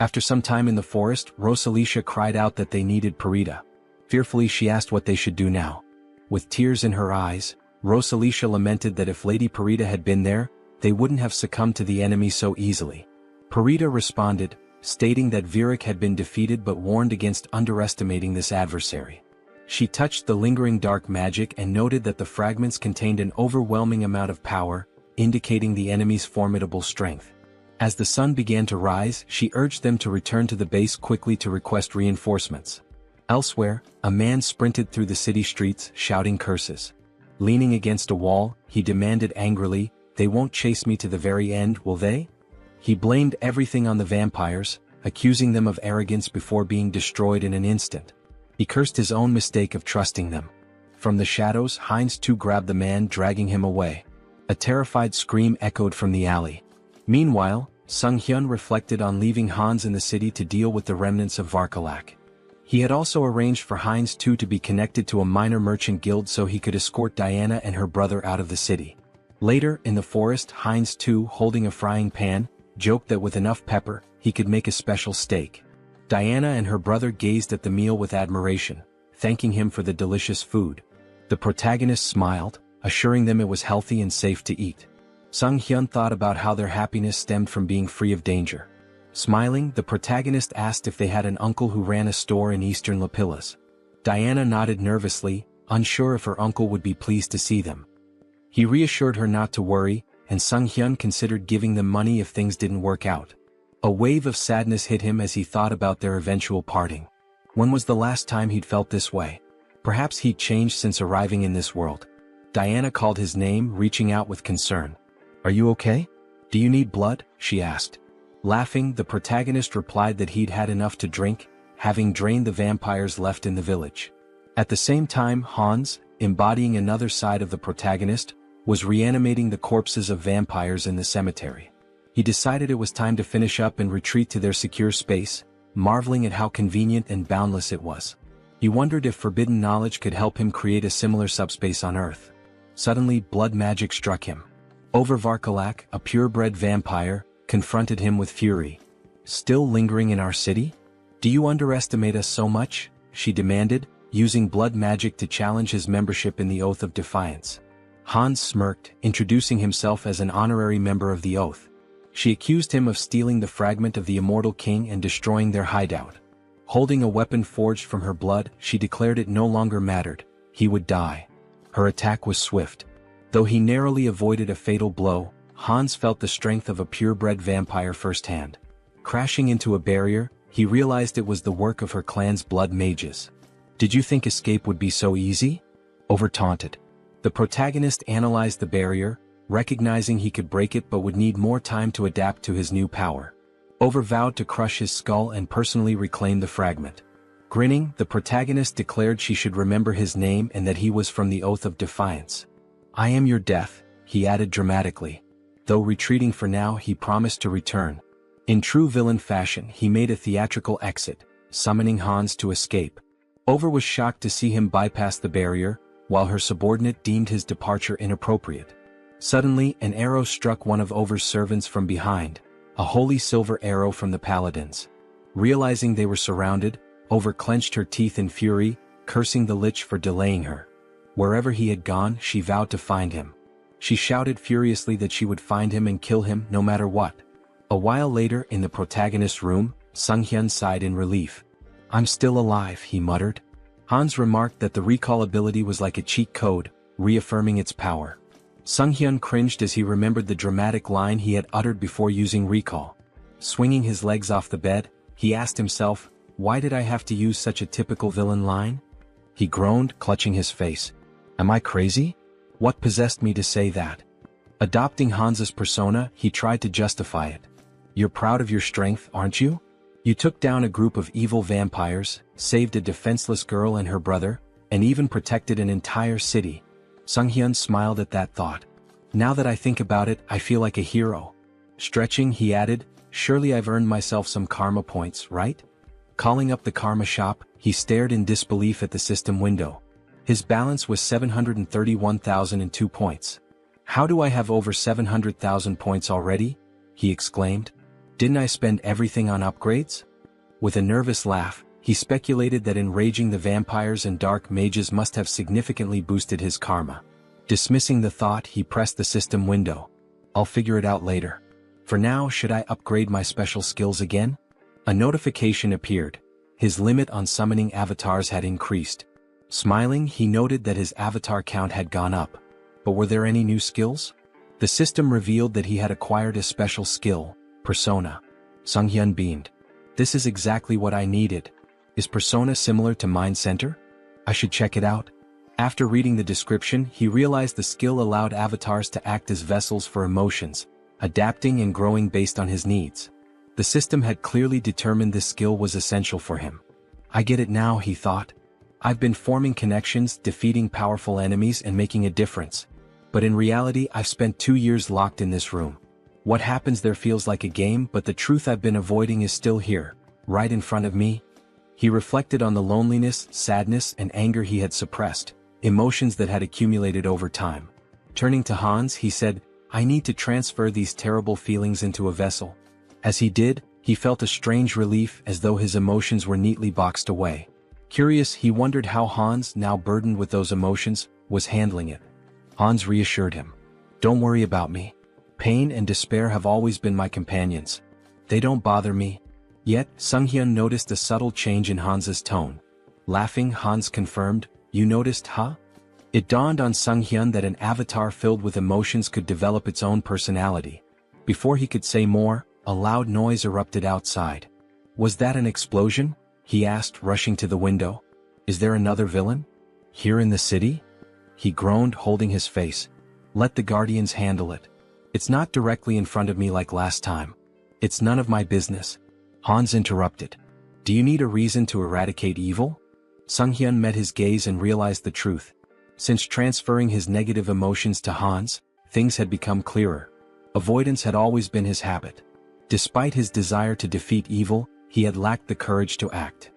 After some time in the forest, Rosalicia cried out that they needed Parita. Fearfully she asked what they should do now. With tears in her eyes, Rosalicia lamented that if Lady Parita had been there, they wouldn't have succumbed to the enemy so easily. Parita responded, stating that Virak had been defeated but warned against underestimating this adversary. She touched the lingering dark magic and noted that the fragments contained an overwhelming amount of power, indicating the enemy's formidable strength. As the sun began to rise, she urged them to return to the base quickly to request reinforcements. Elsewhere, a man sprinted through the city streets, shouting curses. Leaning against a wall, he demanded angrily, "They won't chase me to the very end, will they?" He blamed everything on the vampires, accusing them of arrogance before being destroyed in an instant. He cursed his own mistake of trusting them. From the shadows, Heinz too grabbed the man, dragging him away. A terrified scream echoed from the alley. Meanwhile, Sung Hyun reflected on leaving Hans in the city to deal with the remnants of Varkalak. He had also arranged for Heinz too to be connected to a minor merchant guild so he could escort Diana and her brother out of the city. Later, in the forest, Heinz too, holding a frying pan, joked that with enough pepper, he could make a special steak. Diana and her brother gazed at the meal with admiration, thanking him for the delicious food. The protagonist smiled, assuring them it was healthy and safe to eat. Sung Hyun thought about how their happiness stemmed from being free of danger. Smiling, the protagonist asked if they had an uncle who ran a store in eastern Lapillas. Diana nodded nervously, unsure if her uncle would be pleased to see them. He reassured her not to worry, and Sung Hyun considered giving them money if things didn't work out. A wave of sadness hit him as he thought about their eventual parting. When was the last time he'd felt this way? Perhaps he'd changed since arriving in this world. Diana called his name, reaching out with concern. "Are you okay? Do you need blood?" she asked. Laughing, the protagonist replied that he'd had enough to drink, having drained the vampires left in the village. At the same time, Hans, embodying another side of the protagonist, was reanimating the corpses of vampires in the cemetery. He decided it was time to finish up and retreat to their secure space, marveling at how convenient and boundless it was. He wondered if forbidden knowledge could help him create a similar subspace on Earth. Suddenly, blood magic struck him. Over Varkalak, a purebred vampire, confronted him with fury. "Still lingering in our city? Do you underestimate us so much?" she demanded, using blood magic to challenge his membership in the Oath of Defiance. Hans smirked, introducing himself as an honorary member of the Oath. She accused him of stealing the fragment of the immortal king and destroying their hideout. Holding a weapon forged from her blood, she declared it no longer mattered. He would die. Her attack was swift. Though he narrowly avoided a fatal blow, Hans felt the strength of a purebred vampire firsthand. Crashing into a barrier, he realized it was the work of her clan's blood mages. "Did you think escape would be so easy?" Over-taunted. The protagonist analyzed the barrier, recognizing he could break it but would need more time to adapt to his new power. Over vowed to crush his skull and personally reclaim the fragment. Grinning, the protagonist declared she should remember his name and that he was from the Oath of Defiance. "I am your death," he added dramatically. Though retreating for now, he promised to return. In true villain fashion, he made a theatrical exit, summoning Hans to escape. Over was shocked to see him bypass the barrier, while her subordinate deemed his departure inappropriate. Suddenly, an arrow struck one of Over's servants from behind, a holy silver arrow from the paladins. Realizing they were surrounded, Over clenched her teeth in fury, cursing the lich for delaying her. Wherever he had gone, she vowed to find him. She shouted furiously that she would find him and kill him no matter what. A while later, in the protagonist's room, Sung-hyun sighed in relief. "I'm still alive," he muttered. Hans remarked that the recall ability was like a cheat code, reaffirming its power. Sung-hyun cringed as he remembered the dramatic line he had uttered before using recall. Swinging his legs off the bed, he asked himself, "Why did I have to use such a typical villain line?" He groaned, clutching his face. "Am I crazy? What possessed me to say that?" Adopting Hans's persona, he tried to justify it. "You're proud of your strength, aren't you? You took down a group of evil vampires, saved a defenseless girl and her brother, and even protected an entire city. Sunghyun smiled at that thought. Now that I think about it, I feel like a hero. Stretching, he added, surely I've earned myself some karma points, right? Calling up the karma shop, he stared in disbelief at the system window. His balance was 731,002 points. How do I have over 700,000 points already? He exclaimed. Didn't I spend everything on upgrades? With a nervous laugh, he speculated that enraging the vampires and dark mages must have significantly boosted his karma. Dismissing the thought, he pressed the system window. I'll figure it out later. For now, should I upgrade my special skills again? A notification appeared. His limit on summoning avatars had increased. Smiling, he noted that his avatar count had gone up. But were there any new skills? The system revealed that he had acquired a special skill, Persona. Sunghyun beamed. This is exactly what I needed. Is Persona similar to Mind Center? I should check it out. After reading the description, he realized the skill allowed avatars to act as vessels for emotions, adapting and growing based on his needs. The system had clearly determined this skill was essential for him. I get it now, he thought. I've been forming connections, defeating powerful enemies and making a difference. But in reality, I've spent 2 years locked in this room. What happens there feels like a game, but the truth I've been avoiding is still here, right in front of me. He reflected on the loneliness, sadness, and anger he had suppressed, emotions that had accumulated over time. Turning to Hans, he said, I need to transfer these terrible feelings into a vessel. As he did, he felt a strange relief as though his emotions were neatly boxed away. Curious, he wondered how Hans, now burdened with those emotions, was handling it. Hans reassured him. Don't worry about me. Pain and despair have always been my companions. They don't bother me. Yet, Sunghyun noticed a subtle change in Hans's tone. Laughing, Hans confirmed, You noticed, huh? It dawned on Sunghyun that an avatar filled with emotions could develop its own personality. Before he could say more, a loud noise erupted outside. Was that an explosion? He asked, rushing to the window. Is there another villain? Here in the city? He groaned, holding his face. Let the guardians handle it. It's not directly in front of me like last time. It's none of my business. Hans interrupted. Do you need a reason to eradicate evil? Sunghyun met his gaze and realized the truth. Since transferring his negative emotions to Hans, things had become clearer. Avoidance had always been his habit. Despite his desire to defeat evil, he had lacked the courage to act.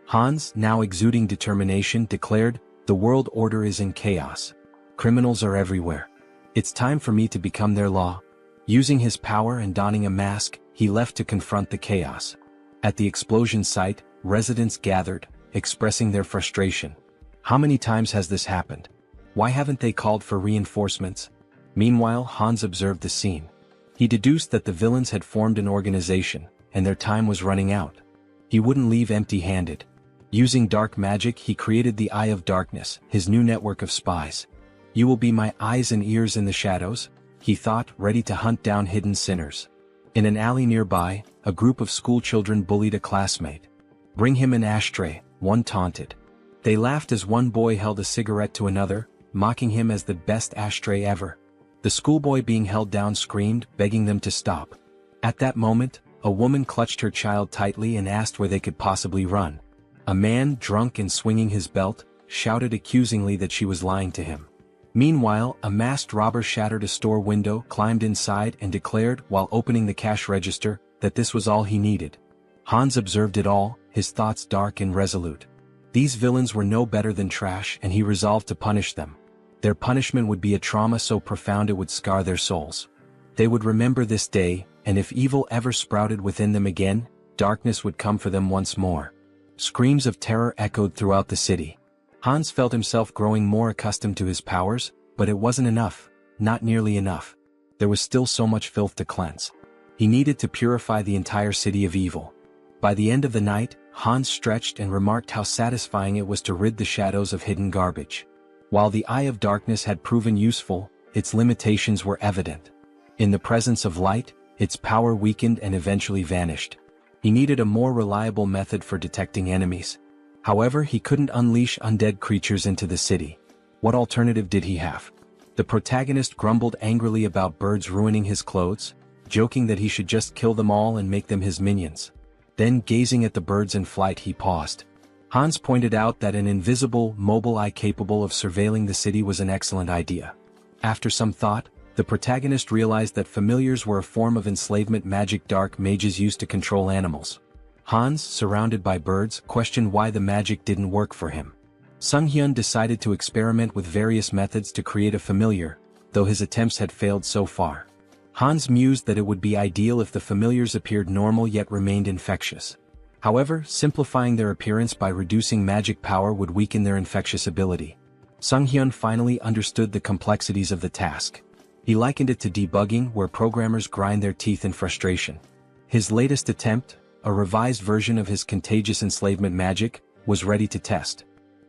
Hans, now exuding determination, declared, The world order is in chaos. Criminals are everywhere. It's time for me to become their law. Using his power and donning a mask, he left to confront the chaos. At the explosion site, residents gathered, expressing their frustration. How many times has this happened? Why haven't they called for reinforcements? Meanwhile, Hans observed the scene. He deduced that the villains had formed an organization, and their time was running out. He wouldn't leave empty-handed. Using dark magic, he created the Eye of Darkness, his new network of spies. You will be my eyes and ears in the shadows, he thought, ready to hunt down hidden sinners. In an alley nearby, a group of schoolchildren bullied a classmate. Bring him an ashtray, one taunted. They laughed as one boy held a cigarette to another, mocking him as the best ashtray ever. The schoolboy being held down screamed, begging them to stop. At that moment, a woman clutched her child tightly and asked where they could possibly run. A man, drunk and swinging his belt, shouted accusingly that she was lying to him. Meanwhile, a masked robber shattered a store window, climbed inside and declared, while opening the cash register, that this was all he needed. Hans observed it all, his thoughts dark and resolute. These villains were no better than trash, and he resolved to punish them. Their punishment would be a trauma so profound it would scar their souls. They would remember this day, and if evil ever sprouted within them again, darkness would come for them once more. Screams of terror echoed throughout the city. Hans felt himself growing more accustomed to his powers, but it wasn't enough, not nearly enough. There was still so much filth to cleanse. He needed to purify the entire city of evil. By the end of the night, Hans stretched and remarked how satisfying it was to rid the shadows of hidden garbage. While the Eye of Darkness had proven useful, its limitations were evident. In the presence of light, its power weakened and eventually vanished. He needed a more reliable method for detecting enemies. However, he couldn't unleash undead creatures into the city. What alternative did he have? The protagonist grumbled angrily about birds ruining his clothes, joking that he should just kill them all and make them his minions. Then, gazing at the birds in flight, he paused. Hans pointed out that an invisible, mobile eye capable of surveilling the city was an excellent idea. After some thought, the protagonist realized that familiars were a form of enslavement magic dark mages used to control animals. Hans, surrounded by birds, questioned why the magic didn't work for him. Sung-hyun decided to experiment with various methods to create a familiar, though his attempts had failed so far. Hans mused that it would be ideal if the familiars appeared normal yet remained infectious. However, simplifying their appearance by reducing magic power would weaken their infectious ability. Sung-hyun finally understood the complexities of the task. He likened it to debugging, where programmers grind their teeth in frustration. His latest attempt, a revised version of his contagious enslavement magic, was ready to test.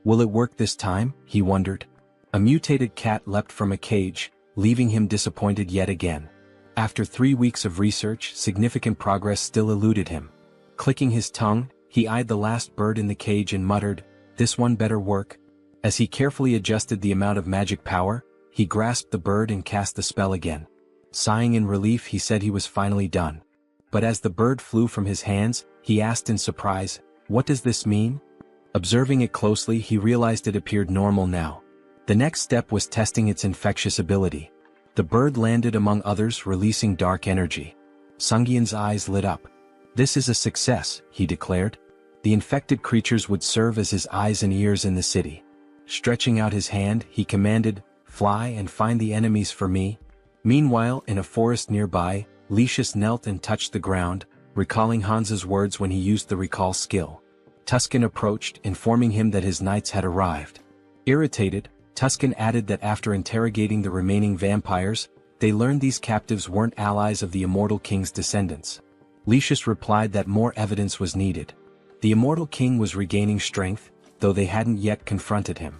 Will it work this time? He wondered. A mutated cat leapt from a cage, leaving him disappointed yet again. After 3 weeks of research, significant progress still eluded him. Clicking his tongue, he eyed the last bird in the cage and muttered, "This one better work." As he carefully adjusted the amount of magic power, he grasped the bird and cast the spell again. Sighing in relief, he said he was finally done. But as the bird flew from his hands, he asked in surprise, "What does this mean?" Observing it closely, he realized it appeared normal now. The next step was testing its infectious ability. The bird landed among others, releasing dark energy. Sung-hyun's eyes lit up. "This is a success," he declared. The infected creatures would serve as his eyes and ears in the city. Stretching out his hand, he commanded, "Fly and find the enemies for me." Meanwhile, in a forest nearby, Lucius knelt and touched the ground, recalling Hans's words when he used the recall skill. Tuscan approached, informing him that his knights had arrived. Irritated, Tuscan added that after interrogating the remaining vampires, they learned these captives weren't allies of the immortal king's descendants. Lucius replied that more evidence was needed. The immortal king was regaining strength, though they hadn't yet confronted him.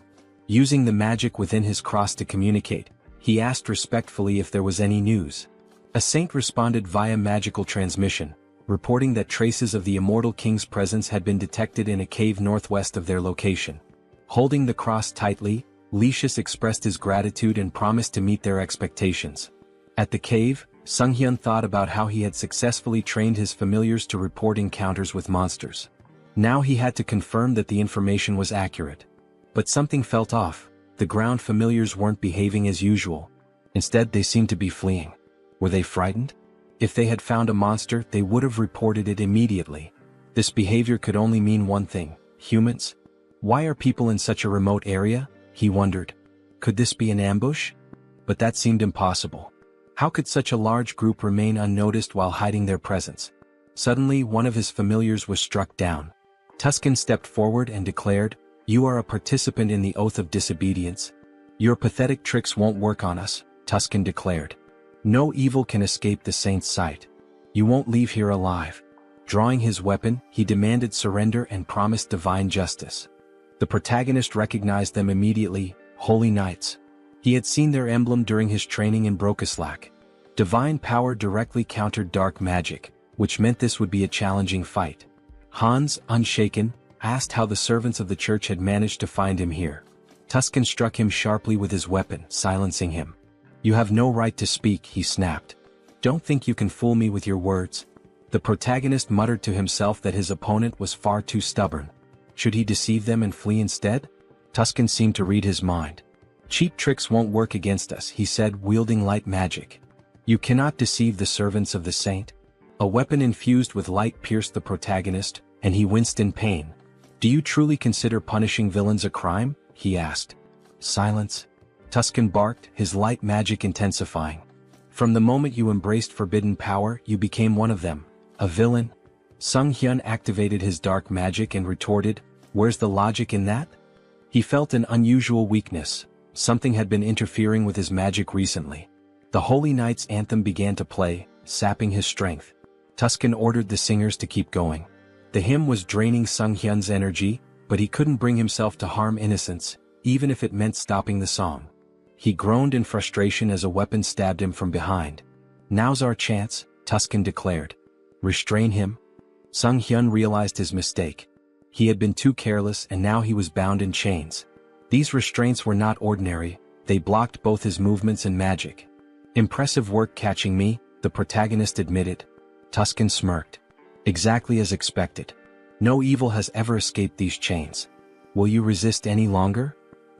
Using the magic within his cross to communicate, he asked respectfully if there was any news. A saint responded via magical transmission, reporting that traces of the immortal king's presence had been detected in a cave northwest of their location. Holding the cross tightly, Lucius expressed his gratitude and promised to meet their expectations. At the cave, Sung-hyun thought about how he had successfully trained his familiars to report encounters with monsters. Now he had to confirm that the information was accurate. But something felt off. The ground familiars weren't behaving as usual. Instead, they seemed to be fleeing. Were they frightened? If they had found a monster, they would have reported it immediately. This behavior could only mean one thing: humans? Why are people in such a remote area? He wondered. Could this be an ambush? But that seemed impossible. How could such a large group remain unnoticed while hiding their presence? Suddenly, one of his familiars was struck down. Tuscan stepped forward and declared, "You are a participant in the oath of disobedience. Your pathetic tricks won't work on us," Tuscan declared. "No evil can escape the saint's sight. You won't leave here alive." Drawing his weapon, he demanded surrender and promised divine justice. The protagonist recognized them immediately: Holy Knights. He had seen their emblem during his training in Brokislak. Divine power directly countered dark magic, which meant this would be a challenging fight. Hans, unshaken, asked how the servants of the church had managed to find him here. Tuscan struck him sharply with his weapon, silencing him. "You have no right to speak," he snapped. "Don't think you can fool me with your words." The protagonist muttered to himself that his opponent was far too stubborn. Should he deceive them and flee instead? Tuscan seemed to read his mind. "Cheap tricks won't work against us," he said, wielding light magic. "You cannot deceive the servants of the saint." A weapon infused with light pierced the protagonist, and he winced in pain. "Do you truly consider punishing villains a crime?" he asked. "Silence," Tuscan barked, his light magic intensifying. "From the moment you embraced forbidden power, you became one of them. A villain." Sung-hyun activated his dark magic and retorted, "Where's the logic in that?" He felt an unusual weakness. Something had been interfering with his magic recently. The Holy Knight's anthem began to play, sapping his strength. Tuscan ordered the singers to keep going. The hymn was draining Sung-hyun's energy, but he couldn't bring himself to harm innocents, even if it meant stopping the song. He groaned in frustration as a weapon stabbed him from behind. "Now's our chance," Tuscan declared. "Restrain him." Sung-hyun realized his mistake. He had been too careless and now he was bound in chains. These restraints were not ordinary, they blocked both his movements and magic. "Impressive work catching me," the protagonist admitted. Tuscan smirked. "Exactly as expected. No evil has ever escaped these chains. Will you resist any longer?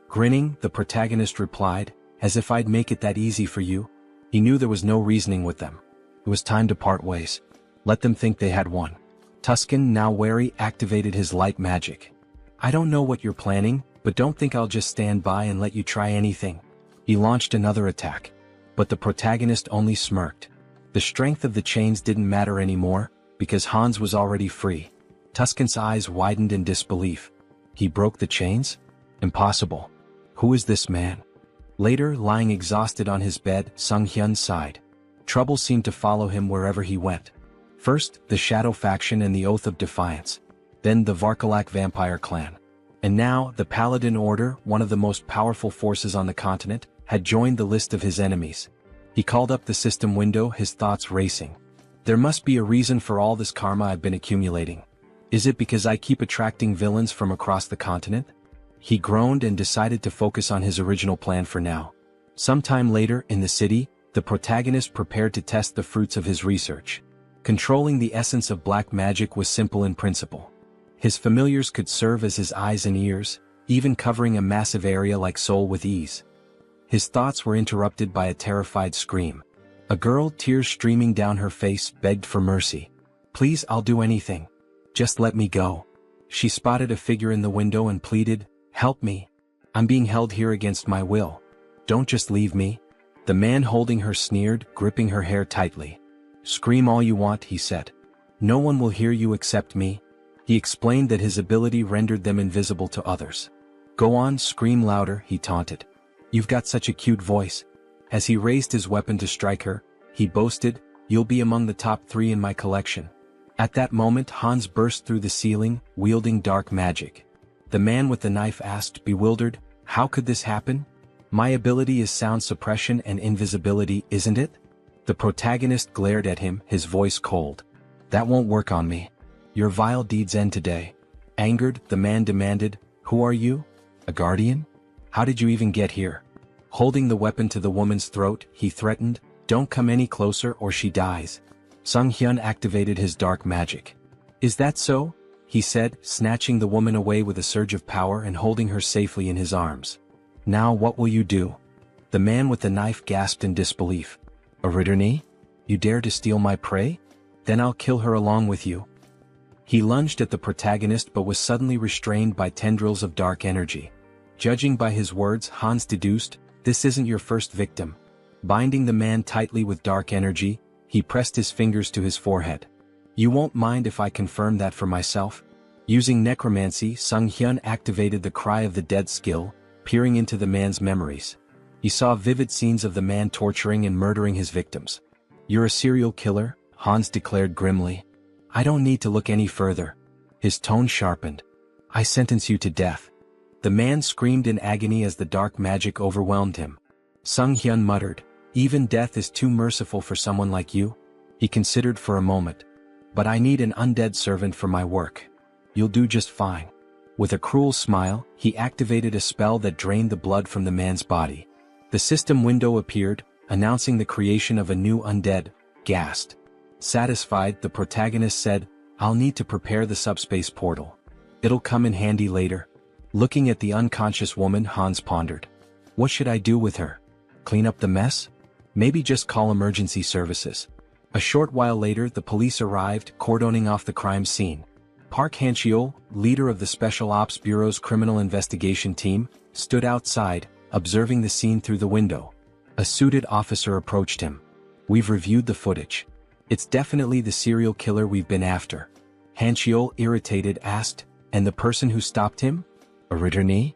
Grinning, the protagonist replied, as if I'd make it that easy for you. He knew there was no reasoning with them. It was time to part ways. Let them think they had won. Tuscan, now wary, activated his light magic. I don't know what you're planning, but don't think I'll just stand by and let you try anything. He launched another attack. But the protagonist only smirked. The strength of the chains didn't matter anymore, because Hans was already free. Tuscan's eyes widened in disbelief. He broke the chains? Impossible. Who is this man? Later, lying exhausted on his bed, Sung-hyun sighed. Trouble seemed to follow him wherever he went. First, the Shadow faction and the Oath of Defiance. Then the Varkalak vampire clan. And now, the Paladin Order, one of the most powerful forces on the continent, had joined the list of his enemies. He called up the system window, his thoughts racing. There must be a reason for all this karma I've been accumulating. Is it because I keep attracting villains from across the continent? He groaned and decided to focus on his original plan for now. Sometime later, in the city, the protagonist prepared to test the fruits of his research. Controlling the essence of black magic was simple in principle. His familiars could serve as his eyes and ears, even covering a massive area like Seoul with ease. His thoughts were interrupted by a terrified scream. A girl, tears streaming down her face, begged for mercy. Please, I'll do anything. Just let me go. She spotted a figure in the window and pleaded, help me. I'm being held here against my will. Don't just leave me. The man holding her sneered, gripping her hair tightly. Scream all you want, he said. No one will hear you except me. He explained that his ability rendered them invisible to others. Go on, scream louder, he taunted. You've got such a cute voice. As he raised his weapon to strike her, he boasted, you'll be among the top 3 in my collection. At that moment, Hans burst through the ceiling, wielding dark magic. The man with the knife asked, bewildered, how could this happen? My ability is sound suppression and invisibility, isn't it? The protagonist glared at him, his voice cold. That won't work on me. Your vile deeds end today. Angered, the man demanded, who are you? A guardian? How did you even get here? Holding the weapon to the woman's throat, he threatened, don't come any closer or she dies. Sung-hyun activated his dark magic. Is that so? He said, snatching the woman away with a surge of power and holding her safely in his arms. Now what will you do? The man with the knife gasped in disbelief. A Ritterni? You dare to steal my prey? Then I'll kill her along with you. He lunged at the protagonist but was suddenly restrained by tendrils of dark energy. Judging by his words, Hans deduced, this isn't your first victim. Binding the man tightly with dark energy, he pressed his fingers to his forehead. You won't mind if I confirm that for myself? Using necromancy, Sung-hyun activated the Cry of the Dead skill, peering into the man's memories. He saw vivid scenes of the man torturing and murdering his victims. You're a serial killer, Hans declared grimly. I don't need to look any further. His tone sharpened. I sentence you to death. The man screamed in agony as the dark magic overwhelmed him. Sung-hyun muttered, even death is too merciful for someone like you. He considered for a moment. But I need an undead servant for my work. You'll do just fine. With a cruel smile, he activated a spell that drained the blood from the man's body. The system window appeared, announcing the creation of a new undead, Ghast. Satisfied, the protagonist said, I'll need to prepare the subspace portal. It'll come in handy later. Looking at the unconscious woman, Hans pondered. What should I do with her? Clean up the mess? Maybe just call emergency services. A short while later, the police arrived, cordoning off the crime scene. Park Han-cheol, leader of the Special Ops Bureau's criminal investigation team, stood outside, observing the scene through the window. A suited officer approached him. We've reviewed the footage. It's definitely the serial killer we've been after. Han-cheol, irritated, asked, and the person who stopped him? A Ritterni?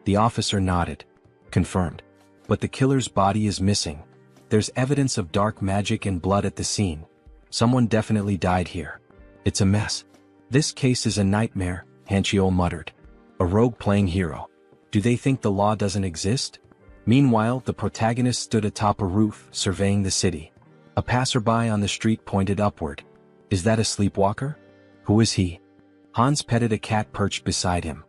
The officer nodded. Confirmed. But the killer's body is missing. There's evidence of dark magic and blood at the scene. Someone definitely died here. It's a mess. This case is a nightmare, Han-cheol muttered. A rogue playing hero. Do they think the law doesn't exist? Meanwhile, the protagonist stood atop a roof, surveying the city. A passerby on the street pointed upward. Is that a sleepwalker? Who is he? Hans petted a cat perched beside him.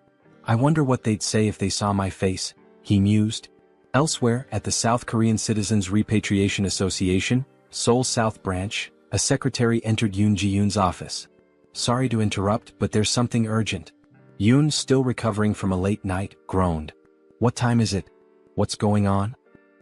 I wonder what they'd say if they saw my face, he mused. Elsewhere, at the South Korean Citizens Repatriation Association, Seoul South Branch, a secretary entered Yoon Ji-yoon's office. Sorry to interrupt, but there's something urgent. Yoon, still recovering from a late night, groaned. What time is it? What's going on?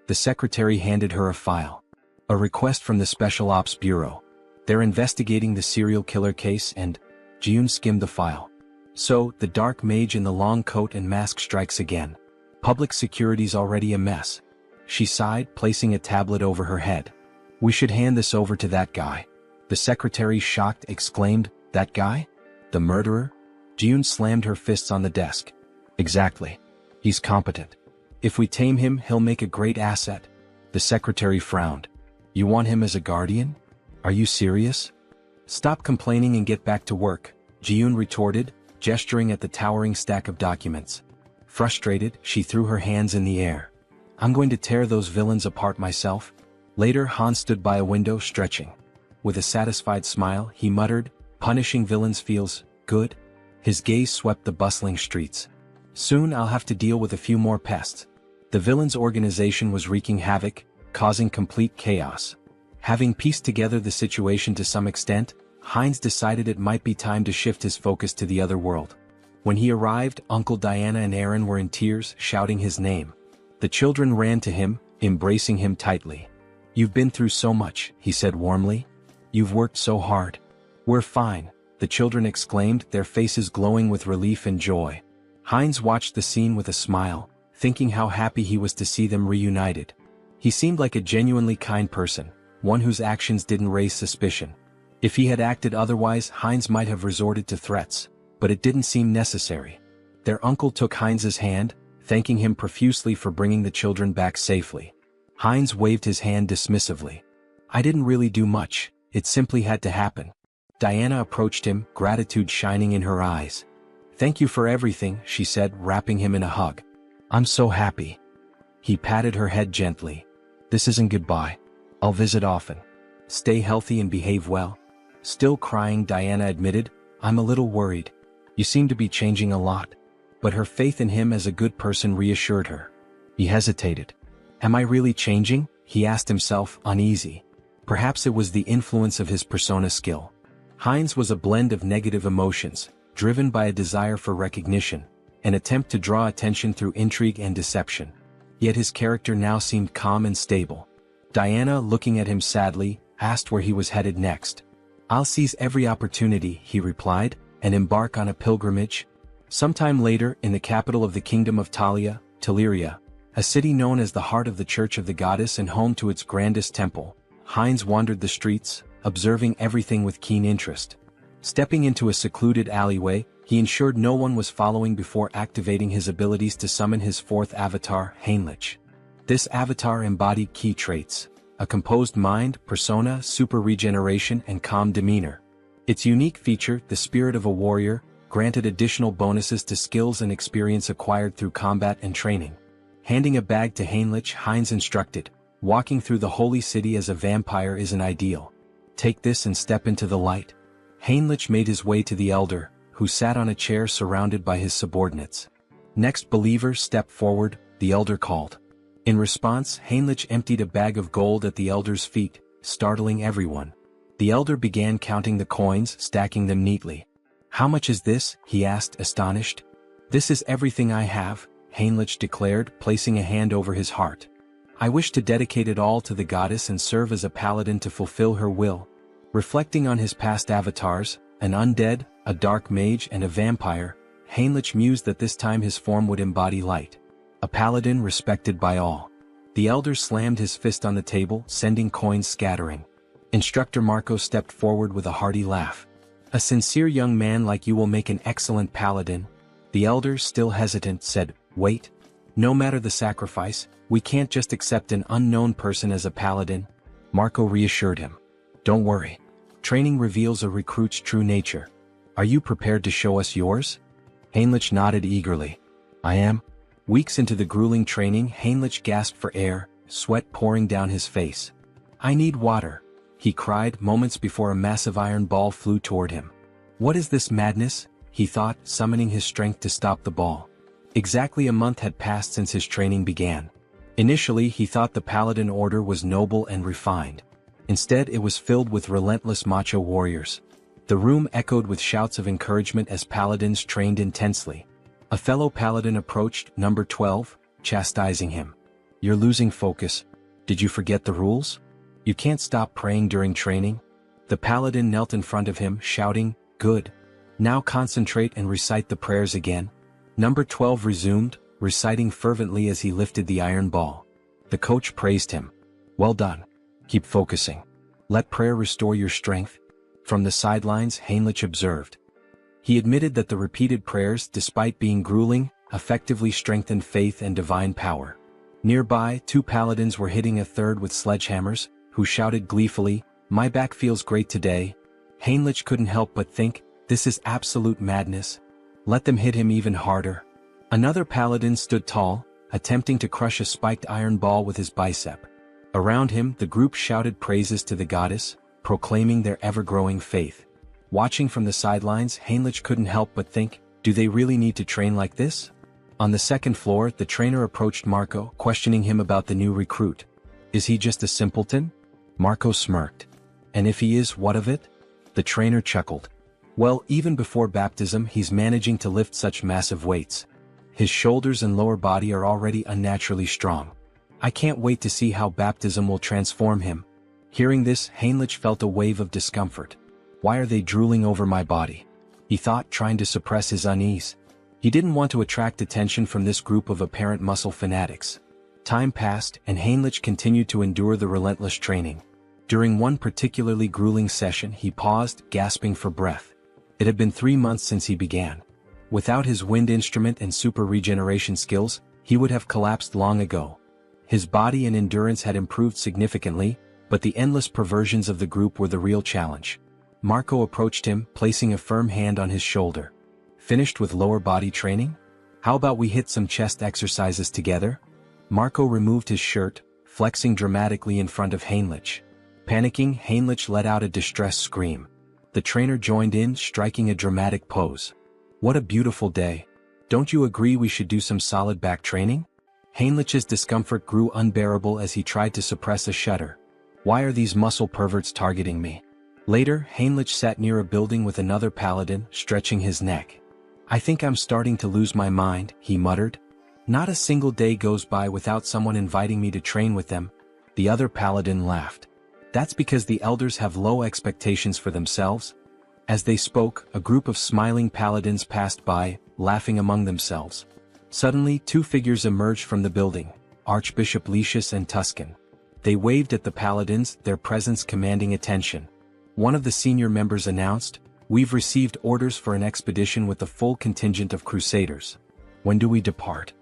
The secretary handed her a file. A request from the Special Ops Bureau. They're investigating the serial killer case and... Yoon skimmed the file. So, the dark mage in the long coat and mask strikes again. Public security's already a mess. She sighed, placing a tablet over her head. We should hand this over to that guy. The secretary, shocked, exclaimed, That guy? The murderer? Yoon slammed her fists on the desk. Exactly. He's competent. If we tame him, he'll make a great asset. The secretary frowned. You want him as a guardian? Are you serious? Stop complaining and get back to work, Yoon retorted, gesturing at the towering stack of documents. Frustrated, she threw her hands in the air. I'm going to tear those villains apart myself. Later, Han stood by a window, stretching. With a satisfied smile, he muttered, punishing villains feels good. His gaze swept the bustling streets. Soon I'll have to deal with a few more pests. The villains' organization was wreaking havoc, causing complete chaos. Having pieced together the situation to some extent, Hines decided it might be time to shift his focus to the other world. When he arrived, Uncle Diana and Aaron were in tears, shouting his name. The children ran to him, embracing him tightly. You've been through so much, he said warmly. You've worked so hard. We're fine, the children exclaimed, their faces glowing with relief and joy. Hines watched the scene with a smile, thinking how happy he was to see them reunited. He seemed like a genuinely kind person, one whose actions didn't raise suspicion. If he had acted otherwise, Hines might have resorted to threats, but it didn't seem necessary. Their uncle took Hines's hand, thanking him profusely for bringing the children back safely. Hines waved his hand dismissively. I didn't really do much, it simply had to happen. Diana approached him, gratitude shining in her eyes. Thank you for everything, she said, wrapping him in a hug. I'm so happy. He patted her head gently. This isn't goodbye. I'll visit often. Stay healthy and behave well. Still crying, Diana admitted, I'm a little worried. You seem to be changing a lot. But her faith in him as a good person reassured her. He hesitated. Am I really changing? He asked himself, uneasy. Perhaps it was the influence of his persona skill. Hines was a blend of negative emotions, driven by a desire for recognition, an attempt to draw attention through intrigue and deception. Yet his character now seemed calm and stable. Diana, looking at him sadly, asked where he was headed next. I'll seize every opportunity, he replied, and embark on a pilgrimage. Sometime later, in the capital of the kingdom of Talia, Teleria, a city known as the heart of the Church of the Goddess and home to its grandest temple, Hines wandered the streets, observing everything with keen interest. Stepping into a secluded alleyway, he ensured no one was following before activating his abilities to summon his fourth avatar, Heinrich. This avatar embodied key traits: a composed mind, persona, super regeneration, and calm demeanor. Its unique feature, the spirit of a warrior, granted additional bonuses to skills and experience acquired through combat and training. Handing a bag to Heinrich, Hines instructed, walking through the holy city as a vampire isn't ideal. Take this and step into the light. Heinrich made his way to the elder, who sat on a chair surrounded by his subordinates. Next, believer, step forward, the elder called. In response, Heinrich emptied a bag of gold at the elder's feet, startling everyone. The elder began counting the coins, stacking them neatly. How much is this? He asked, astonished. This is everything I have, Heinrich declared, placing a hand over his heart. I wish to dedicate it all to the goddess and serve as a paladin to fulfill her will. Reflecting on his past avatars, an undead, a dark mage, and a vampire, Heinrich mused that this time his form would embody light. A paladin respected by all. The elder slammed his fist on the table, sending coins scattering. Instructor Marco stepped forward with a hearty laugh. A sincere young man like you will make an excellent paladin. The elder, still hesitant, said, Wait. No matter the sacrifice, we can't just accept an unknown person as a paladin. Marco reassured him. Don't worry. Training reveals a recruit's true nature. Are you prepared to show us yours? Heinrich nodded eagerly. I am. Weeks into the grueling training, Heinrich gasped for air, sweat pouring down his face. I need water, he cried moments before a massive iron ball flew toward him. What is this madness? He thought, summoning his strength to stop the ball. Exactly a month had passed since his training began. Initially, he thought the Paladin Order was noble and refined. Instead, it was filled with relentless macho warriors. The room echoed with shouts of encouragement as paladins trained intensely. A fellow paladin approached number 12, chastising him. "You're losing focus. Did you forget the rules? You can't stop praying during training." The paladin knelt in front of him, shouting, "Good. Now concentrate and recite the prayers again." Number 12 resumed, reciting fervently as he lifted the iron ball. The coach praised him. "Well done. Keep focusing. Let prayer restore your strength." From the sidelines, Heinrich observed. He admitted that the repeated prayers, despite being grueling, effectively strengthened faith and divine power. Nearby, two paladins were hitting a third with sledgehammers, who shouted gleefully, "My back feels great today." Heinrich couldn't help but think, this is absolute madness. Let them hit him even harder. Another paladin stood tall, attempting to crush a spiked iron ball with his bicep. Around him, the group shouted praises to the goddess, proclaiming their ever-growing faith. Watching from the sidelines, Heinrich couldn't help but think, do they really need to train like this? On the second floor, the trainer approached Marco, questioning him about the new recruit. Is he just a simpleton? Marco smirked. And if he is, what of it? The trainer chuckled. Well, even before baptism, he's managing to lift such massive weights. His shoulders and lower body are already unnaturally strong. I can't wait to see how baptism will transform him. Hearing this, Heinrich felt a wave of discomfort. Why are they drooling over my body? He thought, trying to suppress his unease. He didn't want to attract attention from this group of apparent muscle fanatics. Time passed, and Heinrich continued to endure the relentless training. During one particularly grueling session, he paused, gasping for breath. It had been 3 months since he began. Without his wind instrument and super regeneration skills, he would have collapsed long ago. His body and endurance had improved significantly, but the endless perversions of the group were the real challenge. Marco approached him, placing a firm hand on his shoulder. Finished with lower body training? How about we hit some chest exercises together? Marco removed his shirt, flexing dramatically in front of Heinrich. Panicking, Heinrich let out a distressed scream. The trainer joined in, striking a dramatic pose. What a beautiful day. Don't you agree we should do some solid back training? Heinrich's discomfort grew unbearable as he tried to suppress a shudder. Why are these muscle perverts targeting me? Later, Heinrich sat near a building with another paladin, stretching his neck. I think I'm starting to lose my mind, he muttered. Not a single day goes by without someone inviting me to train with them. The other paladin laughed. That's because the elders have low expectations for themselves. As they spoke, a group of smiling paladins passed by, laughing among themselves. Suddenly, two figures emerged from the building, Archbishop Lucius and Tuscan. They waved at the paladins, their presence commanding attention. One of the senior members announced, "We've received orders for an expedition with the full contingent of crusaders. When do we depart?"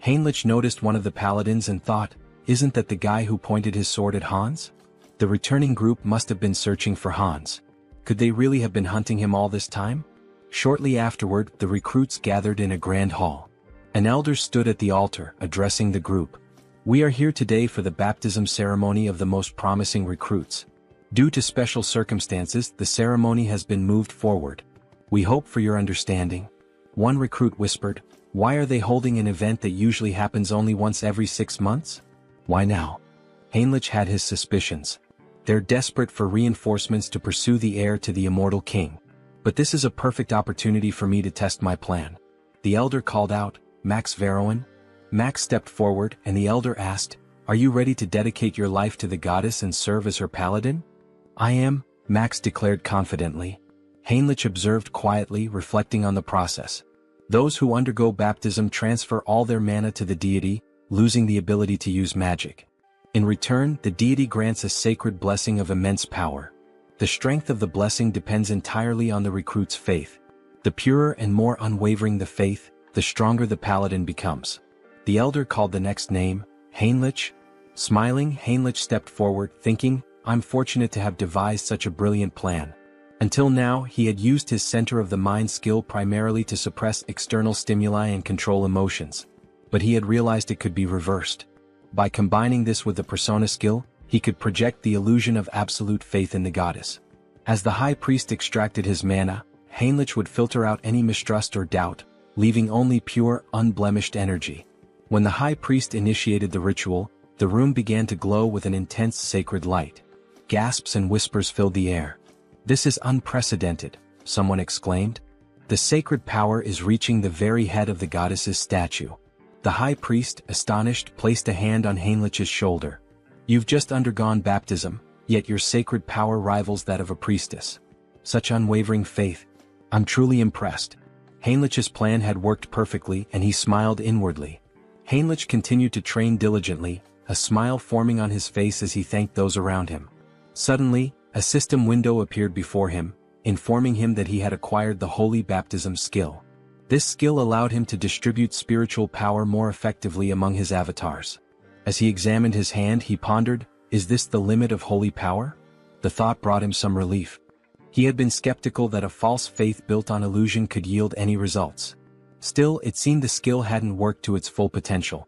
Heinrich noticed one of the paladins and thought, isn't that the guy who pointed his sword at Hans? The returning group must have been searching for Hans. Could they really have been hunting him all this time? Shortly afterward, the recruits gathered in a grand hall. An elder stood at the altar, addressing the group. We are here today for the baptism ceremony of the most promising recruits. Due to special circumstances, the ceremony has been moved forward. We hope for your understanding. One recruit whispered, why are they holding an event that usually happens only once every 6 months? Why now? Heinrich had his suspicions. They're desperate for reinforcements to pursue the heir to the immortal king. But this is a perfect opportunity for me to test my plan. The elder called out, Max Veroin? Max stepped forward, and the elder asked, are you ready to dedicate your life to the goddess and serve as her paladin? I am, Max declared confidently. Heinrich observed quietly, reflecting on the process. Those who undergo baptism transfer all their mana to the deity, losing the ability to use magic. In return, the deity grants a sacred blessing of immense power. The strength of the blessing depends entirely on the recruit's faith. The purer and more unwavering the faith, the stronger the paladin becomes. The elder called the next name, Heinrich. Smiling, Heinrich stepped forward, thinking, I'm fortunate to have devised such a brilliant plan. Until now, he had used his center of the mind skill primarily to suppress external stimuli and control emotions. But he had realized it could be reversed. By combining this with the persona skill, he could project the illusion of absolute faith in the goddess. As the high priest extracted his mana, Heinrich would filter out any mistrust or doubt, leaving only pure, unblemished energy. When the high priest initiated the ritual, the room began to glow with an intense sacred light. Gasps and whispers filled the air. "This is unprecedented," someone exclaimed. "The sacred power is reaching the very head of the goddess's statue." The high priest, astonished, placed a hand on Heinrich's shoulder. "You've just undergone baptism, yet your sacred power rivals that of a priestess. Such unwavering faith. I'm truly impressed." Heinrich's plan had worked perfectly, and he smiled inwardly. Heinrich continued to train diligently, a smile forming on his face as he thanked those around him. Suddenly, a system window appeared before him, informing him that he had acquired the holy baptism skill. This skill allowed him to distribute spiritual power more effectively among his avatars. As he examined his hand, he pondered, "Is this the limit of holy power?" The thought brought him some relief. He had been skeptical that a false faith built on illusion could yield any results. Still, it seemed the skill hadn't worked to its full potential.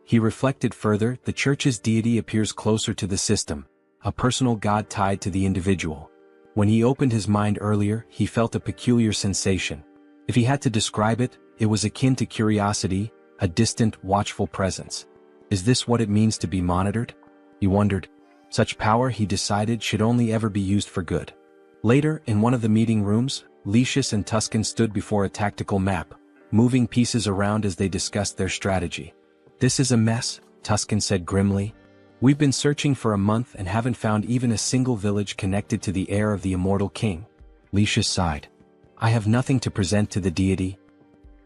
He reflected further, the church's deity appears closer to the system, a personal god tied to the individual. When he opened his mind earlier, he felt a peculiar sensation. If he had to describe it, it was akin to curiosity, a distant, watchful presence. Is this what it means to be monitored? He wondered. Such power, he decided, should only ever be used for good. Later, in one of the meeting rooms, Lucius and Tuscan stood before a tactical map, moving pieces around as they discussed their strategy. "This is a mess," Tuscan said grimly. "We've been searching for a month and haven't found even a single village connected to the heir of the immortal king." Lucius sighed. "I have nothing to present to the deity."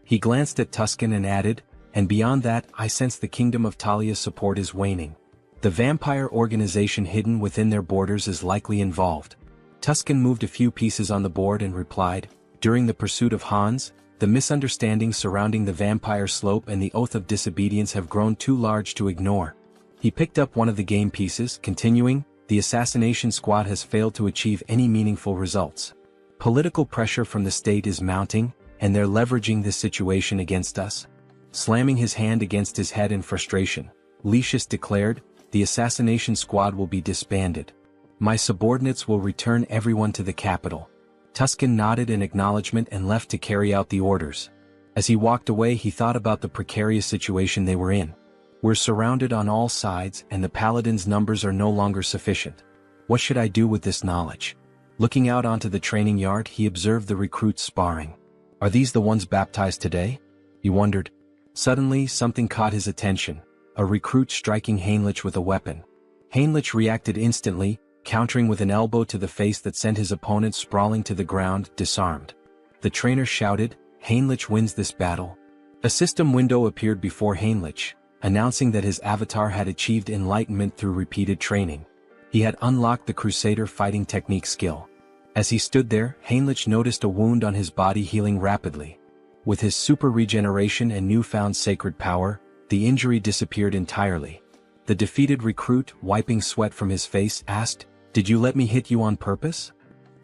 He glanced at Tuscan and added, "And beyond that, I sense the kingdom of Talia's support is waning. The vampire organization hidden within their borders is likely involved." Tuscan moved a few pieces on the board and replied, "During the pursuit of Hans, the misunderstandings surrounding the vampire slope and the oath of disobedience have grown too large to ignore." He picked up one of the game pieces, continuing, "The assassination squad has failed to achieve any meaningful results. Political pressure from the state is mounting, and they're leveraging this situation against us." Slamming his hand against his head in frustration, Lucius declared, "The assassination squad will be disbanded. My subordinates will return everyone to the capital." Tuscan nodded in acknowledgement and left to carry out the orders. As he walked away, he thought about the precarious situation they were in. "We're surrounded on all sides, and the paladins' numbers are no longer sufficient. What should I do with this knowledge?" Looking out onto the training yard, he observed the recruits sparring. "Are these the ones baptized today?" he wondered. Suddenly, something caught his attention, a recruit striking Heinrich with a weapon. Heinrich reacted instantly, countering with an elbow to the face that sent his opponent sprawling to the ground, disarmed. The trainer shouted, "Heinrich wins this battle." A system window appeared before Heinrich, announcing that his avatar had achieved enlightenment through repeated training. He had unlocked the Crusader fighting technique skill. As he stood there, Heinrich noticed a wound on his body healing rapidly. With his super regeneration and newfound sacred power, the injury disappeared entirely. The defeated recruit, wiping sweat from his face, asked, "Did you let me hit you on purpose?"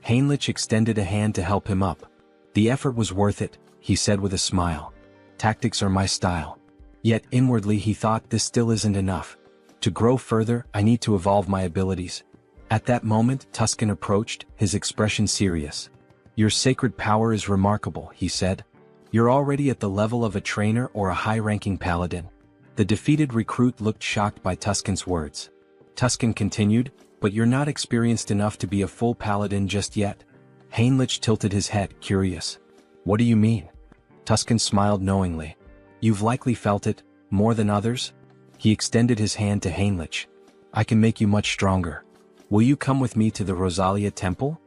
Heinrich extended a hand to help him up. "The effort was worth it," he said with a smile. "Tactics are my style." Yet inwardly he thought, this still isn't enough. To grow further, I need to evolve my abilities. At that moment, Tuscan approached, his expression serious. "Your sacred power is remarkable," he said. "You're already at the level of a trainer or a high-ranking paladin." The defeated recruit looked shocked by Tuscan's words. Tuscan continued, "But you're not experienced enough to be a full paladin just yet." Heinrich tilted his head, curious. "What do you mean?" Tuscan smiled knowingly. "You've likely felt it, more than others." He extended his hand to Heinrich. "I can make you much stronger. Will you come with me to the Rosalia Temple?"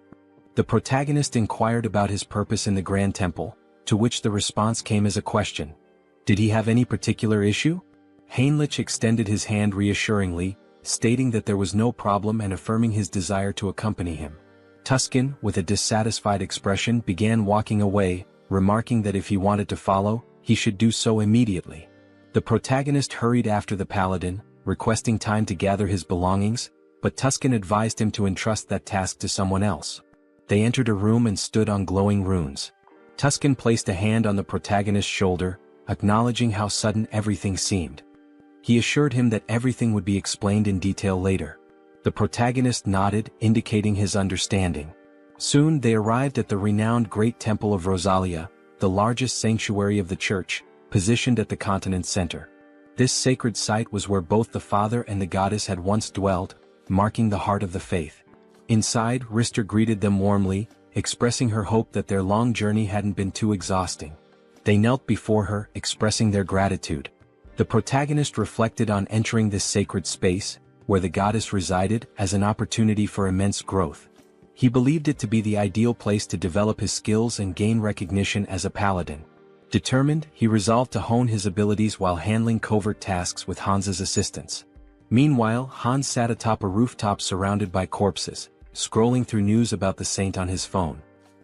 The protagonist inquired about his purpose in the Grand Temple, to which the response came as a question. Did he have any particular issue? Heinrich extended his hand reassuringly, stating that there was no problem and affirming his desire to accompany him. Tuscan, with a dissatisfied expression, began walking away, remarking that if he wanted to follow, he should do so immediately. The protagonist hurried after the paladin, requesting time to gather his belongings, but Tuscan advised him to entrust that task to someone else. They entered a room and stood on glowing runes. Tuscan placed a hand on the protagonist's shoulder, acknowledging how sudden everything seemed. He assured him that everything would be explained in detail later. The protagonist nodded, indicating his understanding. Soon they arrived at the renowned Great Temple of Rosalia, the largest sanctuary of the church, positioned at the continent's center. This sacred site was where both the father and the goddess had once dwelled, marking the heart of the faith. Inside, Rister greeted them warmly, expressing her hope that their long journey hadn't been too exhausting. They knelt before her, expressing their gratitude. The protagonist reflected on entering this sacred space, where the goddess resided, as an opportunity for immense growth. He believed it to be the ideal place to develop his skills and gain recognition as a paladin. Determined, he resolved to hone his abilities while handling covert tasks with Hans's assistance. Meanwhile, Hans sat atop a rooftop surrounded by corpses, scrolling through news about the saint on his phone.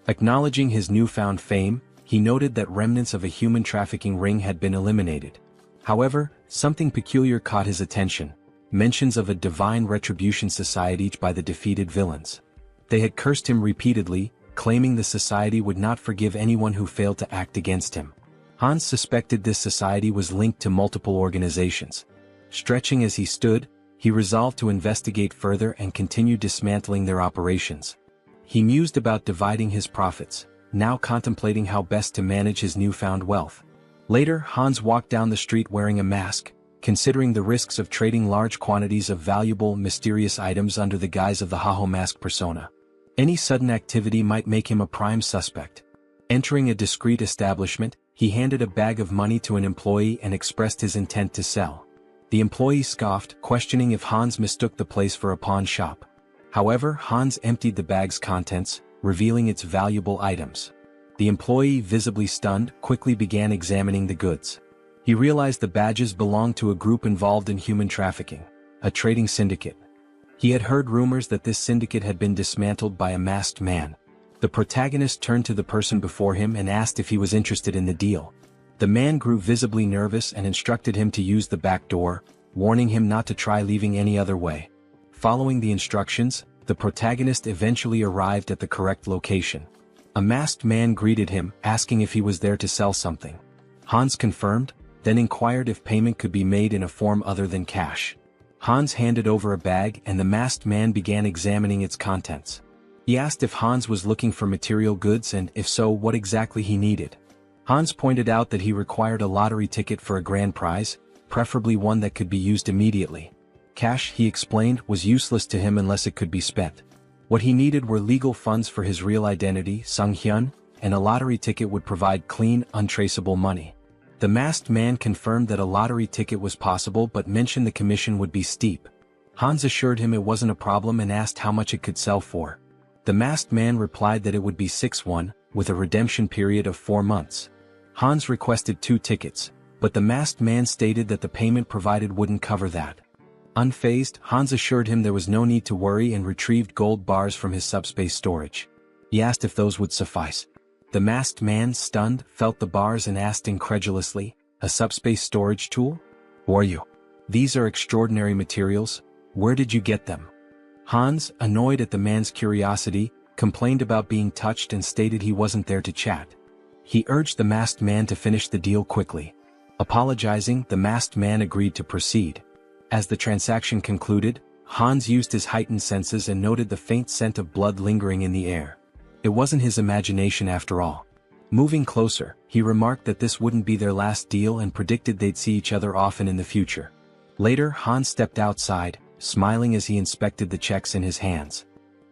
Acknowledging his newfound fame, he noted that remnants of a human trafficking ring had been eliminated. However, something peculiar caught his attention: mentions of a divine retribution society by the defeated villains. They had cursed him repeatedly, claiming the society would not forgive anyone who failed to act against him. Hans suspected this society was linked to multiple organizations. Stretching as he stood, he resolved to investigate further and continue dismantling their operations. He mused about dividing his profits, now contemplating how best to manage his newfound wealth. Later, Hans walked down the street wearing a mask, considering the risks of trading large quantities of valuable, mysterious items under the guise of the Haho mask persona. Any sudden activity might make him a prime suspect. Entering a discreet establishment, he handed a bag of money to an employee and expressed his intent to sell. The employee scoffed, questioning if Hans mistook the place for a pawn shop. However, Hans emptied the bag's contents, revealing its valuable items. The employee, visibly stunned, quickly began examining the goods. He realized the badges belonged to a group involved in human trafficking, a trading syndicate. He had heard rumors that this syndicate had been dismantled by a masked man. The protagonist turned to the person before him and asked if he was interested in the deal. The man grew visibly nervous and instructed him to use the back door, warning him not to try leaving any other way. Following the instructions, the protagonist eventually arrived at the correct location. A masked man greeted him, asking if he was there to sell something. Hans confirmed, then inquired if payment could be made in a form other than cash. Hans handed over a bag and the masked man began examining its contents. He asked if Hans was looking for material goods and, if so, what exactly he needed. Hans pointed out that he required a lottery ticket for a grand prize, preferably one that could be used immediately. Cash, he explained, was useless to him unless it could be spent. What he needed were legal funds for his real identity, Sung-hyun, and a lottery ticket would provide clean, untraceable money. The masked man confirmed that a lottery ticket was possible but mentioned the commission would be steep. Hans assured him it wasn't a problem and asked how much it could sell for. The masked man replied that it would be 6-1, with a redemption period of 4 months. Hans requested 2 tickets, but the masked man stated that the payment provided wouldn't cover that. Unfazed, Hans assured him there was no need to worry and retrieved gold bars from his subspace storage. He asked if those would suffice. The masked man, stunned, felt the bars and asked incredulously, "A subspace storage tool? Who are you? These are extraordinary materials. Where did you get them?" Hans, annoyed at the man's curiosity, complained about being touched and stated he wasn't there to chat. He urged the masked man to finish the deal quickly. Apologizing, the masked man agreed to proceed. As the transaction concluded, Hans used his heightened senses and noted the faint scent of blood lingering in the air. It wasn't his imagination after all. Moving closer, he remarked that this wouldn't be their last deal and predicted they'd see each other often in the future. Later, Hans stepped outside, smiling as he inspected the checks in his hands.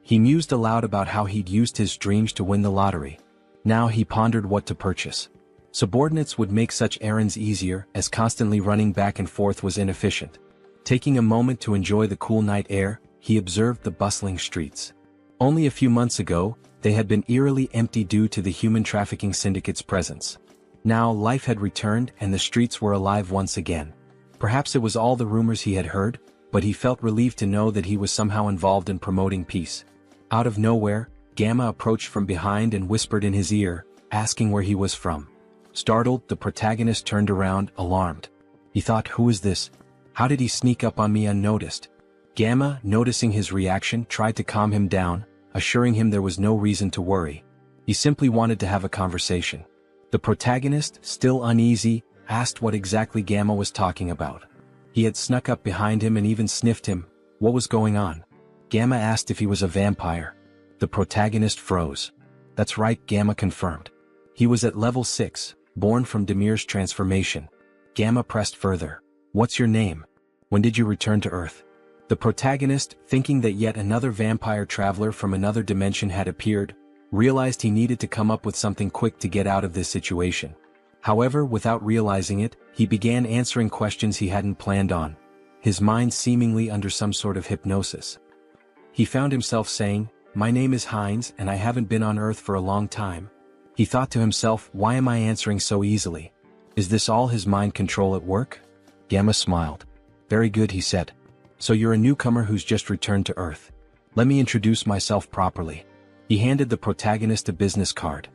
He mused aloud about how he'd used his dreams to win the lottery. Now he pondered what to purchase. Subordinates would make such errands easier, as constantly running back and forth was inefficient. Taking a moment to enjoy the cool night air, he observed the bustling streets. Only a few months ago, they had been eerily empty due to the human trafficking syndicate's presence. Now life had returned and the streets were alive once again. Perhaps it was all the rumors he had heard, but he felt relieved to know that he was somehow involved in promoting peace. Out of nowhere, Gamma approached from behind and whispered in his ear, asking where he was from. Startled, the protagonist turned around, alarmed. He thought, who is this? How did he sneak up on me unnoticed? Gamma, noticing his reaction, tried to calm him down, assuring him there was no reason to worry. He simply wanted to have a conversation. The protagonist, still uneasy, asked what exactly Gamma was talking about. He had snuck up behind him and even sniffed him. What was going on? Gamma asked if he was a vampire. The protagonist froze. That's right, Gamma confirmed. He was at level 6, born from Demir's transformation. Gamma pressed further. What's your name? When did you return to Earth? The protagonist, thinking that yet another vampire traveler from another dimension had appeared, realized he needed to come up with something quick to get out of this situation. However, without realizing it, he began answering questions he hadn't planned on, his mind seemingly under some sort of hypnosis. He found himself saying, "My name is Heinz and I haven't been on Earth for a long time." He thought to himself, why am I answering so easily? Is this all his mind control at work? Gamma smiled. Very good, he said. So you're a newcomer who's just returned to Earth. Let me introduce myself properly. He handed the protagonist a business card.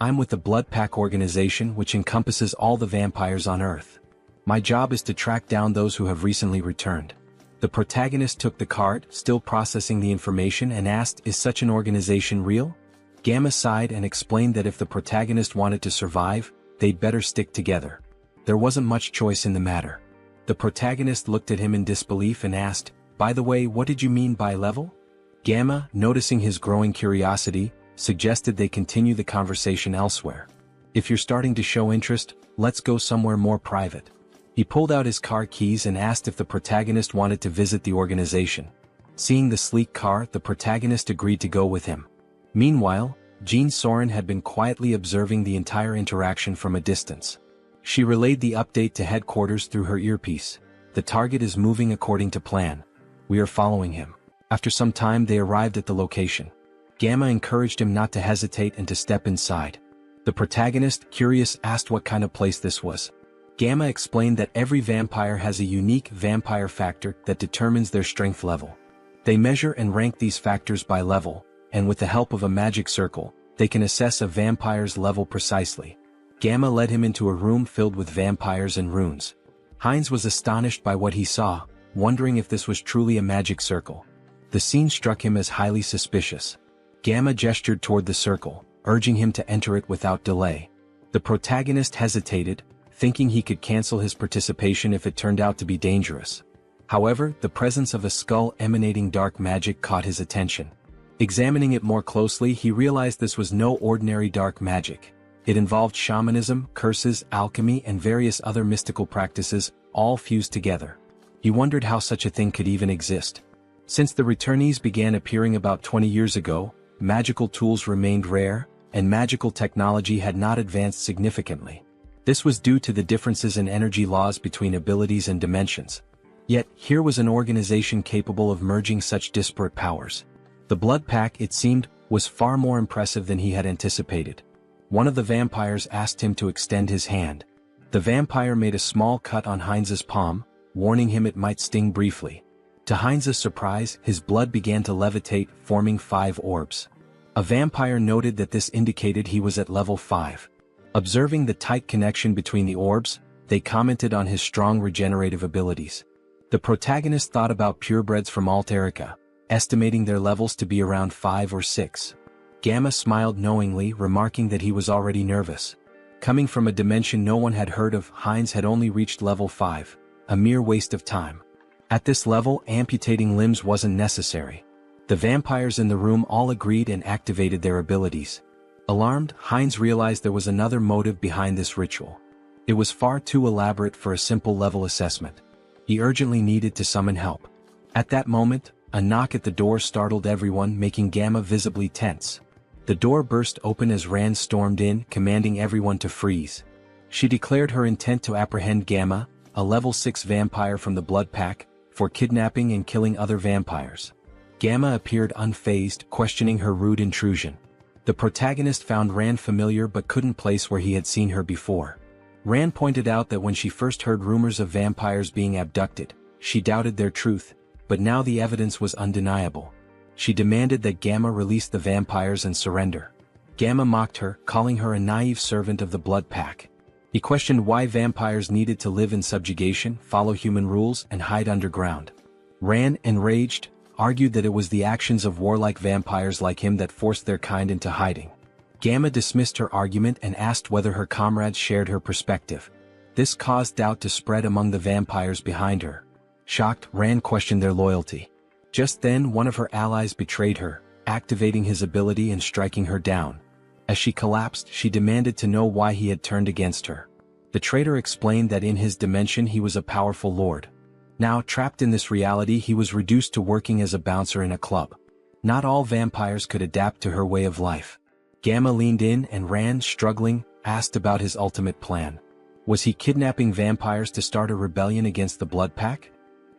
I'm with the Blood Pack organization, which encompasses all the vampires on Earth. My job is to track down those who have recently returned. The protagonist took the card, still processing the information, and asked, is such an organization real? Gamma sighed and explained that if the protagonist wanted to survive, they'd better stick together. There wasn't much choice in the matter. The protagonist looked at him in disbelief and asked, by the way, what did you mean by level? Gamma, noticing his growing curiosity, suggested they continue the conversation elsewhere. If you're starting to show interest, let's go somewhere more private. He pulled out his car keys and asked if the protagonist wanted to visit the organization. Seeing the sleek car, the protagonist agreed to go with him. Meanwhile, Jean Soren had been quietly observing the entire interaction from a distance. She relayed the update to headquarters through her earpiece. The target is moving according to plan. We are following him. After some time they arrived at the location. Gamma encouraged him not to hesitate and to step inside. The protagonist, curious, asked what kind of place this was. Gamma explained that every vampire has a unique vampire factor that determines their strength level. They measure and rank these factors by level, and with the help of a magic circle, they can assess a vampire's level precisely. Gamma led him into a room filled with vampires and runes. Heinz was astonished by what he saw, wondering if this was truly a magic circle. The scene struck him as highly suspicious. Gamma gestured toward the circle, urging him to enter it without delay. The protagonist hesitated, thinking he could cancel his participation if it turned out to be dangerous. However, the presence of a skull emanating dark magic caught his attention. Examining it more closely, he realized this was no ordinary dark magic. It involved shamanism, curses, alchemy, and various other mystical practices, all fused together. He wondered how such a thing could even exist. Since the returnees began appearing about 20 years ago, magical tools remained rare, and magical technology had not advanced significantly. This was due to the differences in energy laws between abilities and dimensions. Yet, here was an organization capable of merging such disparate powers. The Blood Pack, it seemed, was far more impressive than he had anticipated. One of the vampires asked him to extend his hand. The vampire made a small cut on Heinz's palm, warning him it might sting briefly. To Heinz's surprise, his blood began to levitate, forming 5 orbs. A vampire noted that this indicated he was at level 5. Observing the tight connection between the orbs, they commented on his strong regenerative abilities. The protagonist thought about purebreds from Alterica, estimating their levels to be around 5 or 6. Gamma smiled knowingly, remarking that he was already nervous. Coming from a dimension no one had heard of, Heinz had only reached level 5, a mere waste of time. At this level, amputating limbs wasn't necessary. The vampires in the room all agreed and activated their abilities. Alarmed, Heinz realized there was another motive behind this ritual. It was far too elaborate for a simple level assessment. He urgently needed to summon help. At that moment, a knock at the door startled everyone, making Gamma visibly tense. The door burst open as Rand stormed in, commanding everyone to freeze. She declared her intent to apprehend Gamma, a level 6 vampire from the Blood Pack, for kidnapping and killing other vampires. Gamma appeared unfazed, questioning her rude intrusion. The protagonist found Rand familiar but couldn't place where he had seen her before. Rand pointed out that when she first heard rumors of vampires being abducted, she doubted their truth, but now the evidence was undeniable. She demanded that Gamma release the vampires and surrender. Gamma mocked her, calling her a naive servant of the Blood Pack. He questioned why vampires needed to live in subjugation, follow human rules, and hide underground. Rand, enraged, argued that it was the actions of warlike vampires like him that forced their kind into hiding. Gamma dismissed her argument and asked whether her comrades shared her perspective. This caused doubt to spread among the vampires behind her. Shocked, Rand questioned their loyalty. Just then, one of her allies betrayed her, activating his ability and striking her down. As she collapsed, she demanded to know why he had turned against her. The traitor explained that in his dimension he was a powerful lord. Now, trapped in this reality, he was reduced to working as a bouncer in a club. Not all vampires could adapt to her way of life. Gamma leaned in and Rand, struggling, asked about his ultimate plan. Was he kidnapping vampires to start a rebellion against the Blood Pack?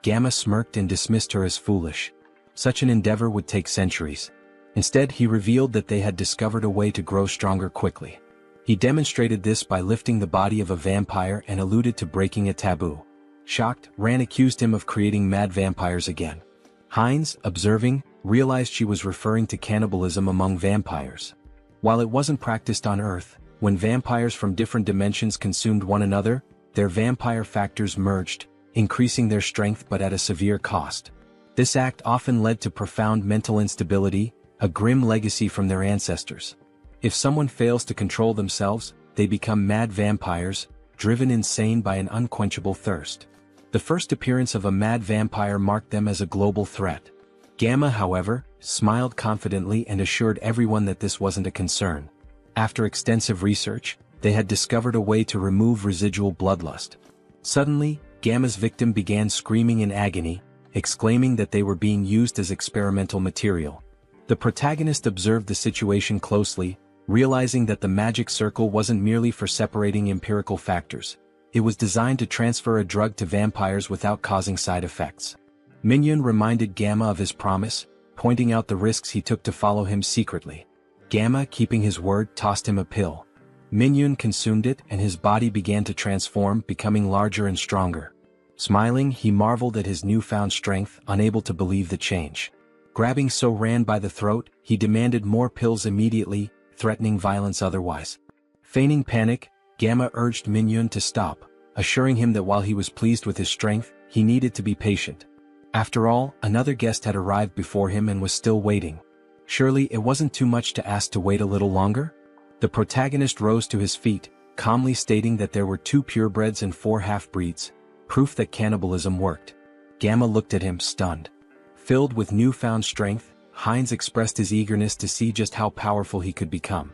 Gamma smirked and dismissed her as foolish. Such an endeavor would take centuries. Instead, he revealed that they had discovered a way to grow stronger quickly. He demonstrated this by lifting the body of a vampire and alluded to breaking a taboo. Shocked, Rand accused him of creating mad vampires again. Hines, observing, realized she was referring to cannibalism among vampires. While it wasn't practiced on Earth, when vampires from different dimensions consumed one another, their vampire factors merged, increasing their strength but at a severe cost. This act often led to profound mental instability, a grim legacy from their ancestors. If someone fails to control themselves, they become mad vampires, driven insane by an unquenchable thirst. The first appearance of a mad vampire marked them as a global threat. Gamma, however, smiled confidently and assured everyone that this wasn't a concern. After extensive research, they had discovered a way to remove residual bloodlust. Suddenly, Gamma's victim began screaming in agony, exclaiming that they were being used as experimental material. The protagonist observed the situation closely, realizing that the magic circle wasn't merely for separating empirical factors. It was designed to transfer a drug to vampires without causing side effects. Minion reminded Gamma of his promise, pointing out the risks he took to follow him secretly. Gamma, keeping his word, tossed him a pill. Minion consumed it and his body began to transform, becoming larger and stronger. Smiling, he marveled at his newfound strength, unable to believe the change. Grabbing Rand by the throat, he demanded more pills immediately, threatening violence otherwise. Feigning panic, Gamma urged Minion to stop, assuring him that while he was pleased with his strength, he needed to be patient. After all, another guest had arrived before him and was still waiting. Surely it wasn't too much to ask to wait a little longer? The protagonist rose to his feet, calmly stating that there were 2 purebreds and 4 half-breeds, proof that cannibalism worked. Gamma looked at him, stunned. Filled with newfound strength, Hines expressed his eagerness to see just how powerful he could become.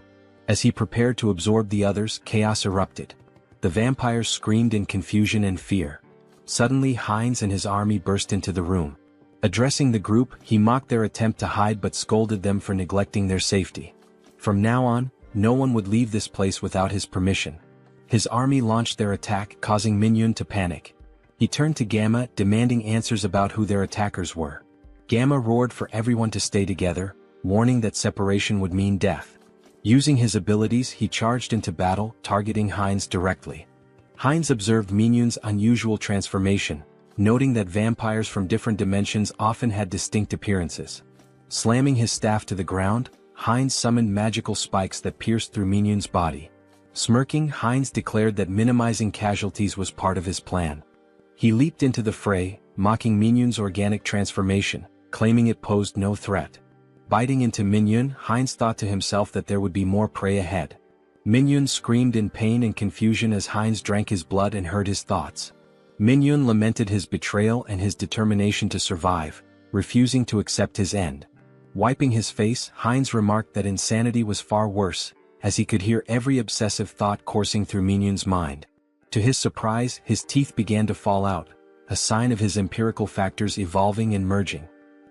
As he prepared to absorb the others, chaos erupted. The vampires screamed in confusion and fear. Suddenly, Hines and his army burst into the room. Addressing the group, he mocked their attempt to hide but scolded them for neglecting their safety. From now on, no one would leave this place without his permission. His army launched their attack, causing Minion to panic. He turned to Gamma, demanding answers about who their attackers were. Gamma roared for everyone to stay together, warning that separation would mean death. Using his abilities, he charged into battle, targeting Hines directly. Hines observed Minion's unusual transformation, noting that vampires from different dimensions often had distinct appearances. Slamming his staff to the ground, Hines summoned magical spikes that pierced through Minion's body. Smirking, Hines declared that minimizing casualties was part of his plan. He leaped into the fray, mocking Minion's organic transformation, claiming it posed no threat. Biting into Minion, Hines thought to himself that there would be more prey ahead. Minion screamed in pain and confusion as Hines drank his blood and heard his thoughts. Minion lamented his betrayal and his determination to survive, refusing to accept his end. Wiping his face, Hines remarked that insanity was far worse, as he could hear every obsessive thought coursing through Minion's mind. To his surprise, his teeth began to fall out, a sign of his empirical factors evolving and merging.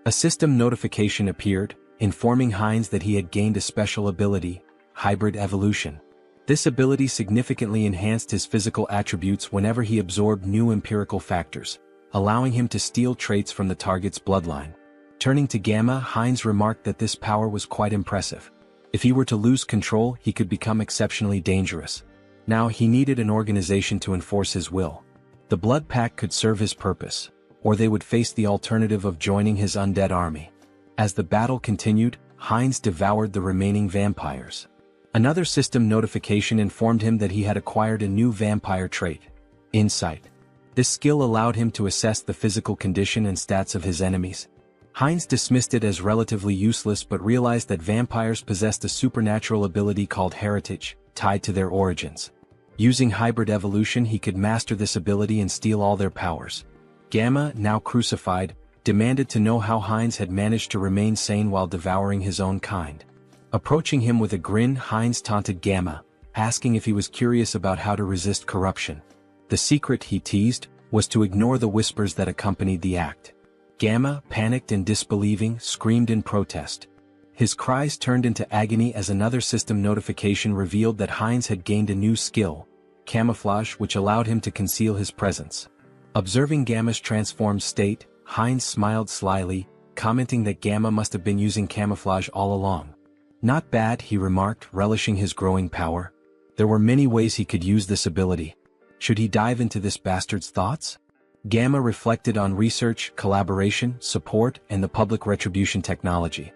A system notification appeared, informing Hines that he had gained a special ability, hybrid evolution. This ability significantly enhanced his physical attributes whenever he absorbed new empirical factors, allowing him to steal traits from the target's bloodline. Turning to Gamma, Hines remarked that this power was quite impressive. If he were to lose control, he could become exceptionally dangerous. Now he needed an organization to enforce his will. The Blood Pack could serve his purpose, or they would face the alternative of joining his undead army. As the battle continued, Hines devoured the remaining vampires. Another system notification informed him that he had acquired a new vampire trait, incite. This skill allowed him to assess the physical condition and stats of his enemies. Hines dismissed it as relatively useless but realized that vampires possessed a supernatural ability called heritage, tied to their origins. Using hybrid evolution, he could master this ability and steal all their powers. Gamma, now crucified, demanded to know how Hines had managed to remain sane while devouring his own kind. Approaching him with a grin, Hines taunted Gamma, asking if he was curious about how to resist corruption. The secret, he teased, was to ignore the whispers that accompanied the act. Gamma, panicked and disbelieving, screamed in protest. His cries turned into agony as another system notification revealed that Heinz had gained a new skill, camouflage, which allowed him to conceal his presence. Observing Gamma's transformed state, Heinz smiled slyly, commenting that Gamma must have been using camouflage all along. Not bad, he remarked, relishing his growing power. There were many ways he could use this ability. Should he dive into this bastard's thoughts? Gamma reflected on research, collaboration, support, and the public retribution technology.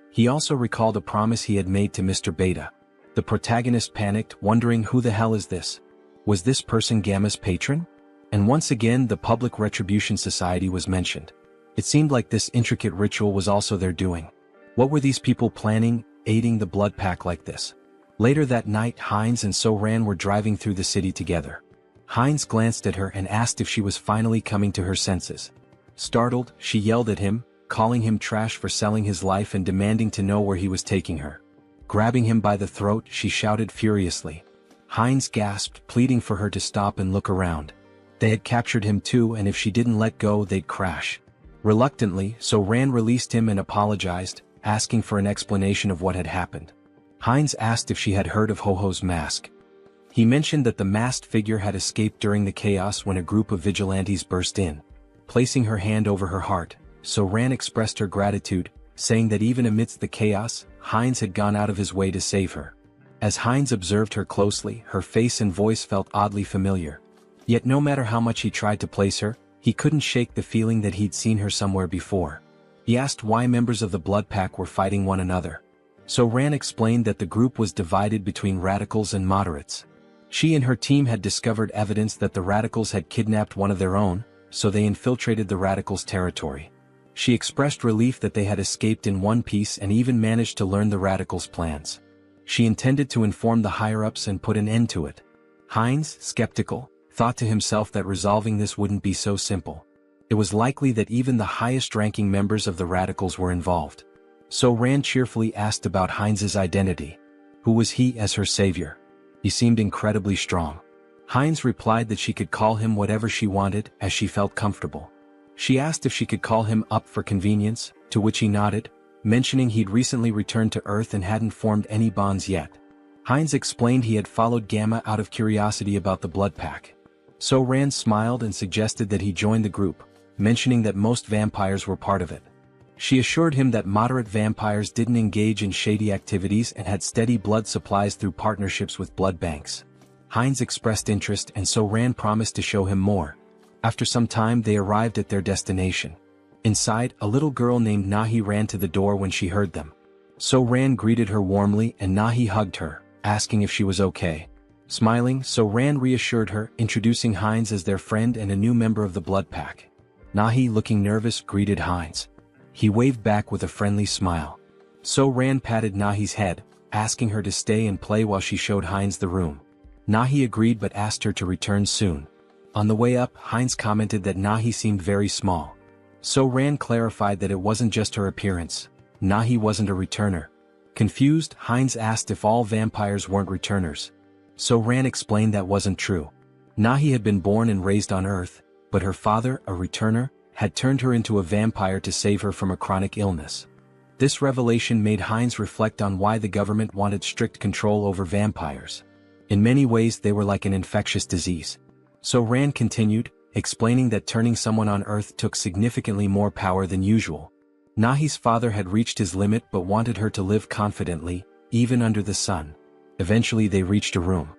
He also recalled a promise he had made to Mr. Beta. The protagonist panicked, wondering who the hell is this? Was this person Gamma's patron? And once again the Public Retribution Society was mentioned. It seemed like this intricate ritual was also their doing. What were these people planning, aiding the blood pack like this? Later that night Heinz and So-Ran were driving through the city together. Heinz glanced at her and asked if she was finally coming to her senses. Startled, she yelled at him, calling him trash for selling his life and demanding to know where he was taking her. Grabbing him by the throat, she shouted furiously. Heinz gasped, pleading for her to stop and look around. They had captured him too, and if she didn't let go they'd crash. Reluctantly, So-Ran released him and apologized, asking for an explanation of what had happened. Heinz asked if she had heard of Ho-Ho's mask. He mentioned that the masked figure had escaped during the chaos when a group of vigilantes burst in. Placing her hand over her heart, So-Ran expressed her gratitude, saying that even amidst the chaos, Heinz had gone out of his way to save her. As Heinz observed her closely, her face and voice felt oddly familiar. Yet no matter how much he tried to place her, he couldn't shake the feeling that he'd seen her somewhere before. He asked why members of the Blood Pack were fighting one another. So-Ran explained that the group was divided between radicals and moderates. She and her team had discovered evidence that the radicals had kidnapped one of their own, so they infiltrated the radicals' territory. She expressed relief that they had escaped in one piece and even managed to learn the radicals' plans. She intended to inform the higher-ups and put an end to it. Heinz, skeptical, thought to himself that resolving this wouldn't be so simple. It was likely that even the highest-ranking members of the radicals were involved. So-Ran cheerfully asked about Heinz's identity. Who was he as her savior? He seemed incredibly strong. Heinz replied that she could call him whatever she wanted, as she felt comfortable. She asked if she could call him up for convenience, to which he nodded, mentioning he'd recently returned to Earth and hadn't formed any bonds yet. Heinz explained he had followed Gamma out of curiosity about the blood pack. So-Ran smiled and suggested that he join the group, mentioning that most vampires were part of it. She assured him that moderate vampires didn't engage in shady activities and had steady blood supplies through partnerships with blood banks. Heinz expressed interest and So-Ran promised to show him more. After some time they arrived at their destination. Inside, a little girl named Nahi ran to the door when she heard them. So-Ran greeted her warmly and Nahi hugged her, asking if she was okay. Smiling, So-Ran reassured her, introducing Heinz as their friend and a new member of the blood pack. Nahi, looking nervous, greeted Heinz. He waved back with a friendly smile. So-Ran patted Nahi's head, asking her to stay and play while she showed Heinz the room. Nahi agreed but asked her to return soon. On the way up, Heinz commented that Nahi seemed very small. So-Ran clarified that it wasn't just her appearance. Nahi wasn't a returner. Confused, Heinz asked if all vampires weren't returners. So-Ran explained that wasn't true. Nahi had been born and raised on Earth, but her father, a returner, had turned her into a vampire to save her from a chronic illness. This revelation made Heinz reflect on why the government wanted strict control over vampires. In many ways they were like an infectious disease. So-Ran continued, explaining that turning someone on Earth took significantly more power than usual. Nahi's father had reached his limit but wanted her to live confidently, even under the sun. Eventually they reached a room.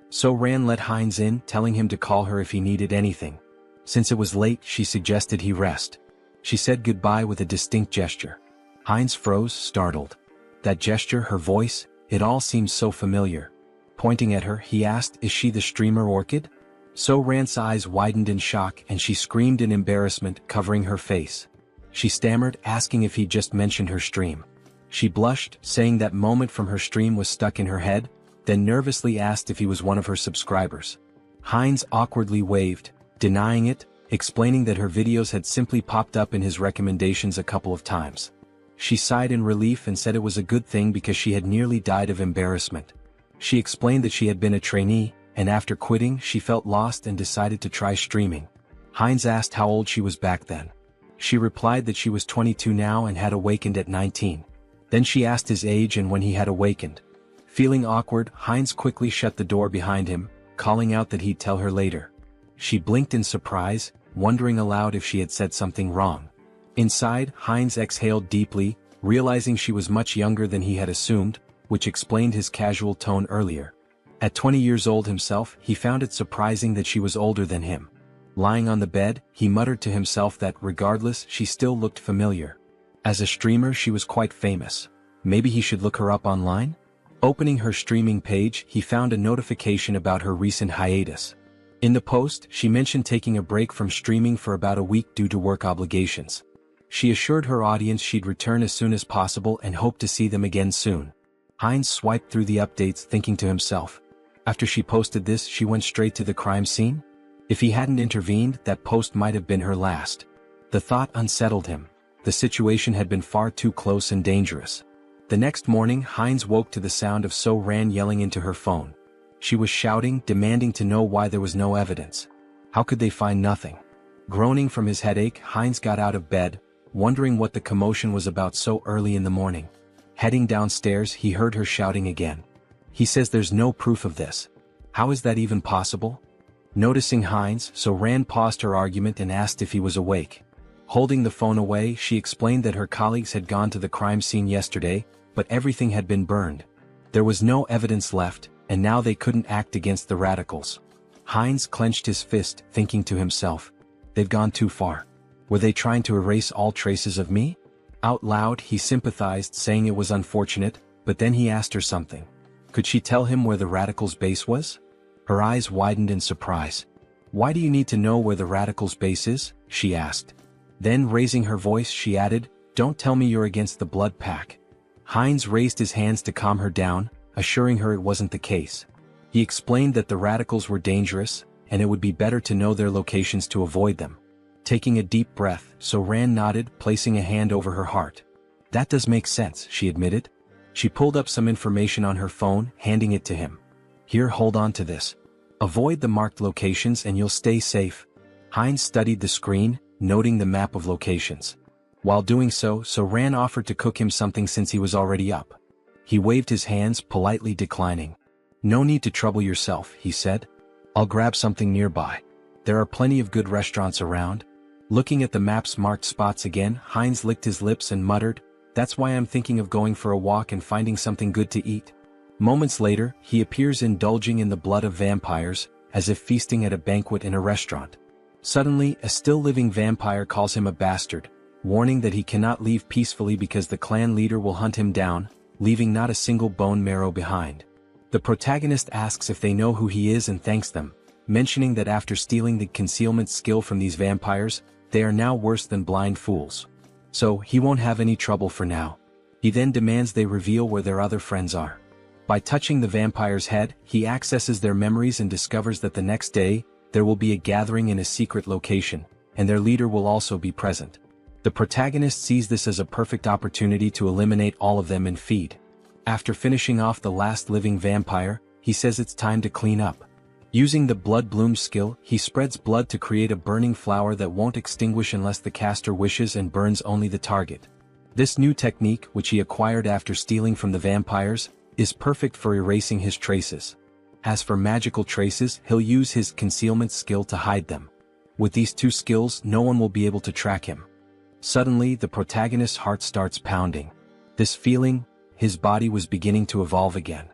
So-Ran let Heinz in, telling him to call her if he needed anything. Since it was late, she suggested he rest. She said goodbye with a distinct gesture. Heinz froze, startled. That gesture, her voice, it all seemed so familiar. Pointing at her, he asked, "Is she the streamer Orchid?" So-Ran's eyes widened in shock and she screamed in embarrassment, covering her face. She stammered, asking if he'd just mentioned her stream. She blushed, saying that moment from her stream was stuck in her head, then nervously asked if he was one of her subscribers. Heinz awkwardly waved, denying it, explaining that her videos had simply popped up in his recommendations a couple of times. She sighed in relief and said it was a good thing because she had nearly died of embarrassment. She explained that she had been a trainee, and after quitting she felt lost and decided to try streaming. Heinz asked how old she was back then. She replied that she was 22 now and had awakened at 19. Then she asked his age and when he had awakened. Feeling awkward, Heinz quickly shut the door behind him, calling out that he'd tell her later. She blinked in surprise, wondering aloud if she had said something wrong. Inside, Heinz exhaled deeply, realizing she was much younger than he had assumed, which explained his casual tone earlier. At 20 years old himself, he found it surprising that she was older than him. Lying on the bed, he muttered to himself that regardless, she still looked familiar. As a streamer, she was quite famous. Maybe he should look her up online? Opening her streaming page, he found a notification about her recent hiatus. In the post, she mentioned taking a break from streaming for about a week due to work obligations. She assured her audience she'd return as soon as possible and hoped to see them again soon. Heinz swiped through the updates, thinking to himself. After she posted this, she went straight to the crime scene? If he hadn't intervened, that post might have been her last. The thought unsettled him. The situation had been far too close and dangerous. The next morning, Heinz woke to the sound of So-Ran yelling into her phone. She was shouting, demanding to know why there was no evidence. How could they find nothing? Groaning from his headache, Heinz got out of bed, wondering what the commotion was about so early in the morning. Heading downstairs, he heard her shouting again. He says there's no proof of this. How is that even possible? Noticing Heinz, So-Ran paused her argument and asked if he was awake. Holding the phone away, she explained that her colleagues had gone to the crime scene yesterday, but everything had been burned. There was no evidence left, and now they couldn't act against the radicals. Heinz clenched his fist, thinking to himself, they've gone too far. Were they trying to erase all traces of me? Out loud, he sympathized, saying it was unfortunate, but then he asked her something. Could she tell him where the radicals' base was? Her eyes widened in surprise. Why do you need to know where the radicals' base is? She asked. Then, raising her voice, she added, don't tell me you're against the blood pack. Heinz raised his hands to calm her down, assuring her it wasn't the case. He explained that the radicals were dangerous, and it would be better to know their locations to avoid them. Taking a deep breath, So-Ran nodded, placing a hand over her heart. That does make sense, she admitted. She pulled up some information on her phone, handing it to him. Here, hold on to this. Avoid the marked locations and you'll stay safe. Heinz studied the screen, noting the map of locations. While doing so, So-Ran offered to cook him something since he was already up. He waved his hands, politely declining. No need to trouble yourself, he said. I'll grab something nearby. There are plenty of good restaurants around. Looking at the map's marked spots again, Heinz licked his lips and muttered, that's why I'm thinking of going for a walk and finding something good to eat. Moments later, he appears indulging in the blood of vampires, as if feasting at a banquet in a restaurant. Suddenly, a still-living vampire calls him a bastard, warning that he cannot leave peacefully because the clan leader will hunt him down, leaving not a single bone marrow behind. The protagonist asks if they know who he is and thanks them, mentioning that after stealing the concealment skill from these vampires, they are now worse than blind fools. So, he won't have any trouble for now. He then demands they reveal where their other friends are. By touching the vampire's head, he accesses their memories and discovers that the next day, there will be a gathering in a secret location, and their leader will also be present. The protagonist sees this as a perfect opportunity to eliminate all of them and feed. After finishing off the last living vampire, he says it's time to clean up. Using the blood bloom skill, he spreads blood to create a burning flower that won't extinguish unless the caster wishes and burns only the target. This new technique, which he acquired after stealing from the vampires, is perfect for erasing his traces. As for magical traces, he'll use his concealment skill to hide them. With these two skills, no one will be able to track him. Suddenly, the protagonist's heart starts pounding. This feeling, his body was beginning to evolve again.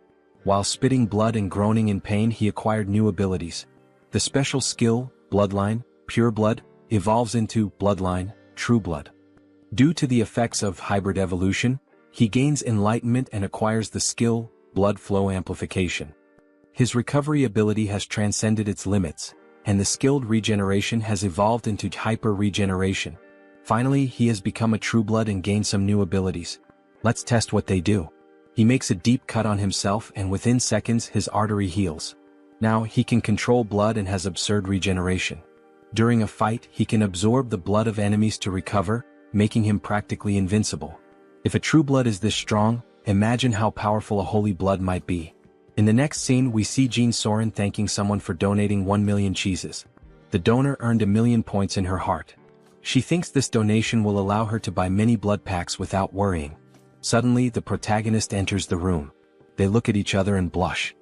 While spitting blood and groaning in pain, he acquired new abilities. The special skill, Bloodline, Pure Blood, evolves into Bloodline, True Blood. Due to the effects of hybrid evolution, he gains enlightenment and acquires the skill, Blood Flow Amplification. His recovery ability has transcended its limits, and the skilled regeneration has evolved into hyper-regeneration. Finally, he has become a True Blood and gained some new abilities. Let's test what they do. He makes a deep cut on himself and within seconds his artery heals. Now he can control blood and has absurd regeneration. During a fight, he can absorb the blood of enemies to recover, making him practically invincible. If a True Blood is this strong, imagine how powerful a Holy Blood might be. In the next scene, we see Jean Soren thanking someone for donating 1 million cheeses. The donor earned 1,000,000 points in her heart. She thinks this donation will allow her to buy many blood packs without worrying. Suddenly, the protagonist enters the room. They look at each other and blush.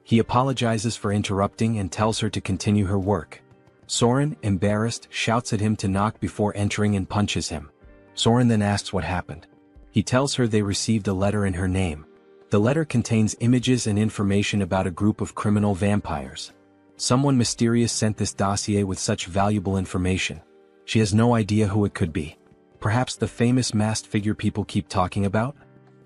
He apologizes for interrupting and tells her to continue her work. Soren, embarrassed, shouts at him to knock before entering and punches him. Soren then asks what happened. He tells her they received a letter in her name. The letter contains images and information about a group of criminal vampires. Someone mysterious sent this dossier with such valuable information. She has no idea who it could be. Perhaps the famous masked figure people keep talking about?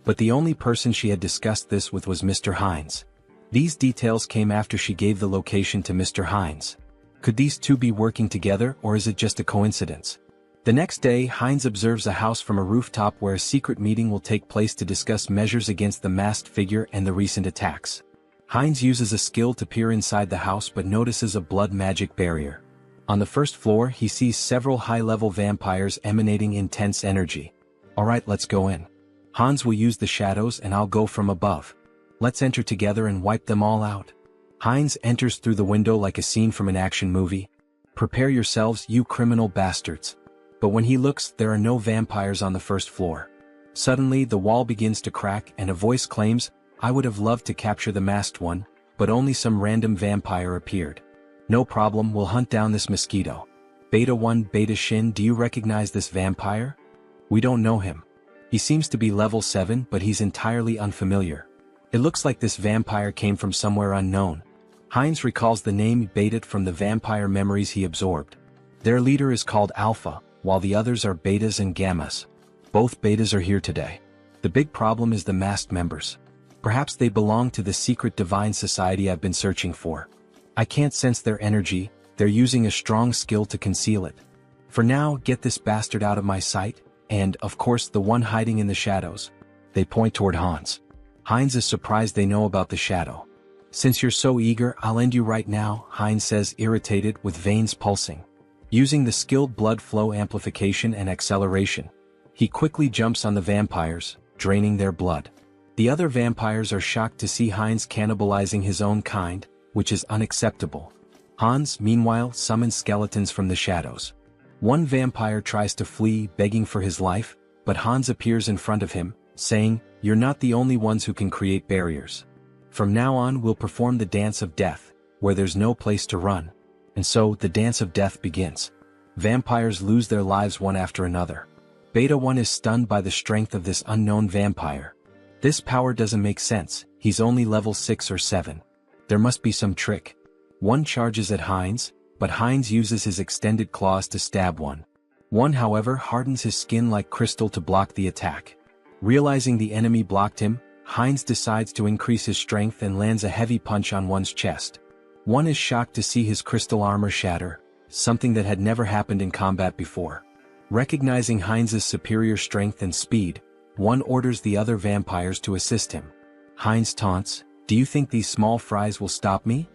But the only person she had discussed this with was Mr. Hines. These details came after she gave the location to Mr. Hines. Could these two be working together, or is it just a coincidence? The next day, Hines observes a house from a rooftop where a secret meeting will take place to discuss measures against the masked figure and the recent attacks. Hines uses a skill to peer inside the house but notices a blood magic barrier. On the first floor, he sees several high-level vampires emanating intense energy. Alright, let's go in. Hans will use the shadows and I'll go from above. Let's enter together and wipe them all out. Hines enters through the window like a scene from an action movie. Prepare yourselves, you criminal bastards. But when he looks, there are no vampires on the first floor. Suddenly, the wall begins to crack and a voice claims, "I would have loved to capture the masked one, but only some random vampire appeared. No problem, we'll hunt down this mosquito. Beta 1 Beta Shin, do you recognize this vampire? We don't know him. He seems to be level 7 but he's entirely unfamiliar. It looks like this vampire came from somewhere unknown." Hines recalls the name Beta from the vampire memories he absorbed. Their leader is called Alpha, while the others are Betas and Gammas. Both Betas are here today. The big problem is the masked members. Perhaps they belong to the secret divine society I've been searching for. I can't sense their energy, they're using a strong skill to conceal it. For now, get this bastard out of my sight, and, of course, the one hiding in the shadows. They point toward Hans. Hines is surprised they know about the shadow. "Since you're so eager, I'll end you right now," Hines says, irritated, with veins pulsing. Using the skilled blood flow amplification and acceleration, he quickly jumps on the vampires, draining their blood. The other vampires are shocked to see Hines cannibalizing his own kind, which is unacceptable. Hans, meanwhile, summons skeletons from the shadows. One vampire tries to flee, begging for his life, but Hans appears in front of him, saying, "You're not the only ones who can create barriers. From now on we'll perform the dance of death, where there's no place to run." And so, the dance of death begins. Vampires lose their lives one after another. Beta 1 is stunned by the strength of this unknown vampire. This power doesn't make sense, he's only level 6 or 7. There must be some trick. One charges at Hines, but Hines uses his extended claws to stab one. One, however, hardens his skin like crystal to block the attack. Realizing the enemy blocked him, Hines decides to increase his strength and lands a heavy punch on one's chest. One is shocked to see his crystal armor shatter, something that had never happened in combat before. Recognizing Hines's superior strength and speed, one orders the other vampires to assist him. Hines taunts, "Do you think these small fries will stop me?"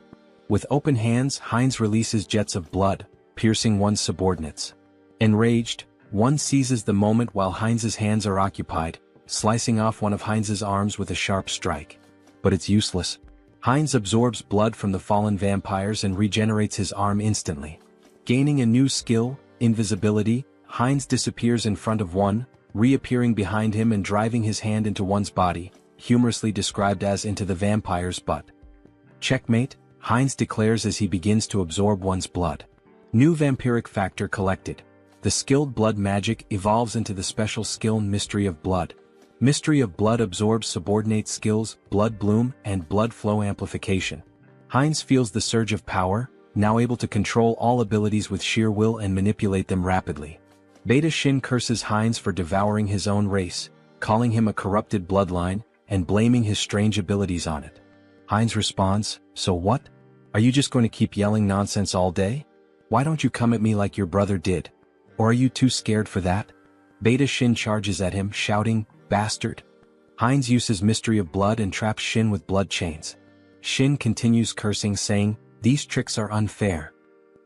With open hands, Hines releases jets of blood, piercing one's subordinates. Enraged, one seizes the moment while Hines's hands are occupied, slicing off one of Hines's arms with a sharp strike. But it's useless. Hines absorbs blood from the fallen vampires and regenerates his arm instantly. Gaining a new skill, invisibility, Hines disappears in front of one, reappearing behind him and driving his hand into one's body, humorously described as into the vampire's butt. "Checkmate," Hines declares as he begins to absorb one's blood. New vampiric factor collected. The skilled blood magic evolves into the special skill Mystery of Blood. Mystery of Blood absorbs subordinate skills, Blood Bloom, and Blood Flow Amplification. Hines feels the surge of power, now able to control all abilities with sheer will and manipulate them rapidly. Beta Shin curses Hines for devouring his own race, calling him a corrupted bloodline, and blaming his strange abilities on it. Hines responds, "So what? Are you just going to keep yelling nonsense all day? Why don't you come at me like your brother did? Or are you too scared for that?" Beta Shin charges at him, shouting, "Bastard!" Hines uses Mystery of Blood and traps Shin with blood chains. Shin continues cursing, saying, "These tricks are unfair."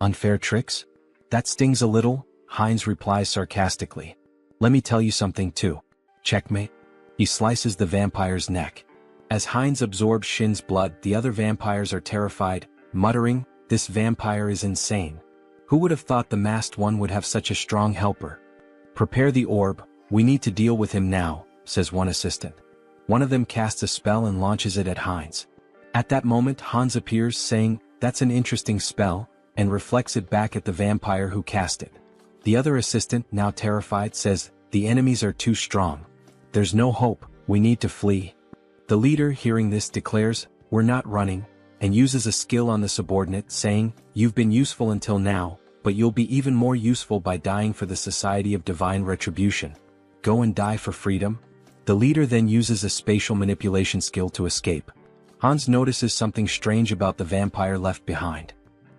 "Unfair tricks? That stings a little," Hines replies sarcastically. "Let me tell you something too. Checkmate." He slices the vampire's neck. As Hines absorbs Shin's blood, the other vampires are terrified, muttering, "This vampire is insane." Who would have thought the masked one would have such a strong helper? Prepare the orb, we need to deal with him now, says one assistant. One of them casts a spell and launches it at Heinz. At that moment Hans appears saying, "That's an interesting spell," and reflects it back at the vampire who cast it. The other assistant, now terrified, says, "The enemies are too strong. There's no hope, we need to flee." The leader, hearing this, declares, "We're not running," and uses a skill on the subordinate, saying, "You've been useful until now, but you'll be even more useful by dying for the Society of Divine Retribution. Go and die for freedom." The leader then uses a spatial manipulation skill to escape. Hans notices something strange about the vampire left behind.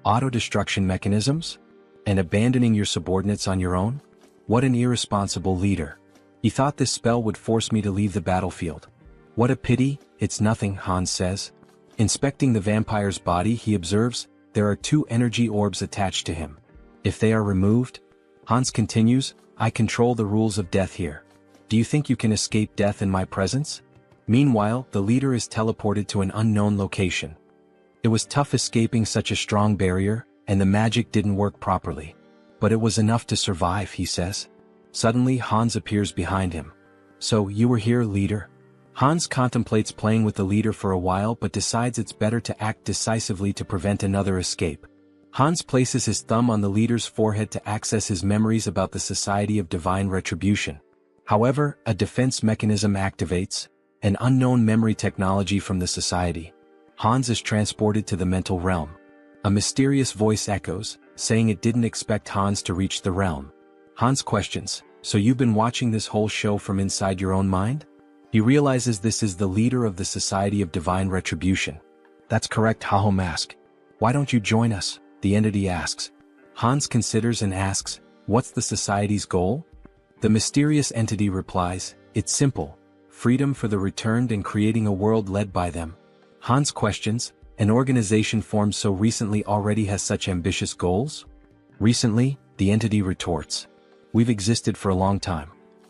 Auto-destruction mechanisms? And abandoning your subordinates on your own? What an irresponsible leader. He thought this spell would force me to leave the battlefield. What a pity, it's nothing, Hans says. Inspecting the vampire's body, he observes, there are 2 energy orbs attached to him. If they are removed, Hans continues, I control the rules of death here. Do you think you can escape death in my presence? Meanwhile, the leader is teleported to an unknown location. It was tough escaping such a strong barrier, and the magic didn't work properly. But it was enough to survive, he says. Suddenly Hans appears behind him. So, you were here, leader? Hans contemplates playing with the leader for a while but decides it's better to act decisively to prevent another escape. Hans places his thumb on the leader's forehead to access his memories about the Society of Divine Retribution. However, a defense mechanism activates, an unknown memory technology from the Society. Hans is transported to the mental realm. A mysterious voice echoes, saying it didn't expect Hans to reach the realm. Hans questions, so you've been watching this whole show from inside your own mind? He realizes this is the leader of the Society of Divine Retribution. That's correct, Haho Mask. Why don't you join us? The entity asks. Hans considers and asks, what's the Society's goal? The mysterious entity replies, it's simple. Freedom for the returned and creating a world led by them. Hans questions, an organization formed so recently already has such ambitious goals? Recently, the entity retorts. We've existed for a long time.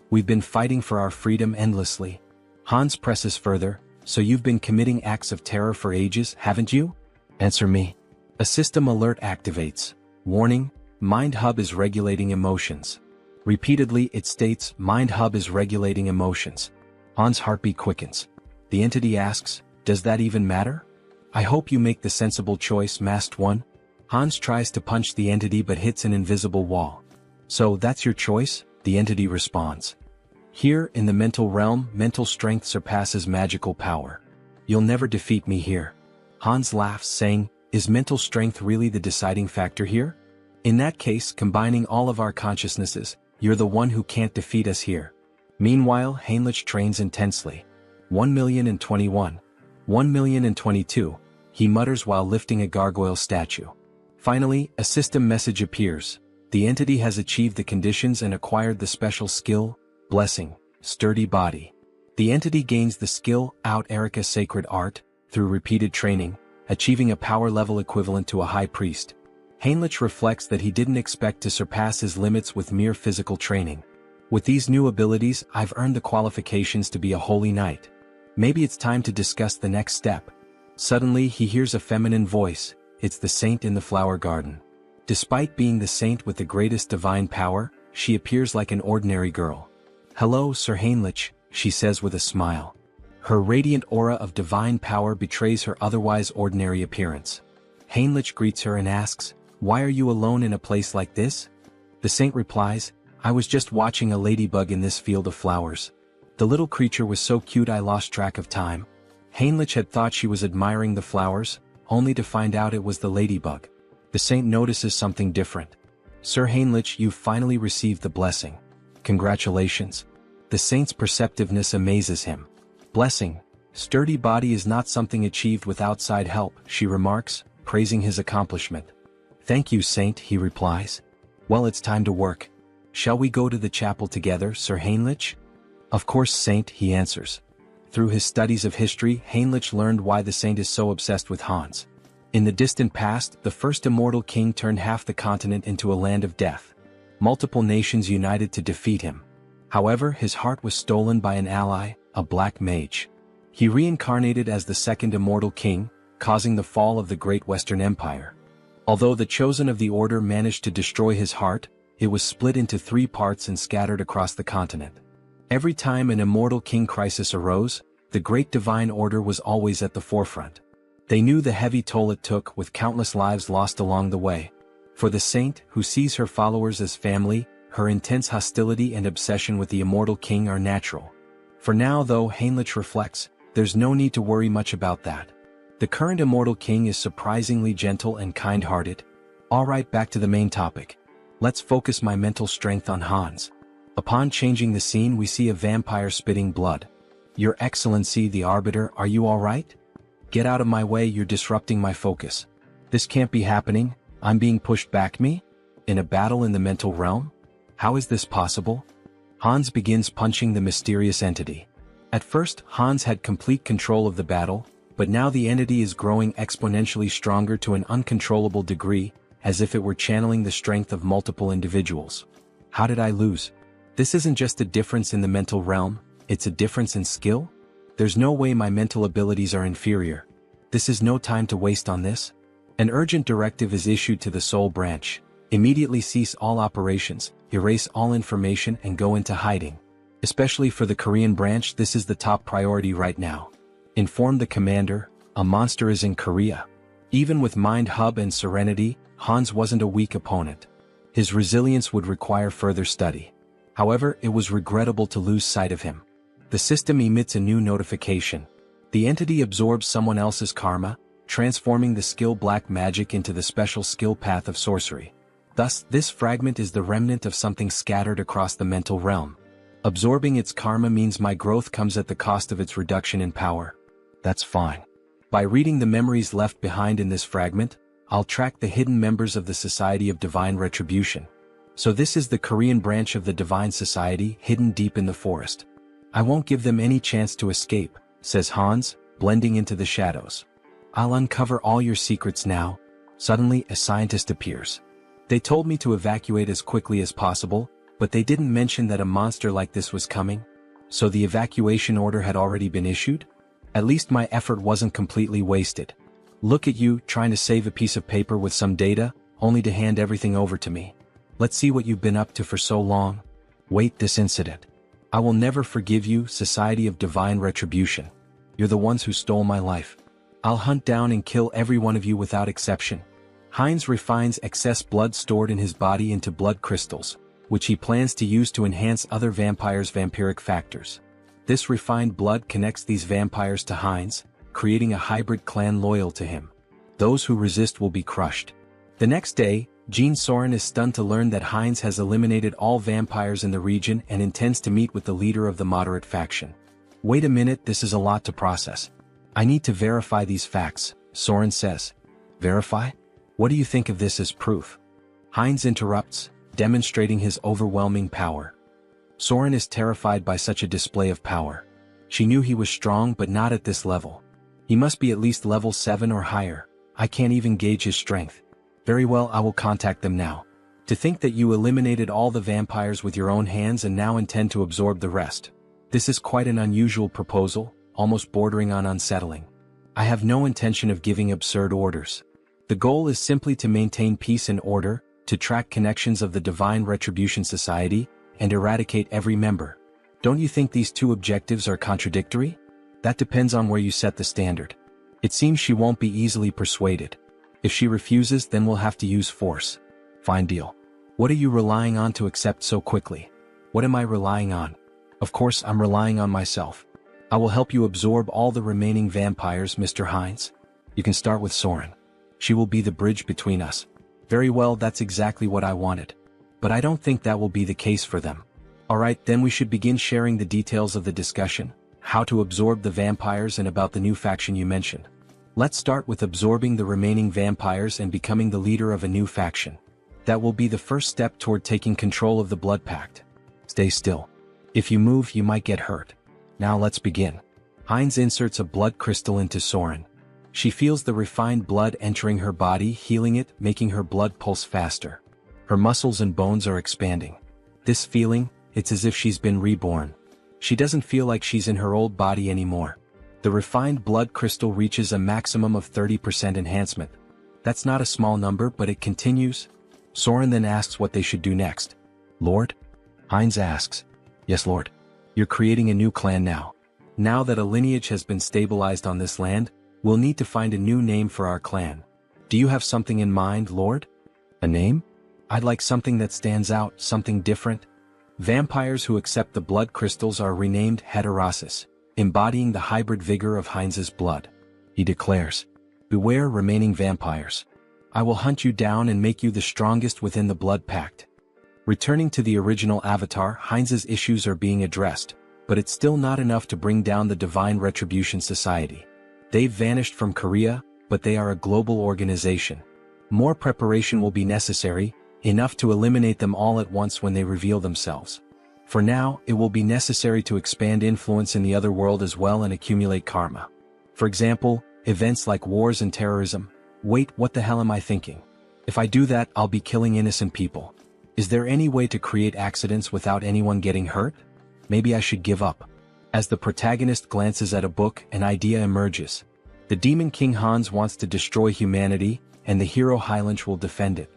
We've been fighting for our freedom endlessly. Hans presses further, so you've been committing acts of terror for ages, haven't you? Answer me. A system alert activates. Warning, Mind Hub is regulating emotions. Repeatedly it states, Mind Hub is regulating emotions. Hans' heartbeat quickens. The entity asks, does that even matter? I hope you make the sensible choice, Masked One. Hans tries to punch the entity but hits an invisible wall. So that's your choice? The entity responds. Here, in the mental realm, mental strength surpasses magical power. You'll never defeat me here. Hans laughs, saying, is mental strength really the deciding factor here? In that case, combining all of our consciousnesses, you're the one who can't defeat us here. Meanwhile, Heinrich trains intensely. 1,021. 1,022, he mutters while lifting a gargoyle statue. Finally, a system message appears. The entity has achieved the conditions and acquired the special skill, Blessing, Sturdy Body. The entity gains the skill, Out Erica Sacred Art, through repeated training, achieving a power level equivalent to a high priest. Heinrich reflects that he didn't expect to surpass his limits with mere physical training. With these new abilities, I've earned the qualifications to be a holy knight. Maybe it's time to discuss the next step. Suddenly he hears a feminine voice, it's the saint in the flower garden. Despite being the saint with the greatest divine power, she appears like an ordinary girl. Hello, Sir Heinrich, she says with a smile. Her radiant aura of divine power betrays her otherwise ordinary appearance. Heinrich greets her and asks, why are you alone in a place like this? The saint replies, I was just watching a ladybug in this field of flowers. The little creature was so cute I lost track of time. Heinrich had thought she was admiring the flowers, only to find out it was the ladybug. The saint notices something different. Sir Heinrich, you've finally received the blessing. Congratulations. The saint's perceptiveness amazes him. Blessing, Sturdy Body is not something achieved with outside help, she remarks, praising his accomplishment. Thank you, saint, he replies. Well, it's time to work. Shall we go to the chapel together, Sir Heinrich? Of course, saint, he answers. Through his studies of history, Heinrich learned why the saint is so obsessed with Hans. In the distant past, the first immortal king turned half the continent into a land of death. Multiple nations united to defeat him. However, his heart was stolen by an ally, a black mage. He reincarnated as the second immortal king, causing the fall of the Great Western Empire. Although the chosen of the order managed to destroy his heart, it was split into 3 parts and scattered across the continent. Every time an immortal king crisis arose, the great divine order was always at the forefront. They knew the heavy toll it took, with countless lives lost along the way. For the saint, who sees her followers as family, her intense hostility and obsession with the immortal king are natural. For now, though, Heinrich reflects, there's no need to worry much about that. The current immortal king is surprisingly gentle and kind-hearted. Alright, back to the main topic. Let's focus my mental strength on Hans. Upon changing the scene, we see a vampire spitting blood. Your Excellency the Arbiter, are you alright? Get out of my way, you're disrupting my focus. This can't be happening, I'm being pushed back. Me? In a battle in the mental realm? How is this possible? Hans begins punching the mysterious entity. At first, Hans had complete control of the battle, but now the entity is growing exponentially stronger to an uncontrollable degree, as if it were channeling the strength of multiple individuals. How did I lose? This isn't just a difference in the mental realm, it's a difference in skill? There's no way my mental abilities are inferior. This is no time to waste on this. An urgent directive is issued to the Soul Branch. Immediately cease all operations, erase all information and go into hiding. Especially for the Korean branch, this is the top priority right now. Inform the commander, a monster is in Korea. Even with Mind Hub and Serenity, Hans wasn't a weak opponent. His resilience would require further study. However, it was regrettable to lose sight of him. The system emits a new notification. The entity absorbs someone else's karma, transforming the skill black magic into the special skill path of sorcery. Thus, this fragment is the remnant of something scattered across the mental realm. Absorbing its karma means my growth comes at the cost of its reduction in power. That's fine. By reading the memories left behind in this fragment, I'll track the hidden members of the Society of Divine Retribution. So this is the Korean branch of the Divine Society, hidden deep in the forest. I won't give them any chance to escape, says Hans, blending into the shadows. I'll uncover all your secrets now. Suddenly, a scientist appears. They told me to evacuate as quickly as possible, but they didn't mention that a monster like this was coming. So the evacuation order had already been issued? At least my effort wasn't completely wasted. Look at you, trying to save a piece of paper with some data, only to hand everything over to me. Let's see what you've been up to for so long. Wait, this incident. I will never forgive you, Society of Divine Retribution. You're the ones who stole my life. I'll hunt down and kill every one of you without exception. Heinz refines excess blood stored in his body into blood crystals, which he plans to use to enhance other vampires' vampiric factors. This refined blood connects these vampires to Heinz, creating a hybrid clan loyal to him. Those who resist will be crushed. The next day, Jean Soren is stunned to learn that Heinz has eliminated all vampires in the region and intends to meet with the leader of the moderate faction. Wait a minute, this is a lot to process. I need to verify these facts, Soren says. Verify? What do you think of this as proof? Heinz interrupts, demonstrating his overwhelming power. Soren is terrified by such a display of power. She knew he was strong, but not at this level. He must be at least level 7 or higher. I can't even gauge his strength. Very well, I will contact them now. To think that you eliminated all the vampires with your own hands and now intend to absorb the rest. This is quite an unusual proposal, almost bordering on unsettling. I have no intention of giving absurd orders. The goal is simply to maintain peace and order, to track connections of the Divine Retribution Society, and eradicate every member. Don't you think these two objectives are contradictory? That depends on where you set the standard. It seems she won't be easily persuaded. If she refuses, then we'll have to use force. Fine deal. What are you relying on to accept so quickly? What am I relying on? Of course, I'm relying on myself. I will help you absorb all the remaining vampires, Mr. Heinz. You can start with Soren. She will be the bridge between us. Very well, that's exactly what I wanted. But I don't think that will be the case for them. Alright, then we should begin sharing the details of the discussion, how to absorb the vampires and about the new faction you mentioned. Let's start with absorbing the remaining vampires and becoming the leader of a new faction. That will be the first step toward taking control of the Blood Pact. Stay still. If you move, you might get hurt. Now let's begin. Heinz inserts a blood crystal into Soren. She feels the refined blood entering her body, healing it, making her blood pulse faster. Her muscles and bones are expanding. This feeling, it's as if she's been reborn. She doesn't feel like she's in her old body anymore. The refined blood crystal reaches a maximum of 30% enhancement. That's not a small number, but it continues. Soren then asks what they should do next. Lord? Heinz asks. Yes, Lord. You're creating a new clan now. Now that a lineage has been stabilized on this land, we'll need to find a new name for our clan. Do you have something in mind, Lord? A name? I'd like something that stands out, something different. Vampires who accept the blood crystals are renamed heterosis, embodying the hybrid vigor of Heinz's blood. He declares, beware remaining vampires. I will hunt you down and make you the strongest within the blood pact. Returning to the original avatar, Heinz's issues are being addressed, but it's still not enough to bring down the Divine Retribution Society. They've vanished from Korea, but they are a global organization. More preparation will be necessary, enough to eliminate them all at once when they reveal themselves. For now, it will be necessary to expand influence in the other world as well and accumulate karma. For example, events like wars and terrorism. Wait, what the hell am I thinking? If I do that, I'll be killing innocent people. Is there any way to create accidents without anyone getting hurt? Maybe I should give up. As the protagonist glances at a book, an idea emerges. The Demon King Hans wants to destroy humanity, and the hero Heinrich will defend it.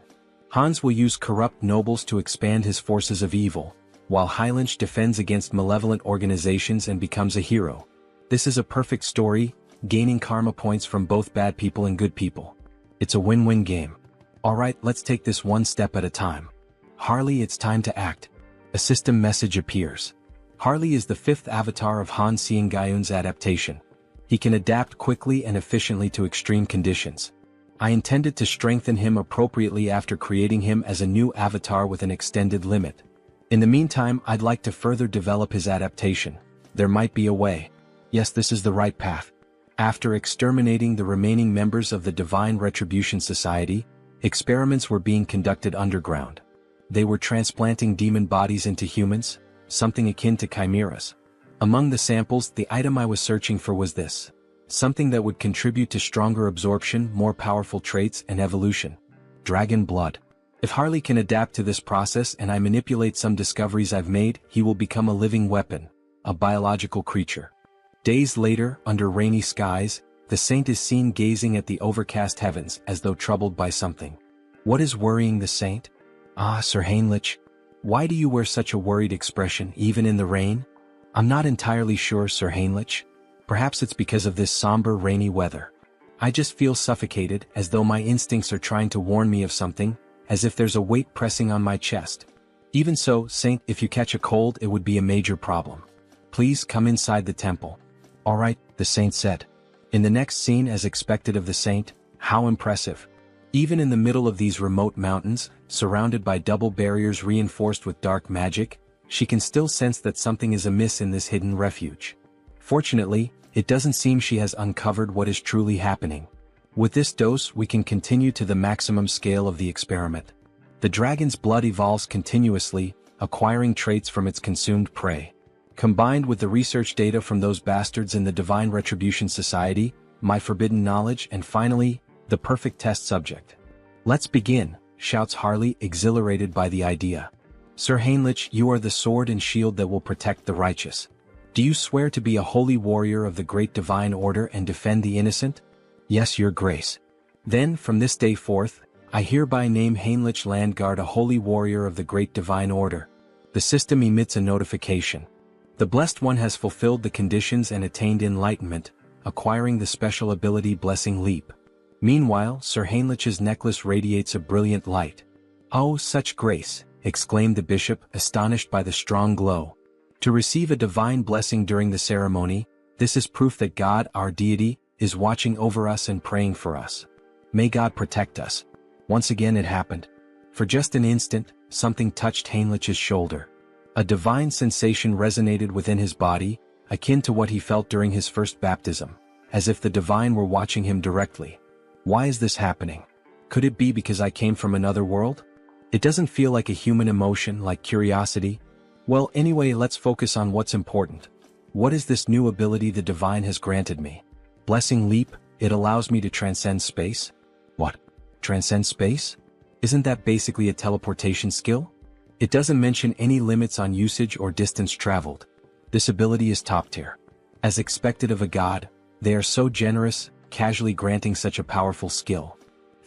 Hans will use corrupt nobles to expand his forces of evil, while Heinrich defends against malevolent organizations and becomes a hero. This is a perfect story, gaining karma points from both bad people and good people. It's a win-win game. Alright, let's take this one step at a time. Harley, it's time to act. A system message appears. Harley is the fifth avatar of Han Seong-gyeun's adaptation. He can adapt quickly and efficiently to extreme conditions. I intended to strengthen him appropriately after creating him as a new avatar with an extended limit. In the meantime, I'd like to further develop his adaptation. There might be a way. Yes, this is the right path. After exterminating the remaining members of the Divine Retribution Society, experiments were being conducted underground. They were transplanting demon bodies into humans, something akin to chimeras. Among the samples, the item I was searching for was this. Something that would contribute to stronger absorption, more powerful traits, and evolution. Dragon blood. If Harley can adapt to this process and I manipulate some discoveries I've made, he will become a living weapon, a biological creature. Days later, under rainy skies, the saint is seen gazing at the overcast heavens as though troubled by something. What is worrying the saint? Ah, Sir Heinrich. Why do you wear such a worried expression even in the rain? I'm not entirely sure, Sir Heinrich. Perhaps it's because of this somber rainy weather. I just feel suffocated, as though my instincts are trying to warn me of something, as if there's a weight pressing on my chest. Even so, Saint, if you catch a cold, it would be a major problem. Please come inside the temple. Alright, the saint said. In the next scene, as expected of the saint, how impressive. Even in the middle of these remote mountains, surrounded by double barriers reinforced with dark magic, she can still sense that something is amiss in this hidden refuge. Fortunately, it doesn't seem she has uncovered what is truly happening. With this dose, we can continue to the maximum scale of the experiment. The dragon's blood evolves continuously, acquiring traits from its consumed prey. Combined with the research data from those bastards in the Divine Retribution Society, my forbidden knowledge, and finally, the perfect test subject. Let's begin, shouts Harley, exhilarated by the idea. Sir Heinrich, you are the sword and shield that will protect the righteous. Do you swear to be a holy warrior of the great divine order and defend the innocent? Yes, your grace. Then, from this day forth, I hereby name Heinrich Landguard a holy warrior of the great divine order. The system emits a notification. The Blessed One has fulfilled the conditions and attained enlightenment, acquiring the special ability Blessing Leap. Meanwhile, Sir Heinrich's necklace radiates a brilliant light. Oh, such grace, exclaimed the bishop, astonished by the strong glow. To receive a divine blessing during the ceremony, this is proof that God, our deity, is watching over us and praying for us. May God protect us. Once again it happened. For just an instant, something touched Heinrich's shoulder. A divine sensation resonated within his body, akin to what he felt during his first baptism, as if the divine were watching him directly. Why is this happening? Could it be because I came from another world? It doesn't feel like a human emotion, like curiosity. Well, anyway, let's focus on what's important. What is this new ability the divine has granted me? Blessing Leap, it allows me to transcend space? What? Transcend space? Isn't that basically a teleportation skill? It doesn't mention any limits on usage or distance traveled. This ability is top tier. As expected of a god, they are so generous, casually granting such a powerful skill.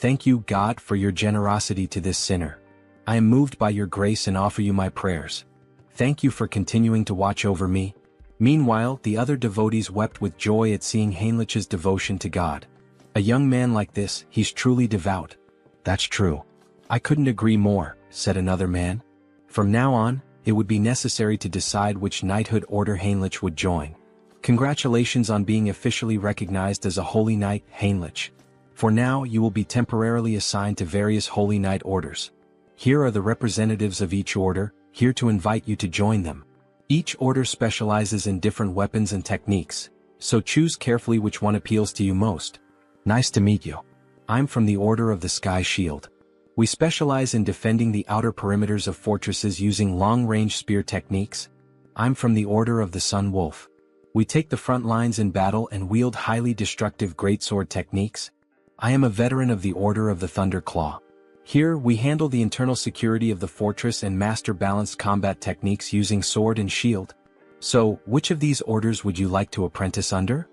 Thank you, God, for your generosity to this sinner. I am moved by your grace and offer you my prayers. Thank you for continuing to watch over me. Meanwhile, the other devotees wept with joy at seeing Heinrich's devotion to God. A young man like this, he's truly devout. That's true. I couldn't agree more, said another man. From now on, it would be necessary to decide which knighthood order Heinrich would join. Congratulations on being officially recognized as a holy knight, Heinrich. For now, you will be temporarily assigned to various holy knight orders. Here are the representatives of each order, here to invite you to join them. Each order specializes in different weapons and techniques, so choose carefully which one appeals to you most. Nice to meet you. I'm from the Order of the Sky Shield. We specialize in defending the outer perimeters of fortresses using long-range spear techniques. I'm from the Order of the Sun Wolf. We take the front lines in battle and wield highly destructive greatsword techniques. I am a veteran of the Order of the Thunder Claw. Here, we handle the internal security of the fortress and master balanced combat techniques using sword and shield. So, which of these orders would you like to apprentice under?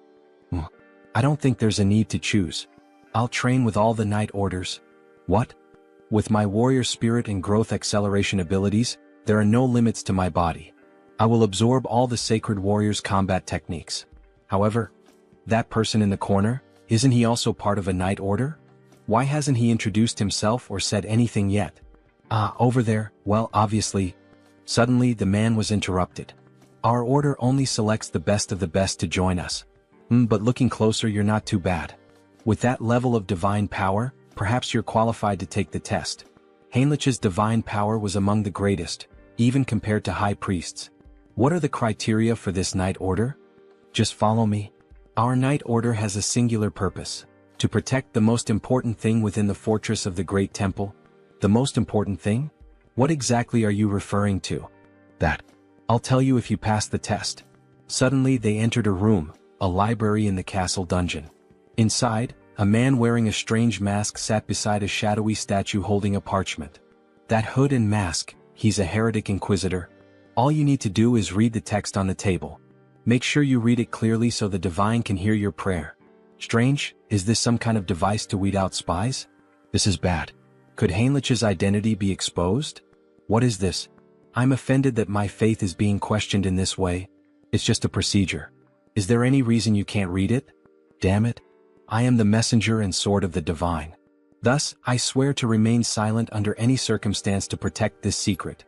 I don't think there's a need to choose. I'll train with all the knight orders. What? With my warrior spirit and growth acceleration abilities, there are no limits to my body. I will absorb all the sacred warrior's combat techniques. However, that person in the corner, isn't he also part of a knight order? Why hasn't he introduced himself or said anything yet? Over there, well, obviously. Suddenly, the man was interrupted. Our order only selects the best of the best to join us. But looking closer, you're not too bad. With that level of divine power, perhaps you're qualified to take the test. Heinrich's divine power was among the greatest, even compared to high priests. What are the criteria for this knight order? Just follow me. Our knight order has a singular purpose: to protect the most important thing within the fortress of the Great Temple. The most important thing? What exactly are you referring to? That. I'll tell you if you pass the test. Suddenly they entered a room, a library in the castle dungeon. Inside, a man wearing a strange mask sat beside a shadowy statue holding a parchment. That hood and mask, he's a heretic inquisitor. All you need to do is read the text on the table. Make sure you read it clearly so the divine can hear your prayer. Strange, is this some kind of device to weed out spies? This is bad. Could Heinrich's identity be exposed? What is this? I'm offended that my faith is being questioned in this way. It's just a procedure. Is there any reason you can't read it? Damn it. I am the messenger and sword of the divine. Thus, I swear to remain silent under any circumstance to protect this secret.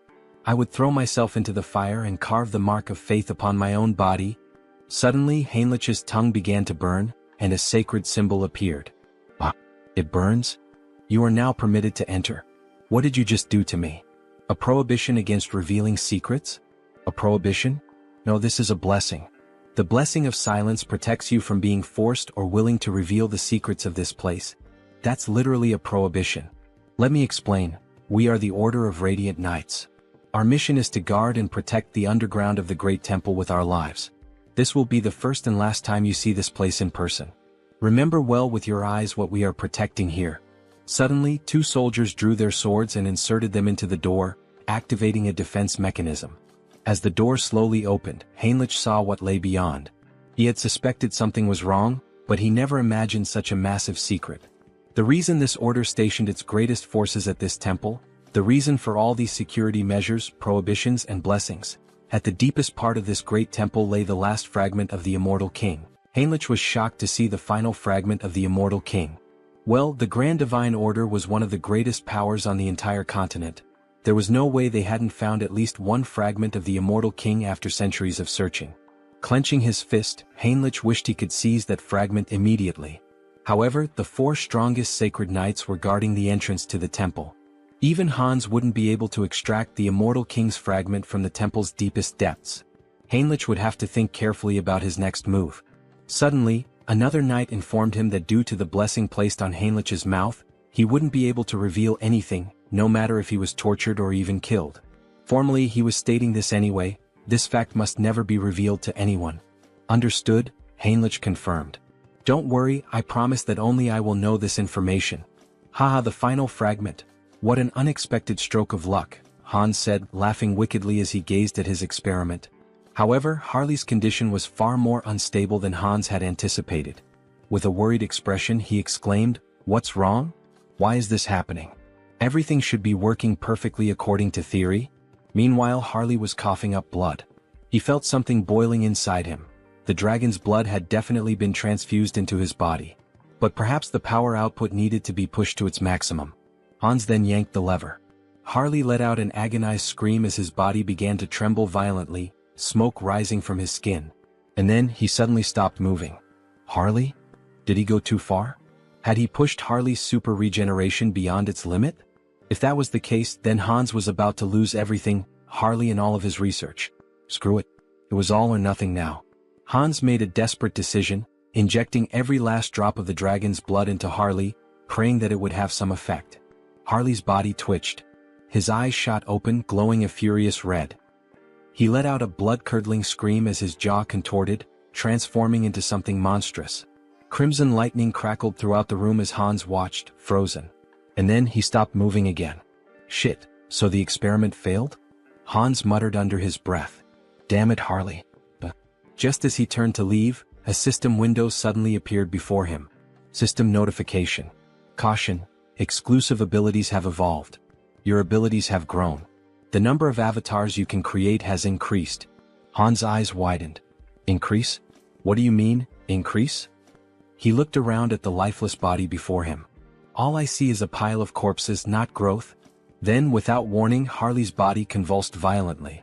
I would throw myself into the fire and carve the mark of faith upon my own body. Suddenly, Heinrich's tongue began to burn, and a sacred symbol appeared. It burns? You are now permitted to enter. What did you just do to me? A prohibition against revealing secrets? A prohibition? No, this is a blessing. The blessing of silence protects you from being forced or willing to reveal the secrets of this place. That's literally a prohibition. Let me explain. We are the Order of Radiant Knights. Our mission is to guard and protect the underground of the Great Temple with our lives. This will be the first and last time you see this place in person. Remember well with your eyes what we are protecting here. Suddenly, two soldiers drew their swords and inserted them into the door, activating a defense mechanism. As the door slowly opened, Heinrich saw what lay beyond. He had suspected something was wrong, but he never imagined such a massive secret. The reason this order stationed its greatest forces at this temple, the reason for all these security measures, prohibitions, and blessings. At the deepest part of this great temple lay the last fragment of the immortal king. Heinrich was shocked to see the final fragment of the immortal king. Well, the Grand Divine Order was one of the greatest powers on the entire continent. There was no way they hadn't found at least one fragment of the immortal king after centuries of searching. Clenching his fist, Heinrich wished he could seize that fragment immediately. However, the four strongest sacred knights were guarding the entrance to the temple. Even Hans wouldn't be able to extract the immortal king's fragment from the temple's deepest depths. Heinrich would have to think carefully about his next move. Suddenly, another knight informed him that due to the blessing placed on Heinrich's mouth, he wouldn't be able to reveal anything, no matter if he was tortured or even killed. Formally, he was stating this anyway. This fact must never be revealed to anyone. Understood? Heinrich confirmed. Don't worry, I promise that only I will know this information. Haha, the final fragment. What an unexpected stroke of luck, Hans said, laughing wickedly as he gazed at his experiment. However, Harley's condition was far more unstable than Hans had anticipated. With a worried expression, he exclaimed, "What's wrong?" Why is this happening? Everything should be working perfectly according to theory. Meanwhile, Harley was coughing up blood. He felt something boiling inside him. The dragon's blood had definitely been transfused into his body. But perhaps the power output needed to be pushed to its maximum. Hans then yanked the lever. Harley let out an agonized scream as his body began to tremble violently, smoke rising from his skin. And then he suddenly stopped moving. Harley? Did he go too far? Had he pushed Harley's super regeneration beyond its limit? If that was the case, then Hans was about to lose everything, Harley and all of his research. Screw it. It was all or nothing now. Hans made a desperate decision, injecting every last drop of the dragon's blood into Harley, praying that it would have some effect. Harley's body twitched. His eyes shot open, glowing a furious red. He let out a blood-curdling scream as his jaw contorted, transforming into something monstrous. Crimson lightning crackled throughout the room as Hans watched, frozen. And then he stopped moving again. Shit, so the experiment failed? Hans muttered under his breath. Damn it, Harley. Just as he turned to leave, a system window suddenly appeared before him. System notification. Caution, exclusive abilities have evolved. Your abilities have grown. The number of avatars you can create has increased. Hans' eyes widened. Increase? What do you mean, increase? He looked around at the lifeless body before him. All I see is a pile of corpses, not growth. Then, without warning, Harley's body convulsed violently.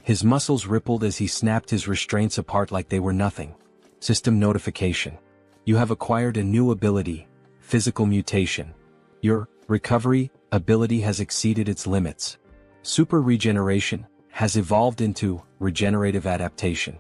His muscles rippled as he snapped his restraints apart like they were nothing. System notification. You have acquired a new ability, physical mutation. Your recovery ability has exceeded its limits. Super regeneration has evolved into regenerative adaptation.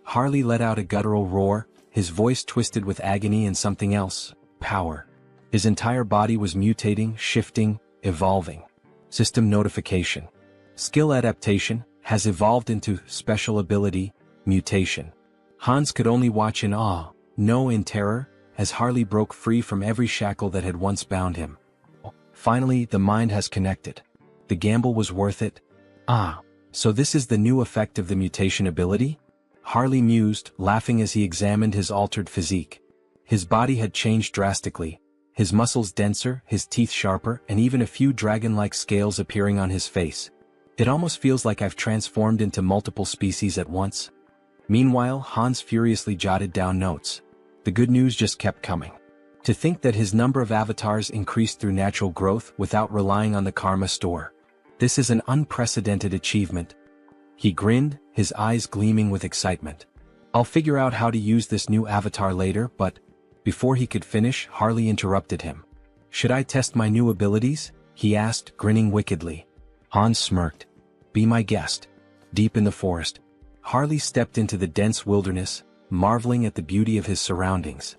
Harley let out a guttural roar, his voice twisted with agony and something else, power. His entire body was mutating, shifting, evolving. System notification. Skill adaptation has evolved into special ability, mutation. Hans could only watch in awe, no in terror, as Harley broke free from every shackle that had once bound him. Finally, the mind has connected. The gamble was worth it. Ah, so this is the new effect of the mutation ability? Harley mused, laughing as he examined his altered physique. His body had changed drastically, his muscles denser, his teeth sharper, and even a few dragon-like scales appearing on his face. It almost feels like I've transformed into multiple species at once. Meanwhile, Hans furiously jotted down notes. The good news just kept coming. To think that his number of avatars increased through natural growth without relying on the karma store. This is an unprecedented achievement. He grinned, his eyes gleaming with excitement. I'll figure out how to use this new avatar later, but before he could finish, Harley interrupted him. Should I test my new abilities? He asked, grinning wickedly. Hans smirked. Be my guest. Deep in the forest, Harley stepped into the dense wilderness, marveling at the beauty of his surroundings.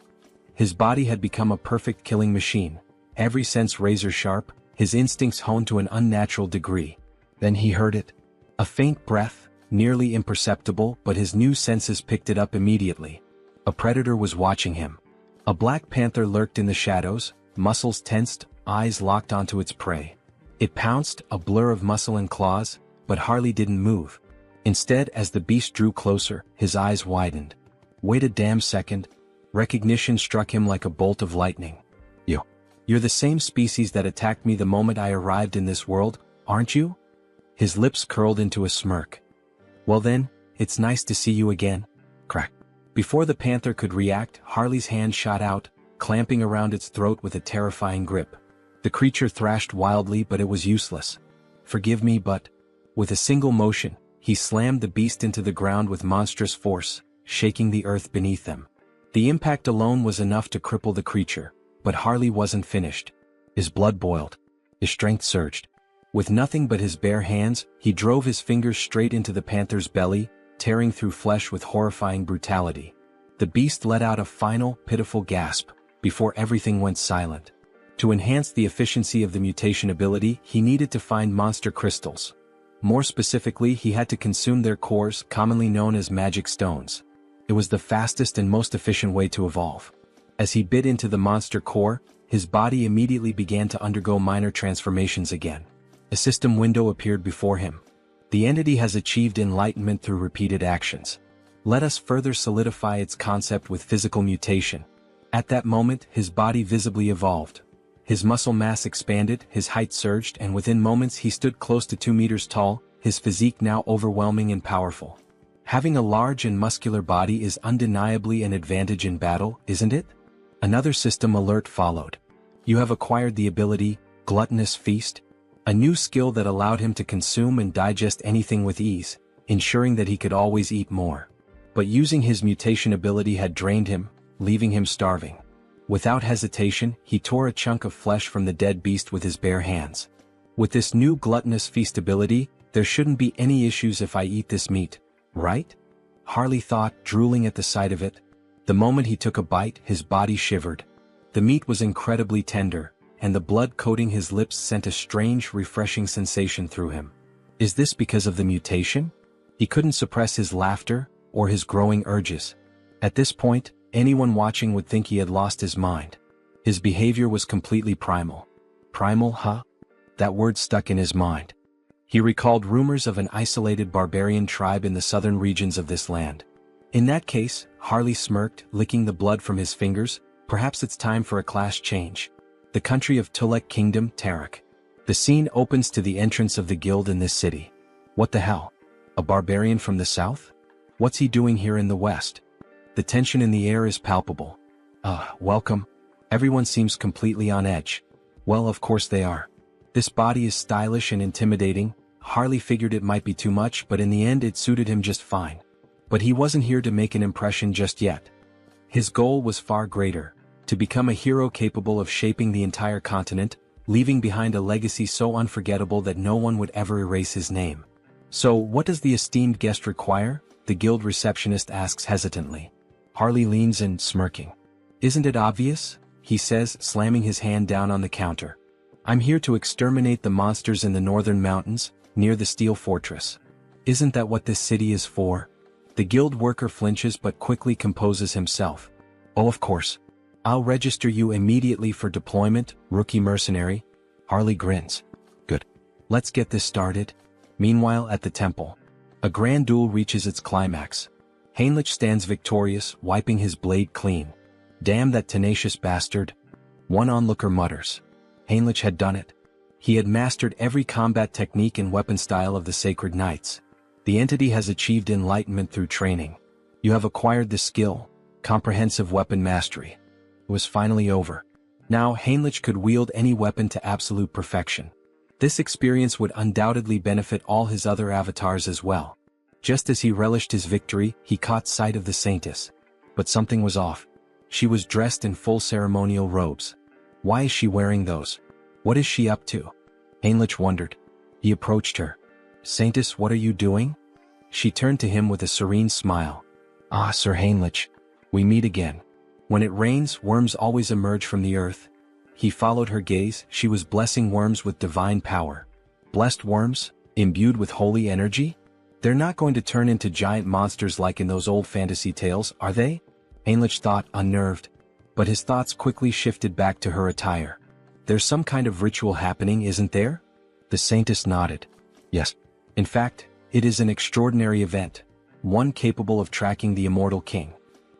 His body had become a perfect killing machine, every sense razor sharp, his instincts honed to an unnatural degree. Then he heard it. A faint breath, nearly imperceptible, but his new senses picked it up immediately. A predator was watching him. A black panther lurked in the shadows, muscles tensed, eyes locked onto its prey. It pounced, a blur of muscle and claws, but Harley didn't move. Instead, as the beast drew closer, his eyes widened. Wait a damn second. Recognition struck him like a bolt of lightning. You're the same species that attacked me the moment I arrived in this world, aren't you? His lips curled into a smirk. Well then, it's nice to see you again. Crack. Before the panther could react, Harley's hand shot out, clamping around its throat with a terrifying grip. The creature thrashed wildly, but it was useless. Forgive me, but... With a single motion, he slammed the beast into the ground with monstrous force, shaking the earth beneath them. The impact alone was enough to cripple the creature, but Harley wasn't finished. His blood boiled. His strength surged. With nothing but his bare hands, he drove his fingers straight into the panther's belly, tearing through flesh with horrifying brutality. The beast let out a final, pitiful gasp, before everything went silent. To enhance the efficiency of the mutation ability, he needed to find monster crystals. More specifically, he had to consume their cores, commonly known as magic stones. It was the fastest and most efficient way to evolve. As he bit into the monster core, his body immediately began to undergo minor transformations again. A system window appeared before him. The entity has achieved enlightenment through repeated actions. Let us further solidify its concept with physical mutation. At that moment, his body visibly evolved. His muscle mass expanded, his height surged, and within moments he stood close to 2 meters tall, his physique now overwhelming and powerful. Having a large and muscular body is undeniably an advantage in battle, isn't it? Another system alert followed. You have acquired the ability, Gluttonous Feast, a new skill that allowed him to consume and digest anything with ease, ensuring that he could always eat more. But using his mutation ability had drained him, leaving him starving. Without hesitation, he tore a chunk of flesh from the dead beast with his bare hands. With this new Gluttonous Feast ability, there shouldn't be any issues if I eat this meat, right? Harley thought, drooling at the sight of it. The moment he took a bite, his body shivered. The meat was incredibly tender, and the blood coating his lips sent a strange, refreshing sensation through him. Is this because of the mutation? He couldn't suppress his laughter, or his growing urges. At this point, anyone watching would think he had lost his mind. His behavior was completely primal. Primal, huh? That word stuck in his mind. He recalled rumors of an isolated barbarian tribe in the southern regions of this land. In that case, Harley smirked, licking the blood from his fingers, perhaps it's time for a class change. The country of Tulek Kingdom, Tarak. The scene opens to the entrance of the guild in this city. What the hell? A barbarian from the south? What's he doing here in the west? The tension in the air is palpable. Welcome. Everyone seems completely on edge. Well, of course they are. This body is stylish and intimidating. Harley figured it might be too much, but in the end it suited him just fine. But he wasn't here to make an impression just yet. His goal was far greater, to become a hero capable of shaping the entire continent, leaving behind a legacy so unforgettable that no one would ever erase his name. So, what does the esteemed guest require? The guild receptionist asks hesitantly. Harley leans in, smirking. Isn't it obvious? He says, slamming his hand down on the counter. I'm here to exterminate the monsters in the northern mountains, near the steel fortress. Isn't that what this city is for? The guild worker flinches but quickly composes himself. Oh, of course. I'll register you immediately for deployment, rookie mercenary. Harley grins. Good. Let's get this started. Meanwhile, at the temple, a grand duel reaches its climax. Heinrich stands victorious, wiping his blade clean. Damn that tenacious bastard. One onlooker mutters. Heinrich had done it. He had mastered every combat technique and weapon style of the Sacred Knights. The entity has achieved enlightenment through training. You have acquired the skill, comprehensive weapon mastery. It was finally over. Now Heinrich could wield any weapon to absolute perfection. This experience would undoubtedly benefit all his other avatars as well. Just as he relished his victory, he caught sight of the Saintess. But something was off. She was dressed in full ceremonial robes. Why is she wearing those? What is she up to? Heinrich wondered. He approached her. Saintess, what are you doing? She turned to him with a serene smile. Ah, Sir Heinrich. We meet again. When it rains, worms always emerge from the earth. He followed her gaze. She was blessing worms with divine power. Blessed worms, imbued with holy energy? They're not going to turn into giant monsters like in those old fantasy tales, are they? Heinrich thought, unnerved. But his thoughts quickly shifted back to her attire. There's some kind of ritual happening, isn't there? The Saintess nodded. Yes. In fact, it is an extraordinary event. One capable of tracking the Immortal King.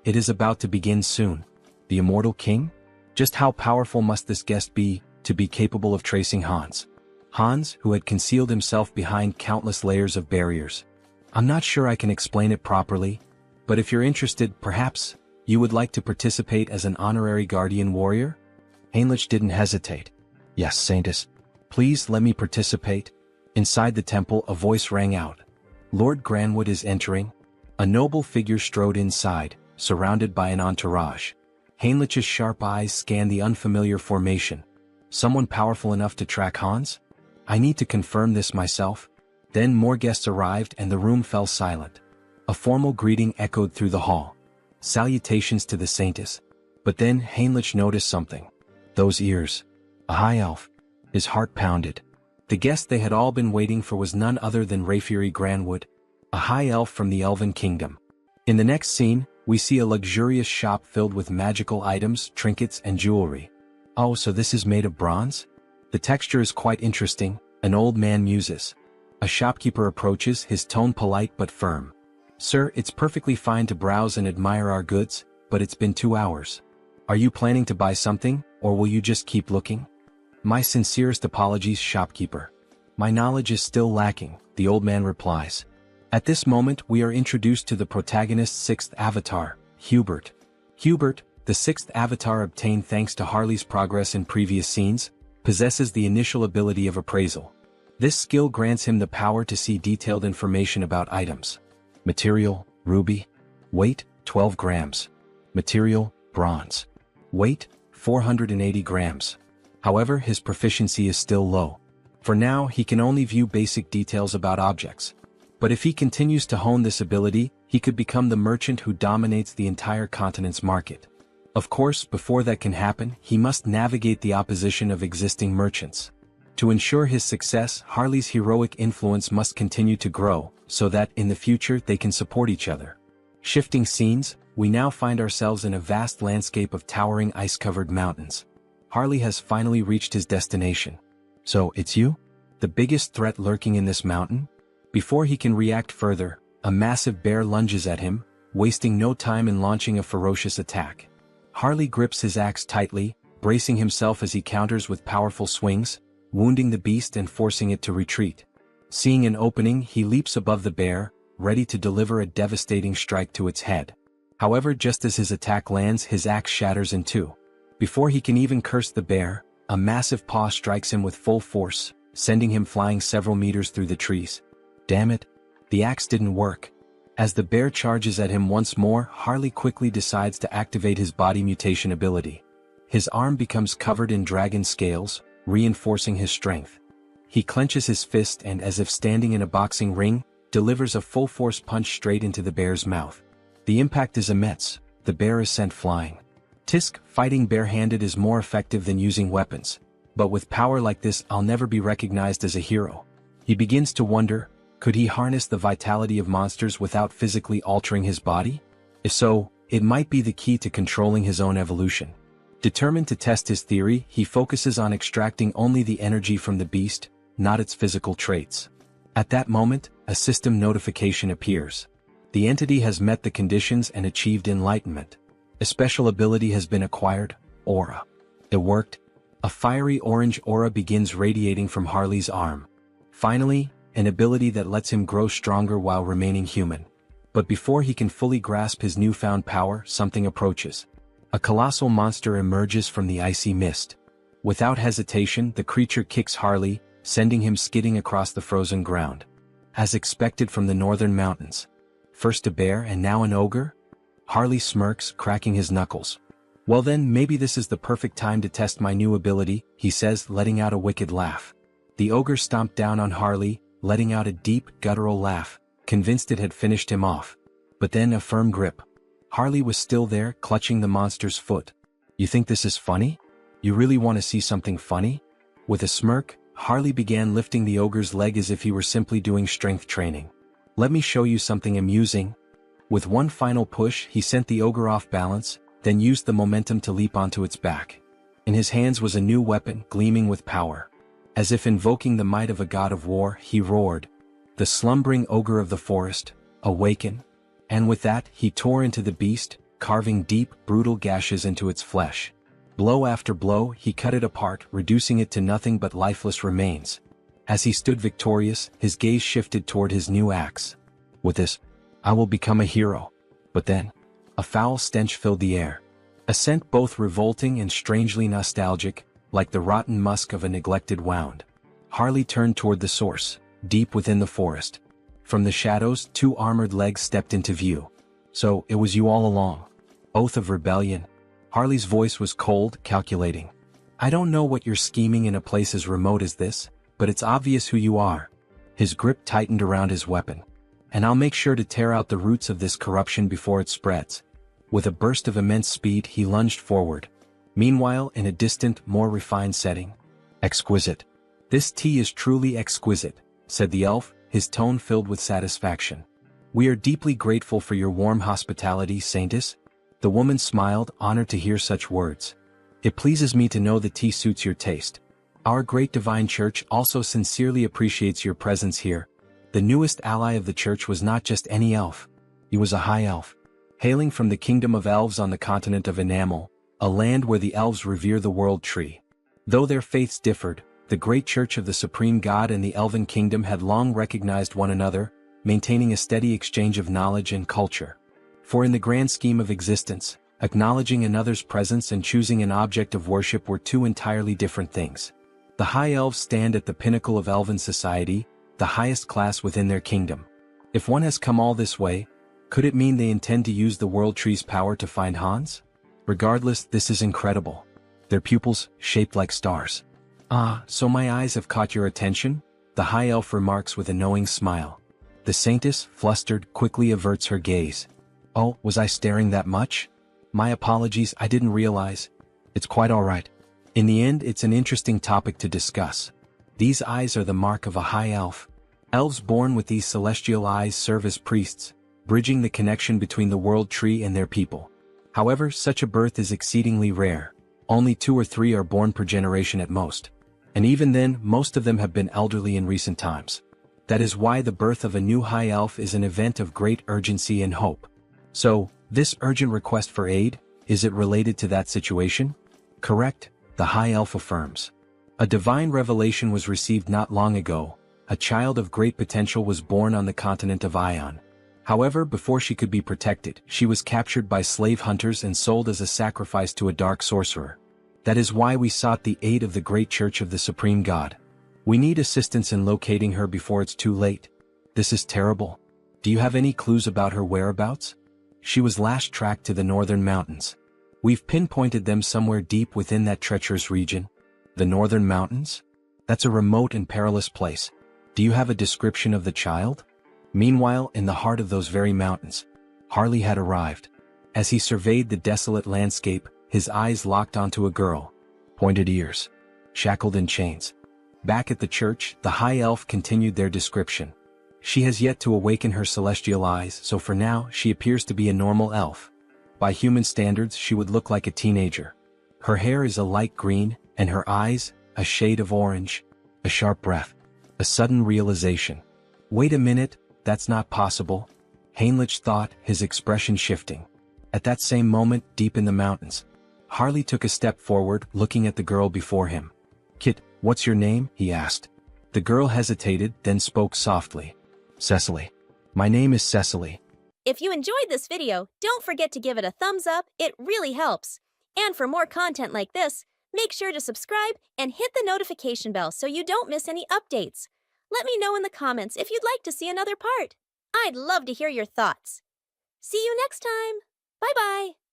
It is about to begin soon. The Immortal King? Just how powerful must this guest be, to be capable of tracing Hans? Hans, who had concealed himself behind countless layers of barriers. I'm not sure I can explain it properly, but if you're interested, perhaps, you would like to participate as an honorary guardian warrior? Heinrich didn't hesitate. Yes, Saintess. Please let me participate. Inside the temple, a voice rang out. Lord Granwood is entering. A noble figure strode inside, surrounded by an entourage. Heinrich's sharp eyes scanned the unfamiliar formation. Someone powerful enough to track Hans? I need to confirm this myself. Then more guests arrived and the room fell silent. A formal greeting echoed through the hall. Salutations to the Saintess. But then Heinrich noticed something. Those ears. A high elf. His heart pounded. The guest they had all been waiting for was none other than Rayfuri Granwood, a high elf from the Elven Kingdom. In the next scene, we see a luxurious shop filled with magical items, trinkets, and jewelry. Oh, so this is made of bronze? The texture is quite interesting, an old man muses. A shopkeeper approaches, his tone polite but firm. Sir, it's perfectly fine to browse and admire our goods, but it's been 2 hours. Are you planning to buy something, or will you just keep looking? My sincerest apologies, shopkeeper. My knowledge is still lacking, the old man replies. At this moment we are introduced to the protagonist's sixth avatar, Hubert. Hubert, the sixth avatar obtained thanks to Harley's progress in previous scenes, possesses the initial ability of appraisal. This skill grants him the power to see detailed information about items. Material, ruby. Weight, 12 grams. Material, bronze. Weight, 480 grams. However, his proficiency is still low. For now, he can only view basic details about objects. But if he continues to hone this ability, he could become the merchant who dominates the entire continent's market. Of course, before that can happen, he must navigate the opposition of existing merchants. To ensure his success, Harley's heroic influence must continue to grow, so that, in the future, they can support each other. Shifting scenes, we now find ourselves in a vast landscape of towering ice-covered mountains. Harley has finally reached his destination. So, it's you? The biggest threat lurking in this mountain? Before he can react further, a massive bear lunges at him, wasting no time in launching a ferocious attack. Harley grips his axe tightly, bracing himself as he counters with powerful swings, wounding the beast and forcing it to retreat. Seeing an opening, he leaps above the bear, ready to deliver a devastating strike to its head. However, just as his attack lands, his axe shatters in two. Before he can even curse the bear, a massive paw strikes him with full force, sending him flying several meters through the trees. Damn it! The axe didn't work. As the bear charges at him once more, Harley quickly decides to activate his body mutation ability. His arm becomes covered in dragon scales, reinforcing his strength. He clenches his fist and, as if standing in a boxing ring, delivers a full-force punch straight into the bear's mouth. The impact is immense. The bear is sent flying. Tisk, fighting barehanded is more effective than using weapons. But with power like this, I'll never be recognized as a hero. He begins to wonder, could he harness the vitality of monsters without physically altering his body? If so, it might be the key to controlling his own evolution. Determined to test his theory, he focuses on extracting only the energy from the beast, not its physical traits. At that moment, a system notification appears. The entity has met the conditions and achieved enlightenment. A special ability has been acquired, Aura. It worked. A fiery orange aura begins radiating from Harley's arm. Finally, an ability that lets him grow stronger while remaining human. But before he can fully grasp his newfound power, something approaches. A colossal monster emerges from the icy mist. Without hesitation, the creature kicks Harley, sending him skidding across the frozen ground. As expected from the northern mountains. First a bear and now an ogre? Harley smirks, cracking his knuckles. Well then, maybe this is the perfect time to test my new ability, he says, letting out a wicked laugh. The ogre stomped down on Harley, letting out a deep, guttural laugh, convinced it had finished him off. But then a firm grip. Harley was still there, clutching the monster's foot. You think this is funny? You really want to see something funny? With a smirk, Harley began lifting the ogre's leg as if he were simply doing strength training. Let me show you something amusing. With one final push, he sent the ogre off balance, then used the momentum to leap onto its back. In his hands was a new weapon, gleaming with power. As if invoking the might of a god of war, he roared, "The slumbering ogre of the forest, awaken!" And with that, he tore into the beast, carving deep, brutal gashes into its flesh. Blow after blow, he cut it apart, reducing it to nothing but lifeless remains. As he stood victorious, his gaze shifted toward his new axe. With this, I will become a hero. But then, a foul stench filled the air. A scent both revolting and strangely nostalgic, like the rotten musk of a neglected wound. Harley turned toward the source, deep within the forest. From the shadows, two armored legs stepped into view. So, it was you all along. Oath of rebellion. Harley's voice was cold, calculating. I don't know what you're scheming in a place as remote as this, but it's obvious who you are. His grip tightened around his weapon. And I'll make sure to tear out the roots of this corruption before it spreads. With a burst of immense speed, he lunged forward. Meanwhile, in a distant, more refined setting. Exquisite. This tea is truly exquisite, said the elf, his tone filled with satisfaction. We are deeply grateful for your warm hospitality, Saintess. The woman smiled, honored to hear such words. It pleases me to know the tea suits your taste. Our great divine church also sincerely appreciates your presence here. The newest ally of the church was not just any elf. He was a high elf. Hailing from the kingdom of elves on the continent of Enamel, a land where the elves revere the world tree. Though their faiths differed, the great church of the supreme god and the elven kingdom had long recognized one another, maintaining a steady exchange of knowledge and culture. For in the grand scheme of existence, acknowledging another's presence and choosing an object of worship were two entirely different things. The high elves stand at the pinnacle of elven society, the highest class within their kingdom. If one has come all this way, could it mean they intend to use the world tree's power to find Hans? Regardless, this is incredible. Their pupils, shaped like stars. Ah, so my eyes have caught your attention? The high elf remarks with a knowing smile. The saintess, flustered, quickly averts her gaze. Oh, was I staring that much? My apologies, I didn't realize. It's quite all right. In the end, it's an interesting topic to discuss. These eyes are the mark of a high elf. Elves born with these celestial eyes serve as priests, bridging the connection between the world tree and their people. However, such a birth is exceedingly rare. Only 2 or 3 are born per generation at most. And even then, most of them have been elderly in recent times. That is why the birth of a new high elf is an event of great urgency and hope. So, this urgent request for aid, is it related to that situation? Correct, the high elf affirms. A divine revelation was received not long ago. A child of great potential was born on the continent of Ion. However, before she could be protected, she was captured by slave hunters and sold as a sacrifice to a dark sorcerer. That is why we sought the aid of the great church of the supreme god. We need assistance in locating her before it's too late. This is terrible. Do you have any clues about her whereabouts? She was last tracked to the northern mountains. We've pinpointed them somewhere deep within that treacherous region. The northern mountains? That's a remote and perilous place. Do you have a description of the child? Meanwhile, in the heart of those very mountains, Harley had arrived. As he surveyed the desolate landscape, his eyes locked onto a girl. Pointed ears. Shackled in chains. Back at the church, the high elf continued their description. She has yet to awaken her celestial eyes, so for now, she appears to be a normal elf. By human standards, she would look like a teenager. Her hair is a light green, and her eyes, a shade of orange. A sharp breath. A sudden realization. Wait a minute, that's not possible. Heinrich thought, his expression shifting. At that same moment, deep in the mountains, Harley took a step forward, looking at the girl before him. Kit, what's your name? He asked. The girl hesitated, then spoke softly. Cecily. My name is Cecily. If you enjoyed this video, don't forget to give it a thumbs up, it really helps. And for more content like this, make sure to subscribe and hit the notification bell so you don't miss any updates. Let me know in the comments if you'd like to see another part. I'd love to hear your thoughts. See you next time. Bye-bye.